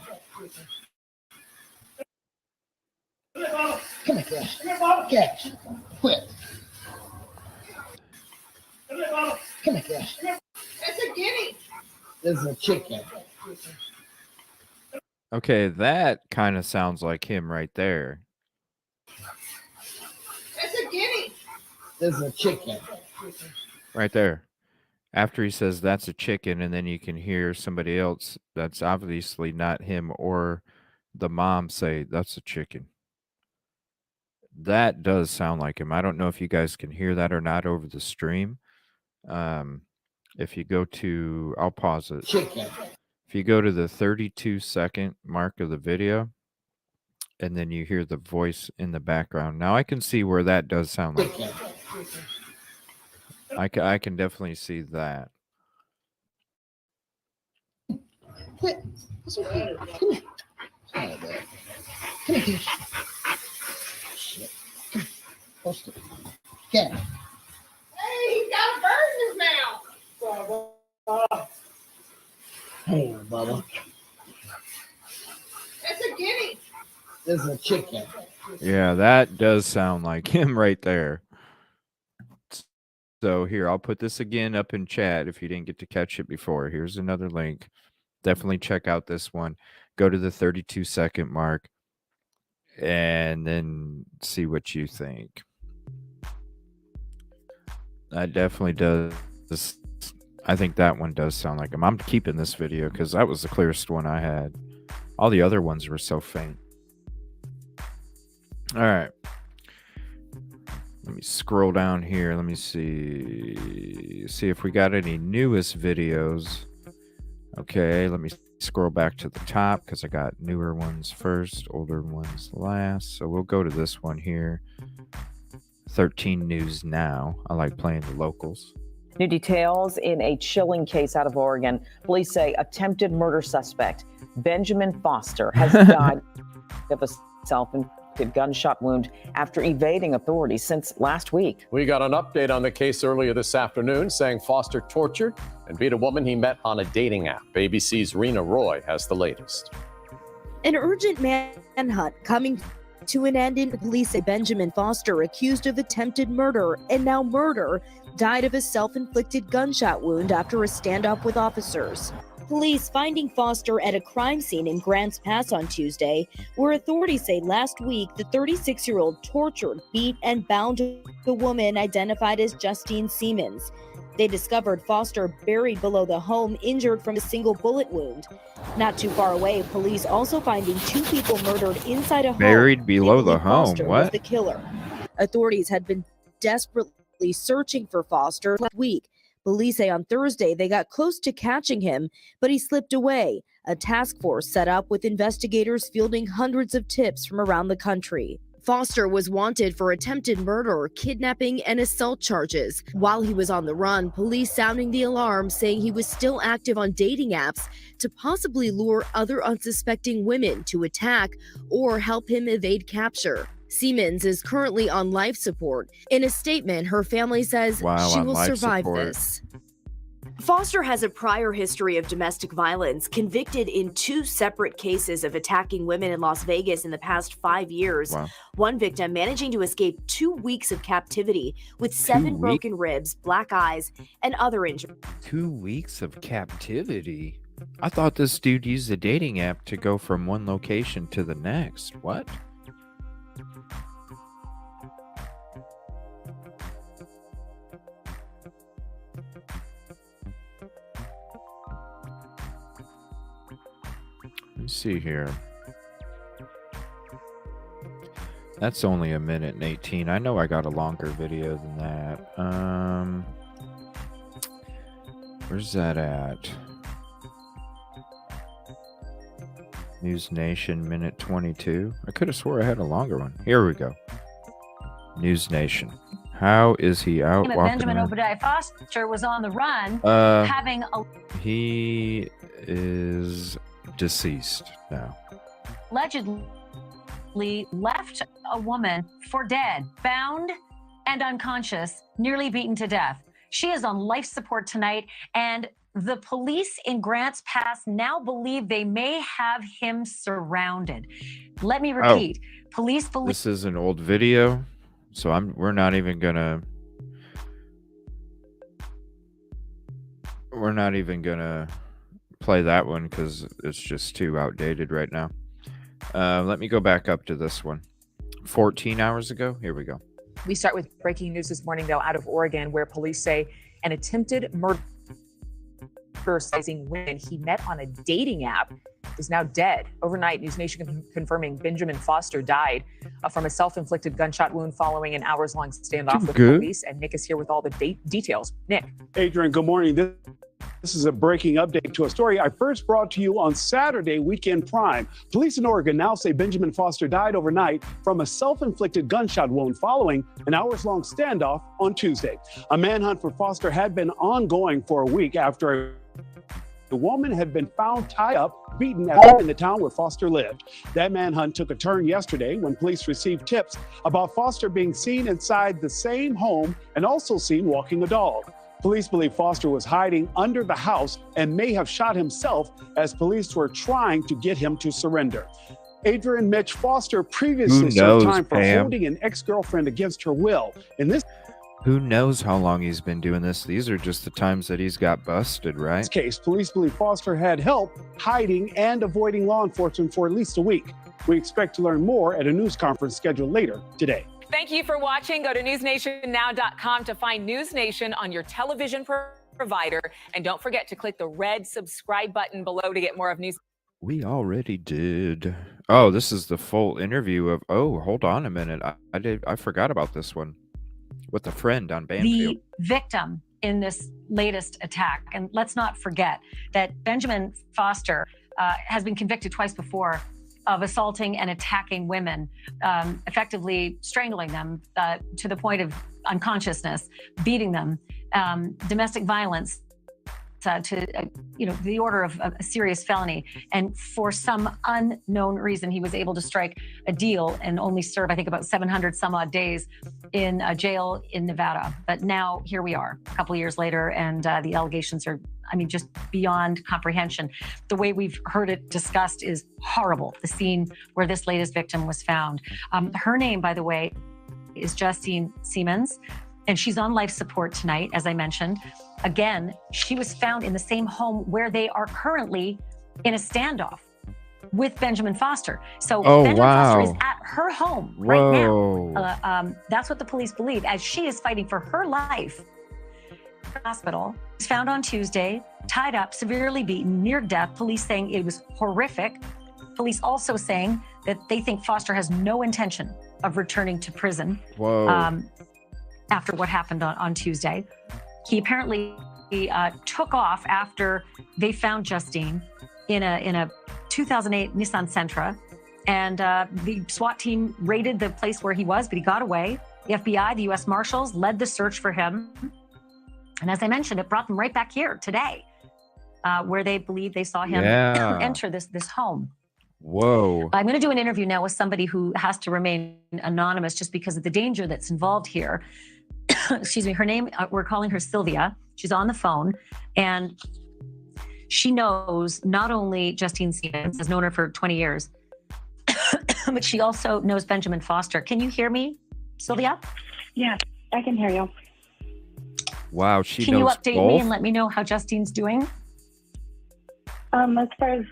Come here, Cash. Cash. Quit. Come here, Cash. It's a guinea. There's a chicken. Okay, that kind of sounds like him right there. It's a guinea. There's a chicken. Right there. After he says that's a chicken, and then you can hear somebody else that's obviously not him or the mom say that's a chicken. That does sound like him. I don't know if you guys can hear that or not over the stream. If you go to, I'll pause it. Chicken. If you go to the 32-second mark of the video, and then you hear the voice in the background. Now I can see where that does sound like him. I can definitely see that. Quit. It's okay. Come here. Sorry about that. Come here, Cash. Shit. Come here. Post it. Cash. Hey, he's got a bird in his mouth. Bubba. Hang on, Bubba. It's a guinea. There's a chicken. Yeah, that does sound like him right there. So here, I'll put this again up in chat if you didn't get to catch it before. Here's another link. Definitely check out this one. Go to the 32-second mark and then see what you think. That definitely does. I think that one does sound like him. I'm keeping this video because that was the clearest one I had. All the other ones were so faint. All right. Let me scroll down here. Let me see if we got any newest videos. Okay, let me scroll back to the top because I got newer ones first, older ones last. So we'll go to this one here. 13 News Now. I like playing the locals. New details in a chilling case out of Oregon. Police say attempted murder suspect Benjamin Foster has died of a self-inflicted gunshot wound after evading authorities since last week. We got an update on the case earlier this afternoon saying Foster tortured and beat a woman he met on a dating app. ABC's Rena Roy has the latest. An urgent manhunt coming to an end in police say Benjamin Foster, accused of attempted murder and now murder, died of a self-inflicted gunshot wound after a standoff with officers. Police finding Foster at a crime scene in Grants Pass on Tuesday, where authorities say last week the 36-year-old tortured, beat, and bound a woman identified as Justine Siemens. They discovered Foster buried below the home, injured from a single bullet wound. Not too far away, police also finding 2 people murdered inside a home. Buried below the home. Foster was What? the killer. Authorities had been desperately searching for Foster last week. Police say on Thursday they got close to catching him, but he slipped away. A task force set up with investigators fielding hundreds of tips from around the country. Foster was wanted for attempted murder, kidnapping, and assault charges. While he was on the run, police sounding the alarm, saying he was still active on dating apps to possibly lure other unsuspecting women to attack or help him evade capture. Siemens is currently on life support. In a statement, her family says Wow, she on will life survive support. this. Foster has a prior history of domestic violence, convicted in 2 separate cases of attacking women in Las Vegas in the past 5 years. Wow. One victim managing to escape 2 weeks of captivity with 7 weeks? broken ribs, black eyes, and other injuries. 2 weeks of captivity? I thought this dude used a dating app to go from one location to the next. What? Let's see here. That's only 1:18. I know I got a longer video than that. Where's that at? News Nation, 1:22. I could have swore I had a longer one. Here we go. News Nation. How is he out walking Benjamin around? Obadiah Foster was on the run, Uh, having He is deceased now. allegedly left a woman for dead, bound and unconscious, nearly beaten to death. She is on life support tonight, and the police in Grants Pass now believe they may have him surrounded. Let me repeat. Police believe This is an old video, so we're not even gonna play that one because it's just too outdated right now. Let me go back up to this one. 14 hours ago. Here we go. We start with breaking news this morning, though, out of Oregon, where police say an attempted murder sizing women he met on a dating app is now dead. Overnight, News Nation confirming Benjamin Foster died from a self-inflicted gunshot wound following an hours-long standoff with police. And Nick is here with all the details. Nick. Adrian, good morning. This is a breaking update to a story I first brought to you on Saturday, Weekend Prime. Police in Oregon now say Benjamin Foster died overnight from a self-inflicted gunshot wound following an hours-long standoff on Tuesday. A manhunt for Foster had been ongoing for a week after the woman had been found tied up, beaten at home in the town where Foster lived. That manhunt took a turn yesterday when police received tips about Foster being seen inside the same home and also seen walking a dog. Police believe Foster was hiding under the house and may have shot himself as police were trying to get him to surrender. Adrian Mitch Foster previously served time for holding an ex-girlfriend against her will. Who knows how long he's been doing this? These are just the times that he's got busted, right? In this case, police believe Foster had help hiding and avoiding law enforcement for at least a week. We expect to learn more at a news conference scheduled later today. Thank you for watching. Go to newsnationnow.com to find News Nation on your television provider. And don't forget to click the red subscribe button below to get more of News. We already did. Oh, this is the full interview of. Oh, hold on a minute. I forgot about this one with a friend on Banfield. the victim in this latest attack. And let's not forget that Benjamin Foster has been convicted twice before of assaulting and attacking women, effectively strangling them to the point of unconsciousness, beating them, domestic violence. the order of a serious felony. And for some unknown reason, he was able to strike a deal and only serve, I think, about 700 some odd days in a jail in Nevada. But now here we are a couple of years later, and the allegations are, just beyond comprehension. The way we've heard it discussed is horrible. The scene where this latest victim was found. Her name, by the way, is Justine Siemens, and she's on life support tonight, as I mentioned. Again, she was found in the same home where they are currently in a standoff with Benjamin Foster. So Benjamin Foster is at her home right now. That's what the police believe, as she is fighting for her life. Hospital was found on Tuesday, tied up, severely beaten, near death. Police saying it was horrific. Police also saying that they think Foster has no intention of returning to prison after what happened on Tuesday. He apparently took off after they found Justine in a 2008 Nissan Sentra, and the SWAT team raided the place where he was, but he got away. The FBI, the U.S. Marshals, led the search for him. And as I mentioned, it brought them right back here today, where they believe they saw him enter this home. Whoa. I'm going to do an interview now with somebody who has to remain anonymous just because of the danger that's involved here. Excuse me. Her name, we're calling her Sylvia. She's on the phone, and she knows not only Justine Siemens, has known her for 20 years, but she also knows Benjamin Foster. Can you hear me, Sylvia? Yes, I can hear you. Wow, she Can knows you update both? me and let me know how Justine's doing? As far as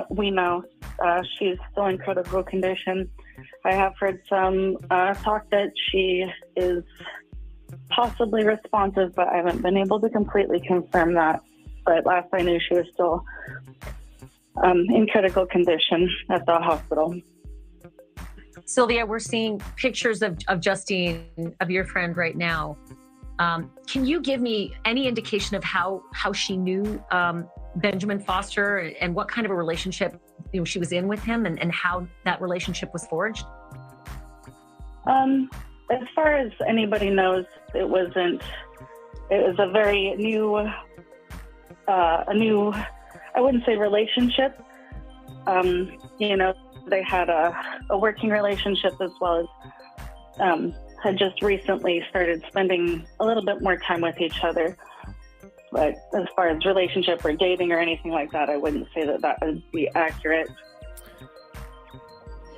we know, she's still in critical condition. I have heard some talk that she is possibly responsive, but I haven't been able to completely confirm that. But last I knew, she was still in critical condition at the hospital. Sylvia, we're seeing pictures of Justine, of your friend right now. Can you give me any indication of how she knew Benjamin Foster and what kind of a relationship she was in with him, and how that relationship was forged? As far as anybody knows, it was a very new, I wouldn't say relationship. They had a working relationship, as well as had just recently started spending a little bit more time with each other. But as far as relationship or dating or anything like that, I wouldn't say that would be accurate.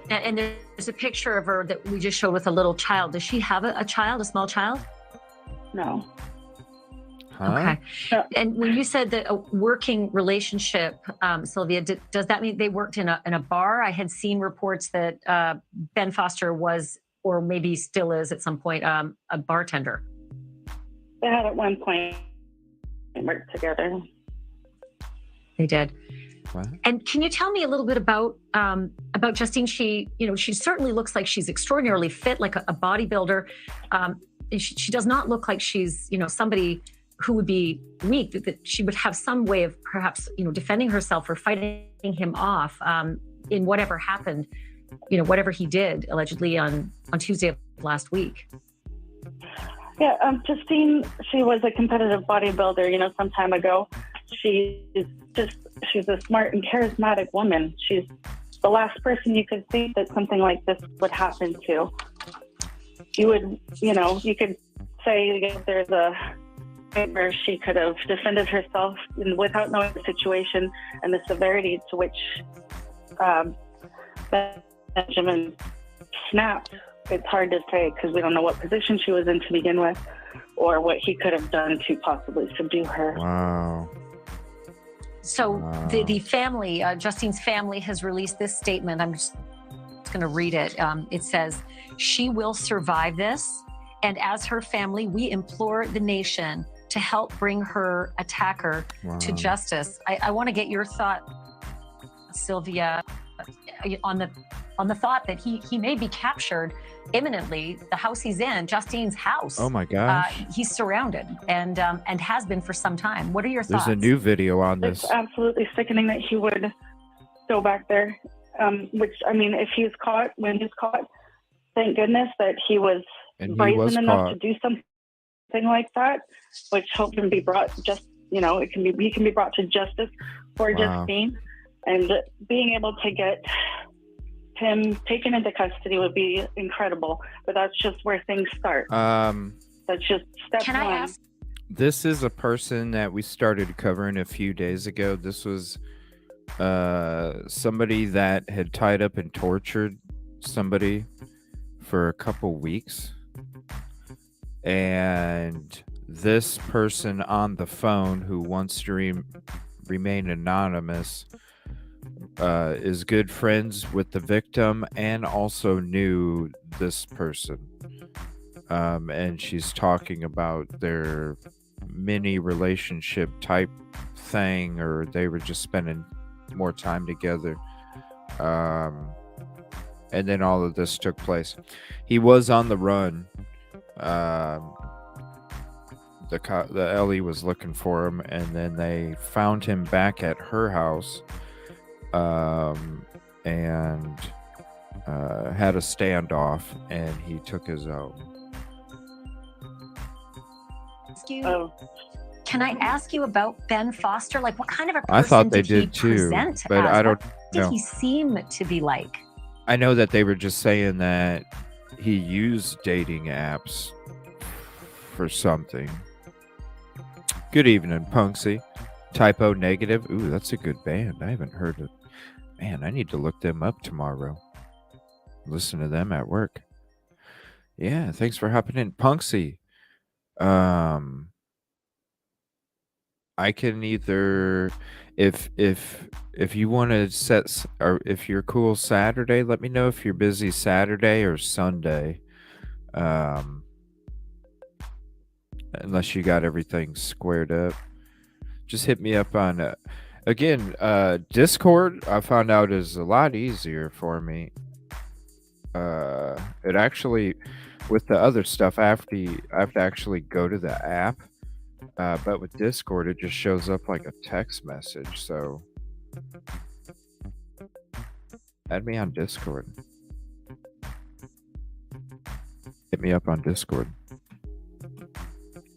And there's a picture of her that we just showed with a little child. Does she have a child, a small child? No. Huh? Okay. And when you said that a working relationship, Sylvia, does that mean they worked in a bar? I had seen reports that Ben Foster was, or maybe still is at some point, a bartender. They had at one point worked together. They did. What? And can you tell me a little bit about Justine? She certainly looks like she's extraordinarily fit, like a bodybuilder. She does not look like she's, somebody who would be weak, that she would have some way of perhaps, defending herself or fighting him off in whatever happened, whatever he did allegedly on Tuesday of last week. Yeah, Justine, she was a competitive bodybuilder, some time ago. She's a smart and charismatic woman. She's the last person you could think that something like this would happen to. You could say there's a point where she could have defended herself without knowing the situation and the severity to which Benjamin snapped. It's hard to say because we don't know what position she was in to begin with, or what he could have done to possibly subdue her. Wow. So the family, Justine's family, has released this statement. I'm just going to read it. It says, "She will survive this, and as her family, we implore the nation to help bring her attacker to justice." I want to get your thought, Sylvia, on the thought that he may be captured imminently. The house he's in, Justine's house. Oh my gosh. He's surrounded and has been for some time. What are your thoughts? There's a new video on this. It's absolutely sickening that he would go back there. If he's caught, when he's caught, thank goodness that he was brazen enough to do something like that, which helped him be brought you know, he can be brought to justice for Justine, and being able to get him taken into custody would be incredible. But that's just where things start. That's just step Can one. I ask? This is a person that we started covering a few days ago. This was somebody that had tied up and tortured somebody for a couple weeks. And this person on the phone, who wants to remain anonymous, is good friends with the victim and also knew this person. And she's talking about their mini relationship type thing, or they were just spending more time together. And then all of this took place. He was on the run. The Ellie was looking for him, and then they found him back at her house, and had a standoff, and he took his own. Can I ask you about Ben Foster? Like, what kind of a person I thought they did he did too, present but as? I don't What did know. he seem to be like? I know that they were just saying that he used dating apps for something. Good evening, Punksy. Typo Negative. Ooh, that's a good band. I haven't heard of. Man, I need to look them up tomorrow. Listen to them at work. Yeah, thanks for hopping in, Punksy. I can either, if you want to set, or if you're cool Saturday, let me know if you're busy Saturday or Sunday. Unless you got everything squared up, just hit me up on again, Discord. I found out is a lot easier for me. It actually, with the other stuff, I have to actually go to the app. But with Discord, it just shows up like a text message. So add me on Discord. Hit me up on Discord.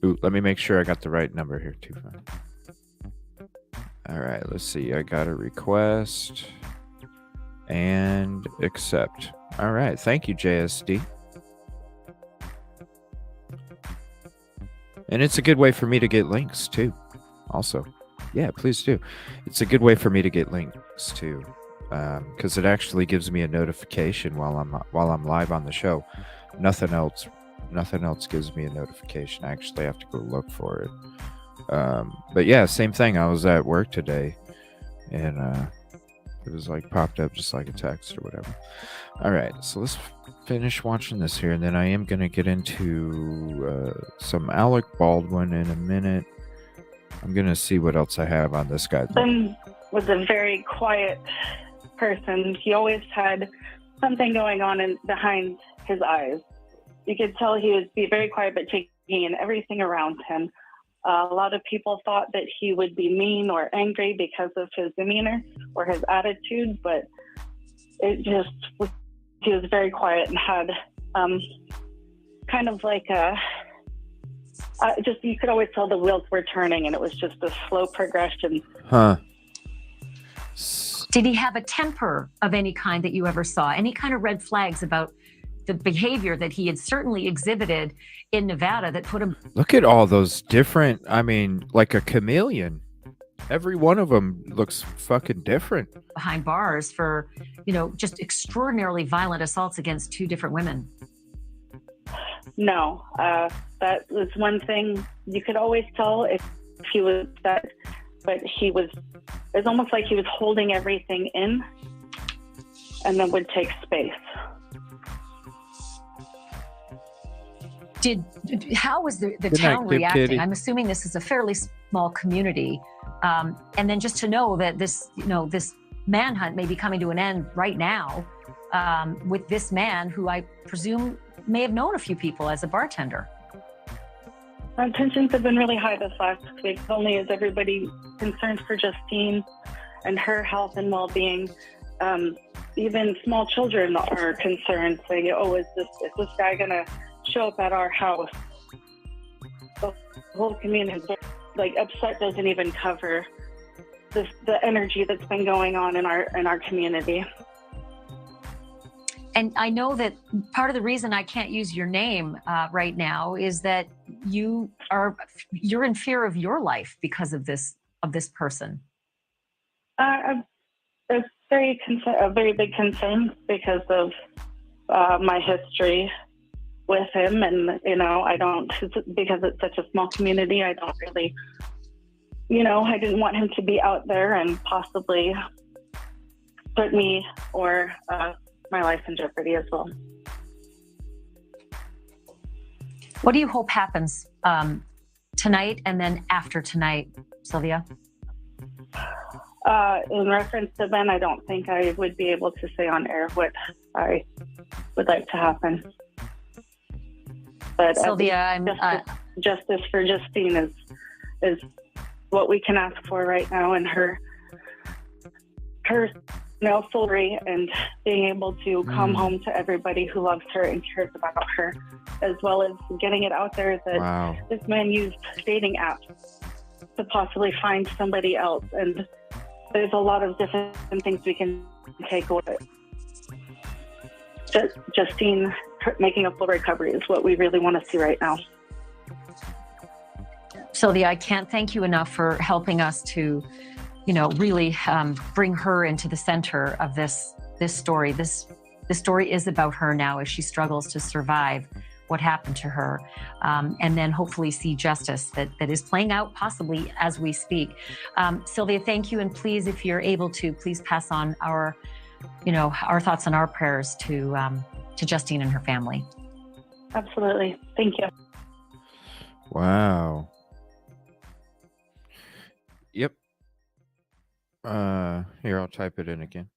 Ooh, let me make sure I got the right number here too. All right, let's see. I got a request and accept. All right, thank you, JSD. And it's a good way for me to get links too. Also, yeah, please do. It's a good way for me to get links too, because it actually gives me a notification while I'm live on the show. Nothing else gives me a notification. I actually have to go look for it. But yeah, same thing. I was at work today, and it was like popped up just like a text or whatever. All right, so let's finish watching this here, and then I am gonna get into some Alec Baldwin in a minute. I'm gonna see what else I have on this guy. Ben was a very quiet person. He always had something going on behind his eyes. You could tell he would be very quiet, but taking in everything around him. A lot of people thought that he would be mean or angry because of his demeanor or his attitude, but it just was, he was very quiet and had kind of like just, you could always tell the wheels were turning, and it was just a slow progression. Huh. Did he have a temper of any kind that you ever saw? Any kind of red flags about the behavior that he had certainly exhibited in Nevada that put him... Look at all those different, I mean, like a chameleon. Every one of them looks fucking different. Behind bars for, you know, just extraordinarily violent assaults against two different women. No, that was one thing you could always tell if he was upset, but it's almost like he was holding everything in and then would take space. How was the Good town night, reacting? Kitty. I'm assuming this is a fairly small community. And then just to know that this manhunt may be coming to an end right now with this man who I presume may have known a few people as a bartender. Tensions have been really high this last week. Not only is everybody concerned for Justine and her health and well-being, even small children are concerned, saying, "Oh, is this guy gonna show up at our house?" The whole community is like upset doesn't even cover the energy that's been going on in our community. And I know that part of the reason I can't use your name right now is that you're in fear of your life because of this person. It's a very big concern because of my history with him, and because it's such a small community, I don't really, I didn't want him to be out there and possibly put me or my life in jeopardy as well. What do you hope happens tonight and then after tonight, Sylvia? In reference to Ben, I don't think I would be able to say on air what I would like to happen. But Sylvia, justice for Justine is what we can ask for right now, and her full rate and being able to come home to everybody who loves her and cares about her, as well as getting it out there that this man used dating apps to possibly find somebody else. And there's a lot of different things we can take away. Justine making a full recovery is what we really want to see right now. Sylvia, I can't thank you enough for helping us to, really bring her into the center of this story. This story is about her now as she struggles to survive what happened to her, and then hopefully see justice that is playing out possibly as we speak. Sylvia, thank you, and please, if you're able to, please pass on our thoughts and our prayers to Justine and her family. Absolutely. Thank you. Wow. Yep. Here, I'll type it in again.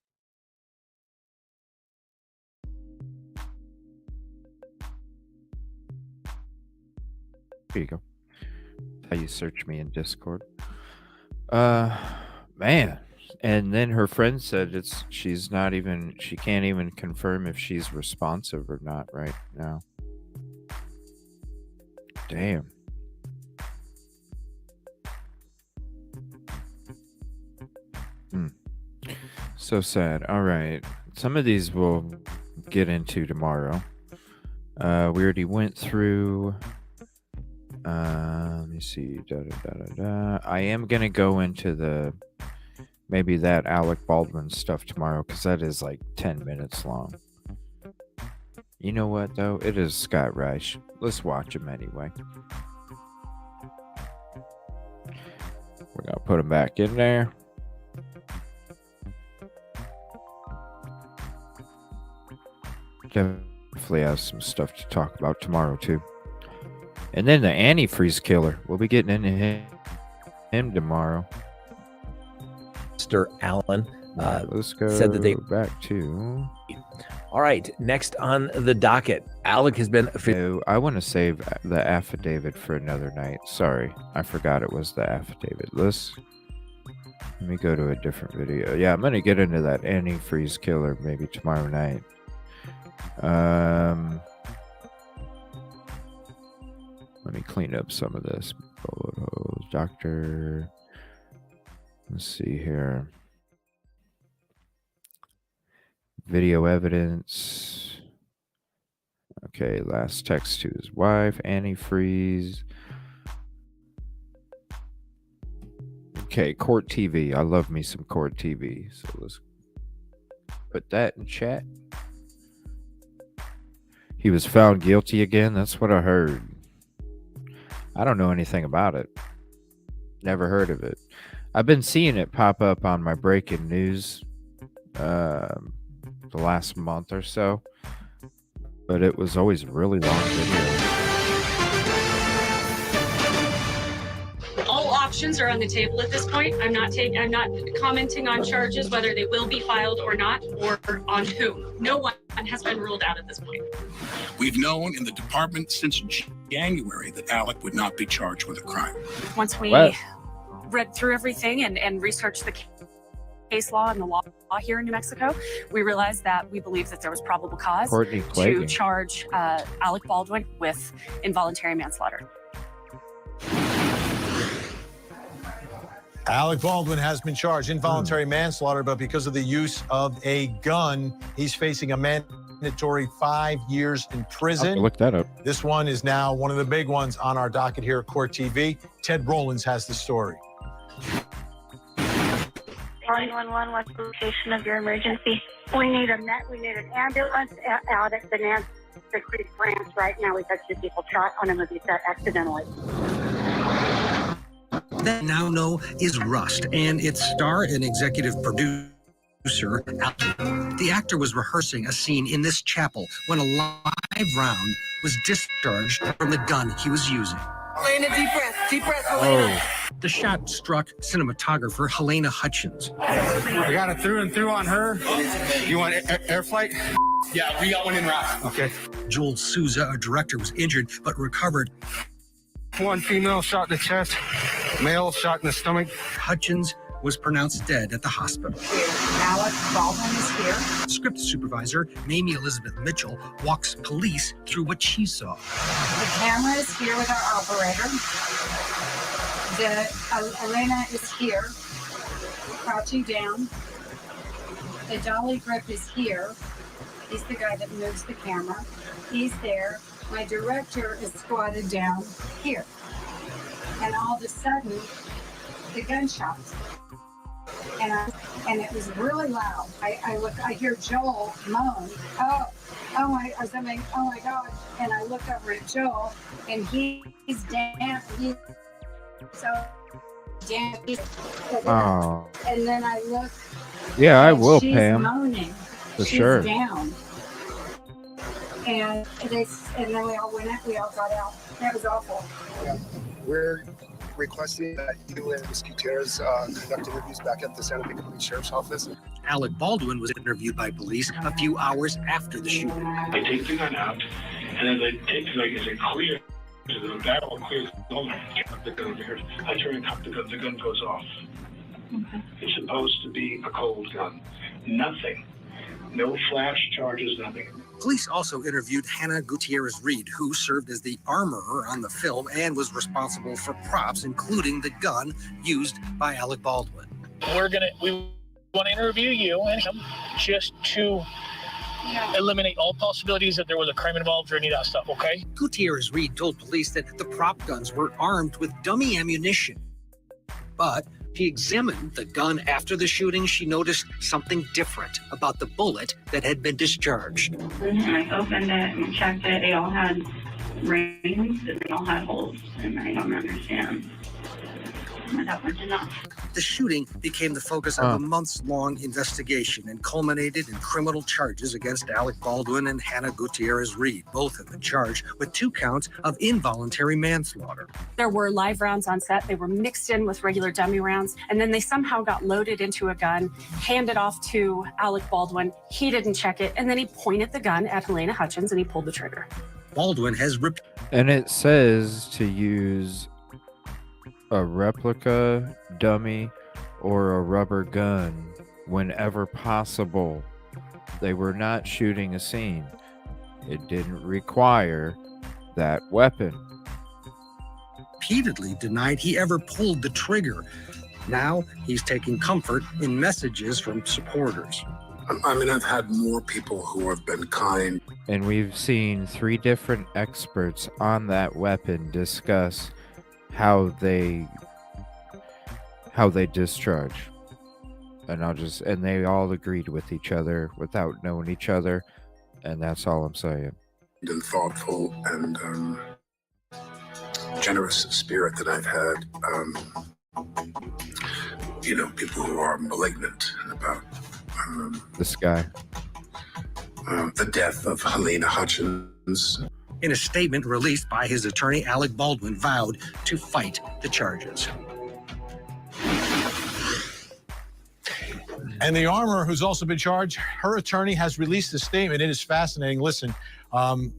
Here you go. How you search me in Discord. Man. And then her friend said she can't even confirm if she's responsive or not right now. Damn. So sad. All right. Some of these we'll get into tomorrow. We already went through. Let me see. I am going to go into maybe that Alec Baldwin stuff tomorrow, because that is like 10 minutes long. You know what, though? It is Scott Reich. Let's watch him anyway. We're going to put him back in there. Definitely have some stuff to talk about tomorrow, too. And then the antifreeze killer. We'll be getting into him tomorrow. Mr. Allen let's go said that they back to. All right, next on the docket, Alec has been. No, I want to save the affidavit for another night. Sorry, I forgot it was the affidavit. Let me go to a different video. Yeah, I'm gonna get into that antifreeze killer maybe tomorrow night. Let me clean up some of this. Photos, doctor. Let's see here. Video evidence. Okay, last text to his wife. Antifreeze. Okay, court TV. I love me some court TV. So let's put that in chat. He was found guilty again. That's what I heard. I don't know anything about it. Never heard of it. I've been seeing it pop up on my breaking news the last month or so, but it was always a really long video. All options are on the table at this point. I'm not commenting on charges, whether they will be filed or not, or on whom. No one has been ruled out at this point. We've known in the department since January that Alec would not be charged with a crime. Once we read through everything and researched the case law and the law here in New Mexico, we realized that we believe that there was probable cause to charge Alec Baldwin with involuntary manslaughter. Alec Baldwin has been charged involuntary manslaughter, but because of the use of a gun, he's facing a mandatory 5 years in prison. Look that up. This one is now one of the big ones on our docket here at Court TV. Ted Rollins has the story. 911, what's the location of your emergency? We need an ambulance out at Bonanza Creek Branch right now. We've got 2 people shot on him of that accidentally. That now know is Rust, and its star and executive producer, the actor was rehearsing a scene in this chapel when a live round was discharged from the gun he was using. Helena, deep breath, Helena. The shot struck cinematographer Helena Hutchins. I got it through and through on her. You want air flight? Yeah, we got one in route. Okay. Joel Souza, a director, was injured but recovered. One female shot in the chest, male shot in the stomach. Hutchins was pronounced dead at the hospital. Alec Baldwin is here. Script supervisor Mamie Elizabeth Mitchell walks police through what she saw. The camera is here with our operator. Elena is here, crouching down. The dolly grip is here. He's the guy that moves the camera. He's there. My director is squatted down here. And all of a sudden, the gunshots. And it was really loud. I hear Joel moan, oh my God. And I look over at Joel, and he's down. He's so down. Oh. And then I look. Yeah, I will, she's Pam. Moaning. For She's sure. down. And then we all went out. We all got out. That was awful. Yeah. We're requesting that you and Ms. Gutierrez conduct interviews back at the Santa Fe County Sheriff's Office. Alec Baldwin was interviewed by police a few hours after the shooting. They take the gun out, and then they take the gun, as it clear, the barrel clears the gun over here. I turn and cock the gun goes off. It's supposed to be a cold gun. Nothing. No flash charges, nothing. Police also interviewed Hannah Gutierrez Reed, who served as the armorer on the film and was responsible for props, including the gun used by Alec Baldwin. We want to interview you and him just to eliminate all possibilities that there was a crime involved or any of that stuff, okay? Gutierrez Reed told police that the prop guns were armed with dummy ammunition. But she examined the gun after the shooting. She noticed something different about the bullet that had been discharged. I opened it and checked it. They all had rings and they all had holes, and I don't understand. That was enough. The shooting became the focus of a months-long investigation and culminated in criminal charges against Alec Baldwin and Hannah Gutierrez Reed. Both have been charged with 2 counts of involuntary manslaughter. There were live rounds on set. They were mixed in with regular dummy rounds, and then they somehow got loaded into a gun, handed off to Alec Baldwin. He didn't check it, and then he pointed the gun at Helena Hutchins, and he pulled the trigger. Baldwin has ripped. And it says to use a replica dummy or a rubber gun whenever possible. They were not shooting a scene. It didn't require that weapon. Repeatedly denied he ever pulled the trigger. Now he's taking comfort in messages from supporters. I mean, I've had more people who have been kind. And we've seen 3 different experts on that weapon discuss how they discharge. And they all agreed with each other without knowing each other, and that's all I'm saying. And thoughtful and generous spirit that I've had. People who are malignant about this guy. The death of Helena Hutchins. In a statement released by his attorney, Alec Baldwin vowed to fight the charges. And the armorer who's also been charged, her attorney has released a statement. It is fascinating. Listen,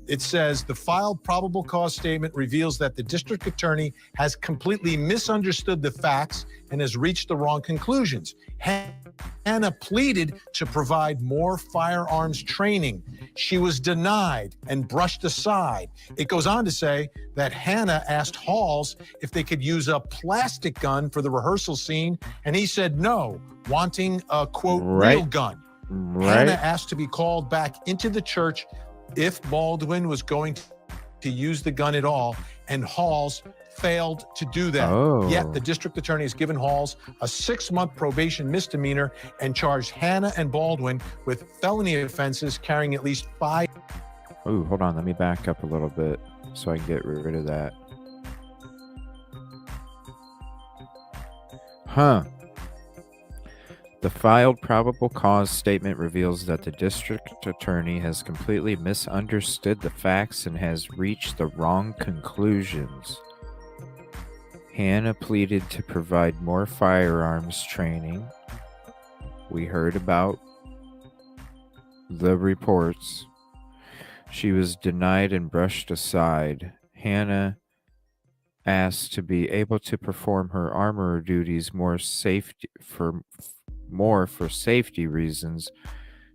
It says the filed probable cause statement reveals that the district attorney has completely misunderstood the facts and has reached the wrong conclusions. Hannah pleaded to provide more firearms training. She was denied and brushed aside. It goes on to say that Hannah asked Halls if they could use a plastic gun for the rehearsal scene, and he said no, wanting a, quote, real gun. Hannah asked to be called back into the church if Baldwin was going to use the gun at all, and Halls failed to do that. Yet the district attorney has given Halls a 6-month probation misdemeanor and charged Hannah and Baldwin with felony offenses carrying at least 5. Ooh, hold on. Let me back up a little bit so I can get rid of that. The filed probable cause statement reveals that the district attorney has completely misunderstood the facts and has reached the wrong conclusions. Hannah pleaded to provide more firearms training. We heard about the reports. She was denied and brushed aside. Hannah asked to be able to perform her armorer duties more for safety reasons.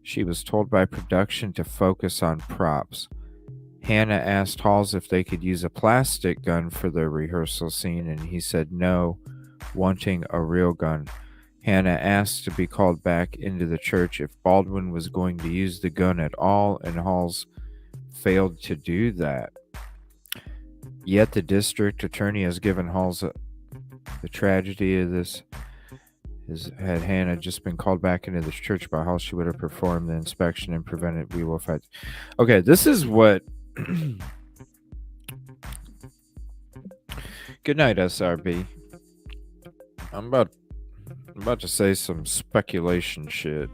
She was told by production to focus on props. Hannah asked Halls if they could use a plastic gun for the rehearsal scene, and he said no, wanting a real gun. Hannah asked to be called back into the church if Baldwin was going to use the gun at all, and Halls failed to do that. Yet the district attorney has given Halls the tragedy of this. Had Hannah just been called back into the church by Halls, she would have performed the inspection and prevented we will fight. Okay, this is what... Good night, SRB. I'm about to say some speculation shit,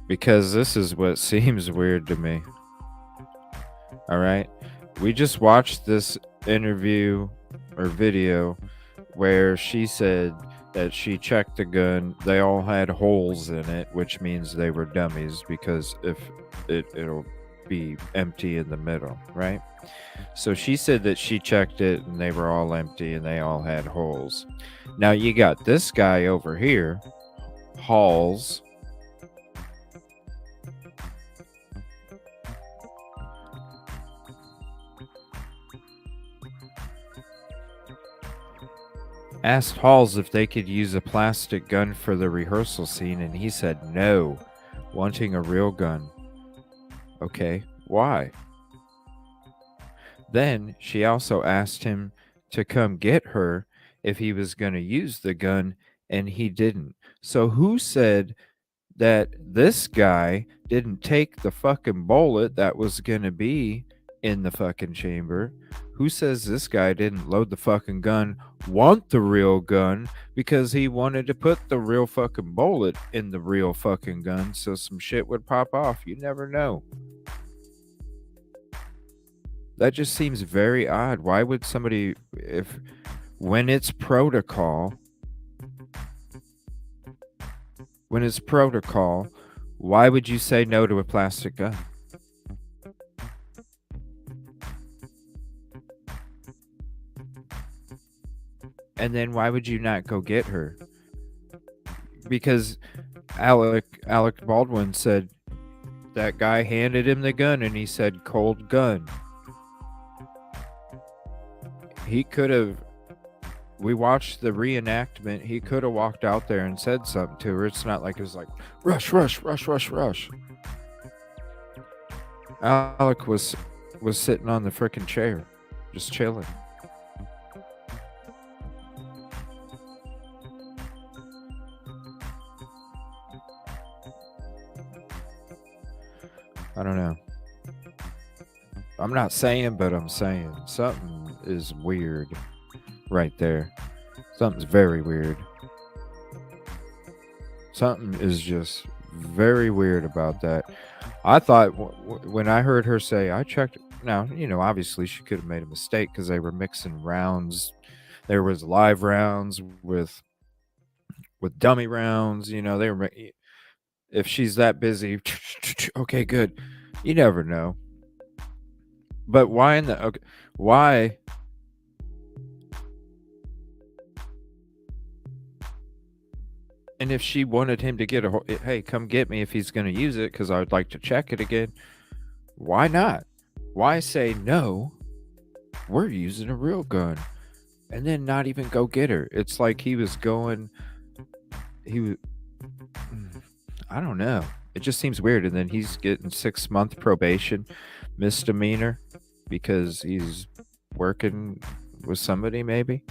because this is what seems weird to me. All right, we just watched this interview or video where she said that she checked the gun. They all had holes in it, which means they were dummies, because if it'll be empty in the middle, right? So she said that she checked it and they were all empty and they all had holes. Now you got this guy over here, Halls, asked Halls if they could use a plastic gun for the rehearsal scene, and he said no, wanting a real gun. Okay, why? Then she also asked him to come get her if he was going to use the gun, and he didn't. So who said that this guy didn't take the fucking bullet that was going to be in the fucking chamber? Who says this guy didn't load the fucking gun, want the real gun, because he wanted to put the real fucking bullet in the real fucking gun so some shit would pop off? You never know. That just seems very odd. Why would somebody, when it's protocol, why would you say no to a plastic gun? And then why would you not go get her? Because Alec Baldwin said that guy handed him the gun and he said cold gun. He could have, we watched the reenactment, he could have walked out there and said something to her. It's not like it was like, rush, rush, rush, rush, rush. Alec was sitting on the frickin' chair, just chilling. I don't know. I'm not saying, but I'm saying something is weird right there. Something's very weird. Something is just very weird about that. I thought when I heard her say, I checked. Now, you know, obviously she could have made a mistake because they were mixing rounds. There was live rounds with dummy rounds. You know, they were. If she's that busy, okay, good. You never know. But why in the okay? Why? And if she wanted him to get hey, come get me if he's going to use it because I would like to check it again. Why not? Why say no? We're using a real gun, and then not even go get her. It's like he was going. He was. I don't know. It just seems weird. And then he's getting 6-month probation, misdemeanor, because he's working with somebody. Maybe.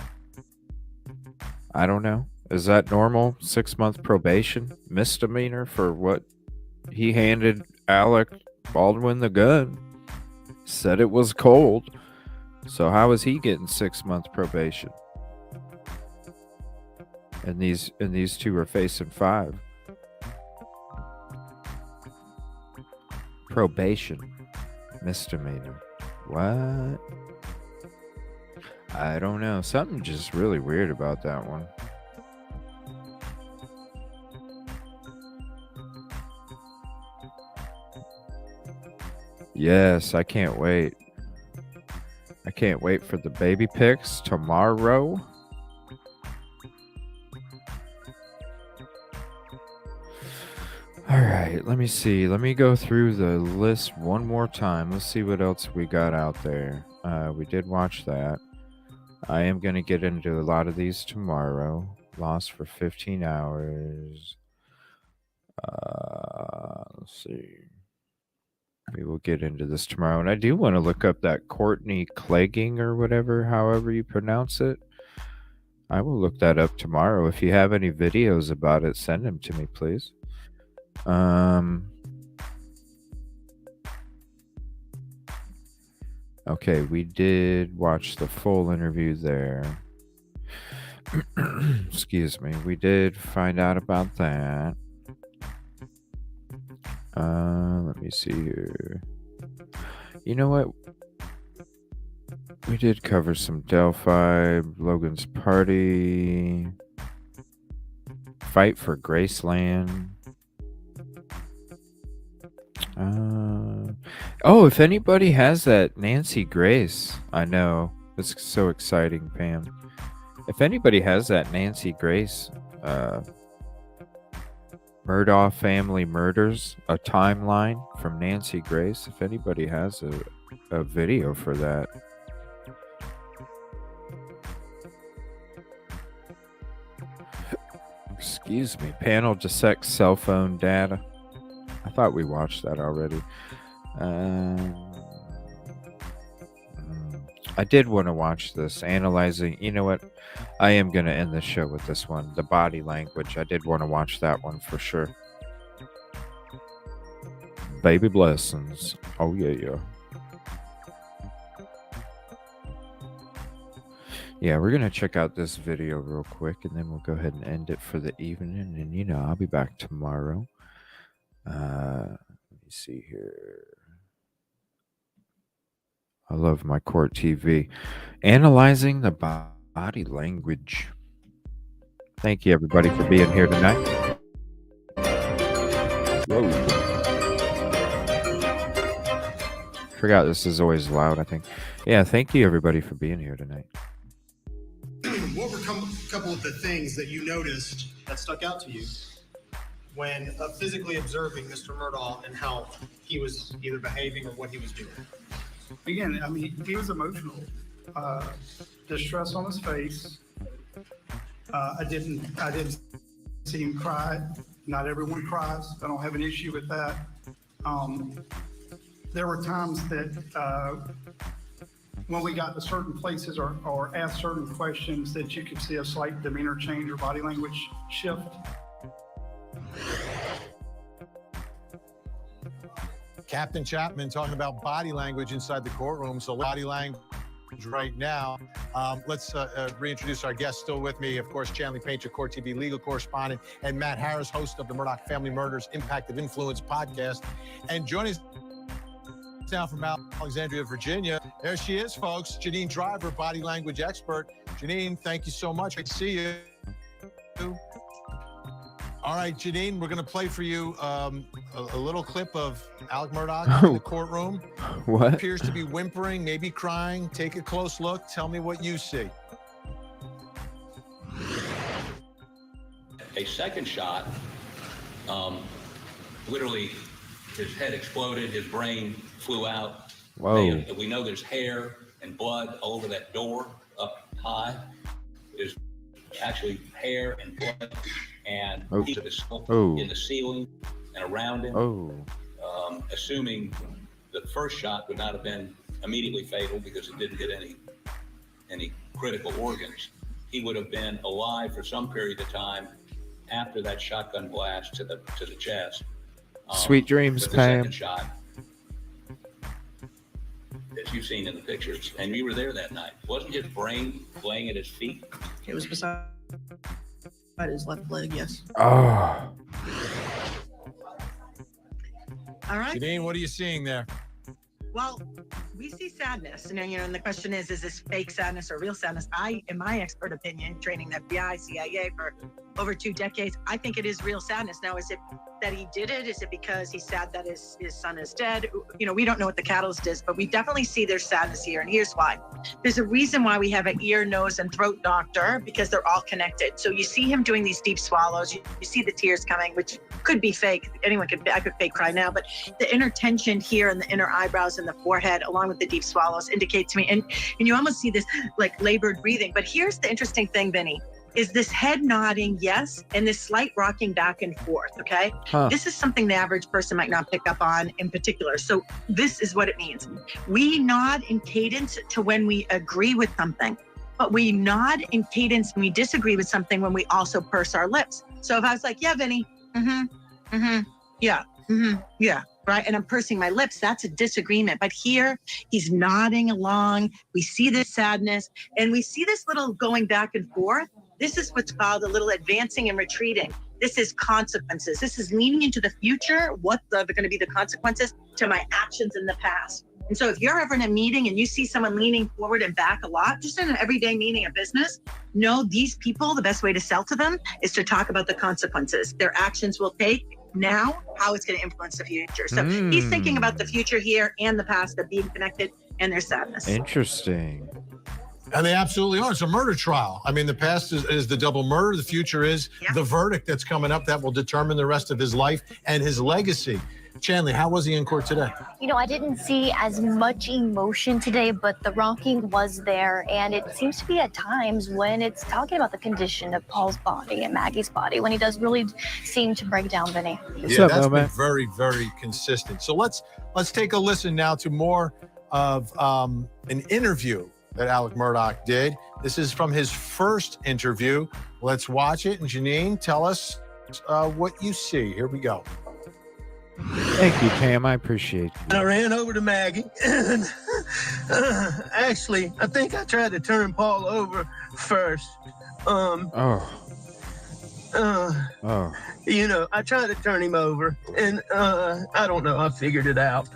I don't know. Is that normal? 6-month probation, misdemeanor for what he handed Alec Baldwin the gun? Said it was cold. So how is he getting 6-month probation? And these two are facing 5. Probation, misdemeanor. What? I don't know. Something just really weird about that one. Yes, I can't wait. I can't wait for the baby pics tomorrow. All right, let me see. Let me go through the list one more time. Let's see what else we got out there. We did watch that. I am going to get into a lot of these tomorrow. Lost for 15 hours. Let's see. We will get into this tomorrow. And I do want to look up that Courtney Clegging or whatever, however you pronounce it. I will look that up tomorrow. If you have any videos about it, send them to me, please. Okay, we did watch the full interview there. Excuse me. We did find out about that. Let me see here. You know what? We did cover some Delphi, Logan's party, fight for Graceland. Oh, if anybody has that Nancy Grace, I know. It's so exciting, Pam. If anybody has that Nancy Grace, Murdaugh Family Murders, a timeline from Nancy Grace, if anybody has a video for that. Excuse me. Panel dissects cell phone data. I thought we watched that already. I did want to watch this. Analyzing. You know what? I am going to end the show with this one. The body language. I did want to watch that one for sure. Baby blessings. Oh, yeah. Yeah, we're going to check out this video real quick, and then we'll go ahead and end it for the evening. And, you know, I'll be back tomorrow. Let me see here. I love my Court TV. Analyzing the body language. Thank you, everybody, for being here tonight. Whoa. Forgot this is always loud, I think. Yeah, thank you, everybody, for being here tonight. What were a couple of the things that you noticed that stuck out to you when physically observing Mr. Murdaugh and how he was either behaving or what he was doing? Again, I mean, he was emotional. Distress on his face. I didn't see him cry. Not everyone cries. I don't have an issue with that. There were times that when we got to certain places or asked certain questions that you could see a slight demeanor change or body language shift. Captain Chapman talking about body language inside the courtroom. So body language right now. Let's reintroduce our guest. Still with me, of course, Chanley Painter, Court TV legal correspondent, and Matt Harris, host of the Murdaugh Family Murders Impact of Influence podcast. And joining us now from Alexandria, Virginia. There she is, folks. Janine Driver, body language expert. Janine, thank you so much. Great to see you. All right, Janine, we're going to play for you a little clip of Alec Murdaugh in the courtroom. What? Appears to be whimpering, maybe crying. Take a close look. Tell me what you see. A second shot, literally his head exploded, his brain flew out. Whoa. We know there's hair and blood all over that door up high. There's actually hair and blood and pieces of his skull in the ceiling and around him. Assuming the first shot would not have been immediately fatal because it didn't hit any critical organs, he would have been alive for some period of time after that shotgun blast to the chest. Sweet dreams, but the Pam. second shot, as you've seen in the pictures, and you were there that night, wasn't his brain laying at his feet? It was beside his left leg, yes. Oh. All right. Janine, what are you seeing there? Well, we see sadness, and the question is this fake sadness or real sadness? In my expert opinion, training the FBI, CIA for over 2 decades, I think it is real sadness. Now, is it that he did it? Is it because he's sad that his son is dead? We don't know what the catalyst is, but we definitely see there's sadness here, and here's why. There's a reason why we have an ear, nose, and throat doctor, because they're all connected. So you see him doing these deep swallows, you see the tears coming, which could be fake. I could fake cry now, but the inner tension here in the inner eyebrows and the forehead, along with the deep swallows, indicate to me, and you almost see this like labored breathing. But here's the interesting thing, Vinny, is this head nodding, yes, and this slight rocking back and forth, okay? This is something the average person might not pick up on in particular. So this is what it means. We nod in cadence to when we agree with something, but we nod in cadence when we disagree with something when we also purse our lips. So if I was like, yeah, Vinny, yeah, right? And I'm pursing my lips, that's a disagreement. But here, he's nodding along. We see this sadness, and we see this little going back and forth. This is what's called a little advancing and retreating. This is consequences. This is leaning into the future. What are going to be the consequences to my actions in the past? And so if you're ever in a meeting and you see someone leaning forward and back a lot, just in an everyday meeting of business, know these people, the best way to sell to them is to talk about the consequences. Their actions will take now, how it's going to influence the future. So he's thinking about the future here and the past of being connected and their sadness. Interesting. And they absolutely are. It's a murder trial. I mean, the past is the double murder. The future is the verdict that's coming up that will determine the rest of his life and his legacy. Chanley, how was he in court today? I didn't see as much emotion today, but the rocking was there. And it seems to be at times when it's talking about the condition of Paul's body and Maggie's body, when he does really seem to break down, Vinny. That's been very, very consistent. So let's take a listen now to more of an interview that Alec Murdaugh did. This is from his first interview. Let's watch it. And Janine, tell us what you see. Here we go. Thank you, Pam. I appreciate it. I ran over to Maggie. And, actually, I think I tried to turn Paul over first. I tried to turn him over, and I don't know. I figured it out.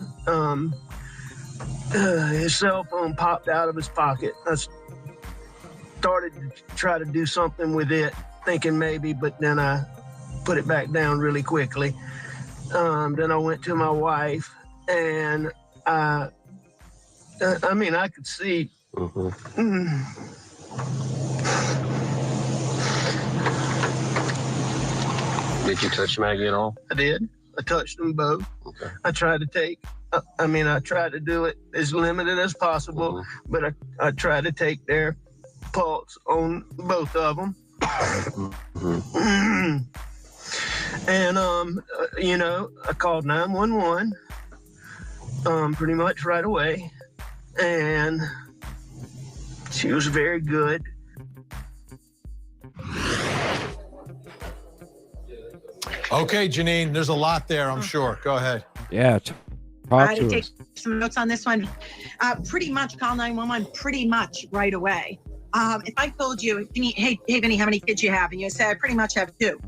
His cell phone popped out of his pocket. I started to try to do something with it, thinking maybe, but then I put it back down really quickly. Then I went to my wife, and I could see. Did you touch Maggie at all? I did. I touched them both. Okay. I tried to do it as limited as possible, but I tried to take their pulse on both of them. And, I called 911 pretty much right away, and she was very good. Okay, Janine, there's a lot there, I'm sure. Go ahead. Yeah. I had to take some notes on this one. Pretty much call 911 pretty much right away. If I told you, hey, Vinny, how many kids you have? And you said, I pretty much have 2.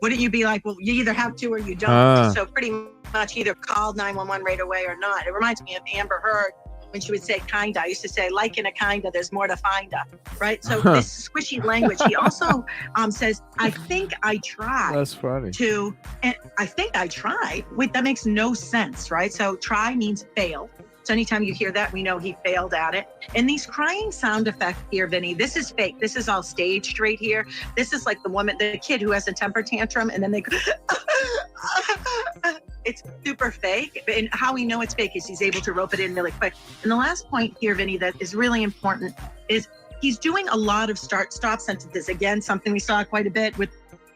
Wouldn't you be like, well, you either have 2 or you don't? So pretty much either call 911 right away or not. It reminds me of Amber Heard when she would say kinda. I used to say like in a kinda, there's more to finda, right? So this squishy language. He also says, I think I tried. That's funny. And I think I tried. Wait, that makes no sense, right? So try means fail. So anytime you hear that, we know he failed at it. And these crying sound effects here, Vinny, this is fake. This is all staged right here. This is like the kid who has a temper tantrum and then they go, it's super fake. And how we know it's fake is he's able to rope it in really quick. And the last point here, Vinny, that is really important is he's doing a lot of start-stop sentences. Again, something we saw quite a bit with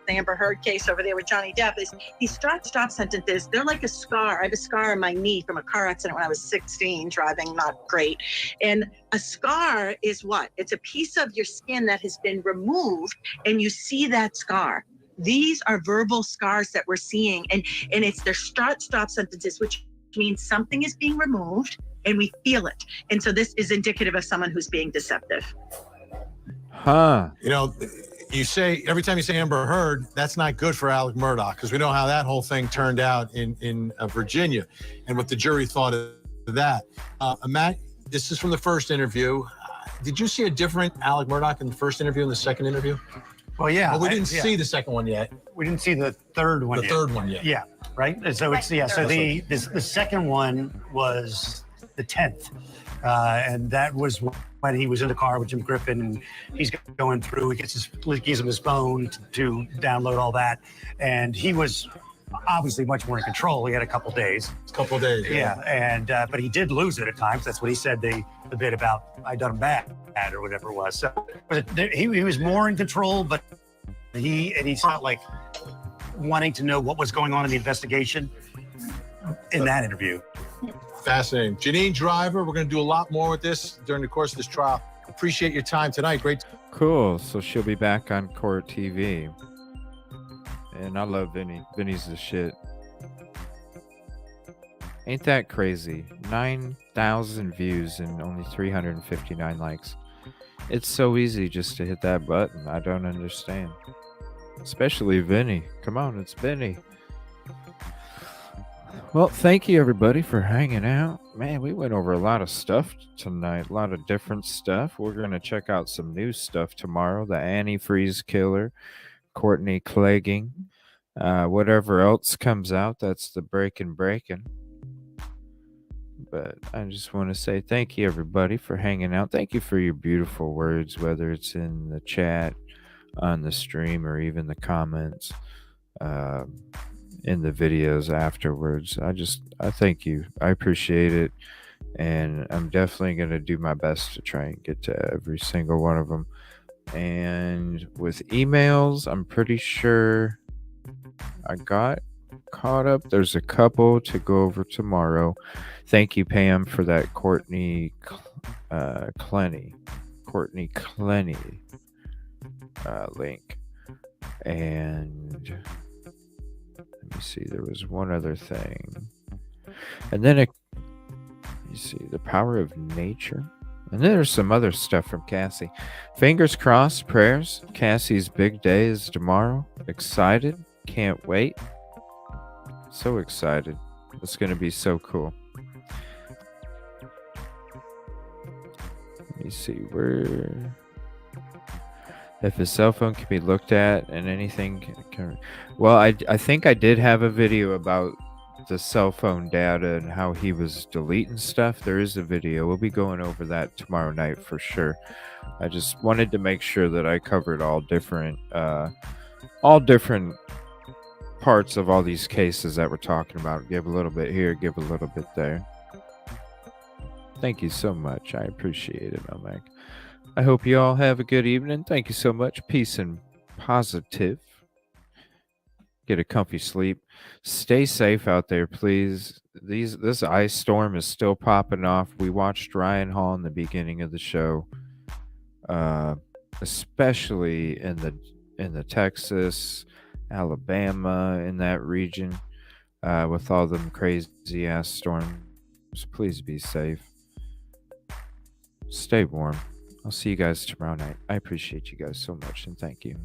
the Amber Heard case over there with Johnny Depp is these start-stop sentences. They're like a scar. I have a scar on my knee from a car accident when I was 16, driving not great. And a scar is what? It's a piece of your skin that has been removed, and you see that scar. These are verbal scars that we're seeing, and it's their start-stop sentences, which means something is being removed, and we feel it. And so this is indicative of someone who's being deceptive. Huh. You know, you say every time you say Amber Heard, that's not good for Alec Murdaugh, because we know how that whole thing turned out in Virginia and what the jury thought of that. Matt, this is from the first interview. Did you see a different Alec Murdaugh in the first interview and the second interview? Well, yeah. Well, we didn't see the second one yet. We didn't see the third one yet. The third one yet. Yeah, right? So it's, yeah, so the second one was the 10th. And that was when he was in the car with Jim Griffin, and he's going through, he gives him his phone to download all that. And he was obviously much more in control. He had a couple days. Yeah. And, but he did lose it at times. That's what he said, the bit about, I done him bad or whatever it was. So he was more in control, but he's not like wanting to know what was going on in the investigation in that interview. Fascinating. Janine Driver, we're going to do a lot more with this during the course of this trial. Appreciate your time tonight. Great. Cool. So she'll be back on Court TV. And I love Vinny. Vinny's the shit. Ain't that crazy? 9,000 views and only 359 likes. It's so easy just to hit that button. I don't understand. Especially Vinny. Come on, it's Vinny. Well, thank you everybody for hanging out. Man, we went over a lot of stuff tonight, a lot of different stuff. We're going to check out some new stuff tomorrow. The antifreeze killer, Courtney Clegging, whatever else comes out, that's the breaking. But I just want to say thank you everybody for hanging out. Thank you for your beautiful words, whether it's in the chat, on the stream, or even the comments. In the videos afterwards. I thank you. I appreciate it. And I'm definitely going to do my best to try and get to every single one of them. And with emails, I'm pretty sure I got caught up. There's a couple to go over tomorrow. Thank you, Pam, for that Courtney Clenny link. And let me see, there was one other thing. And then you see the power of nature. And then there's some other stuff from Cassie. Fingers crossed, prayers. Cassie's big day is tomorrow. Excited. Can't wait. So excited. It's going to be so cool. Let me see where... If his cell phone can be looked at and anything can... Well, I think I did have a video about the cell phone data and how he was deleting stuff. There is a video. We'll be going over that tomorrow night for sure. I just wanted to make sure that I covered all different parts of all these cases that we're talking about. Give a little bit here, give a little bit there. Thank you so much. I appreciate it, Mac. I hope you all have a good evening. Thank you so much. Peace and positive. Get a comfy sleep. Stay safe out there, please. This ice storm is still popping off. We watched Ryan Hall in the beginning of the show, especially in the Texas, Alabama, in that region, with all them crazy ass storms. Please be safe. Stay warm. I'll see you guys tomorrow night. I appreciate you guys so much, and thank you.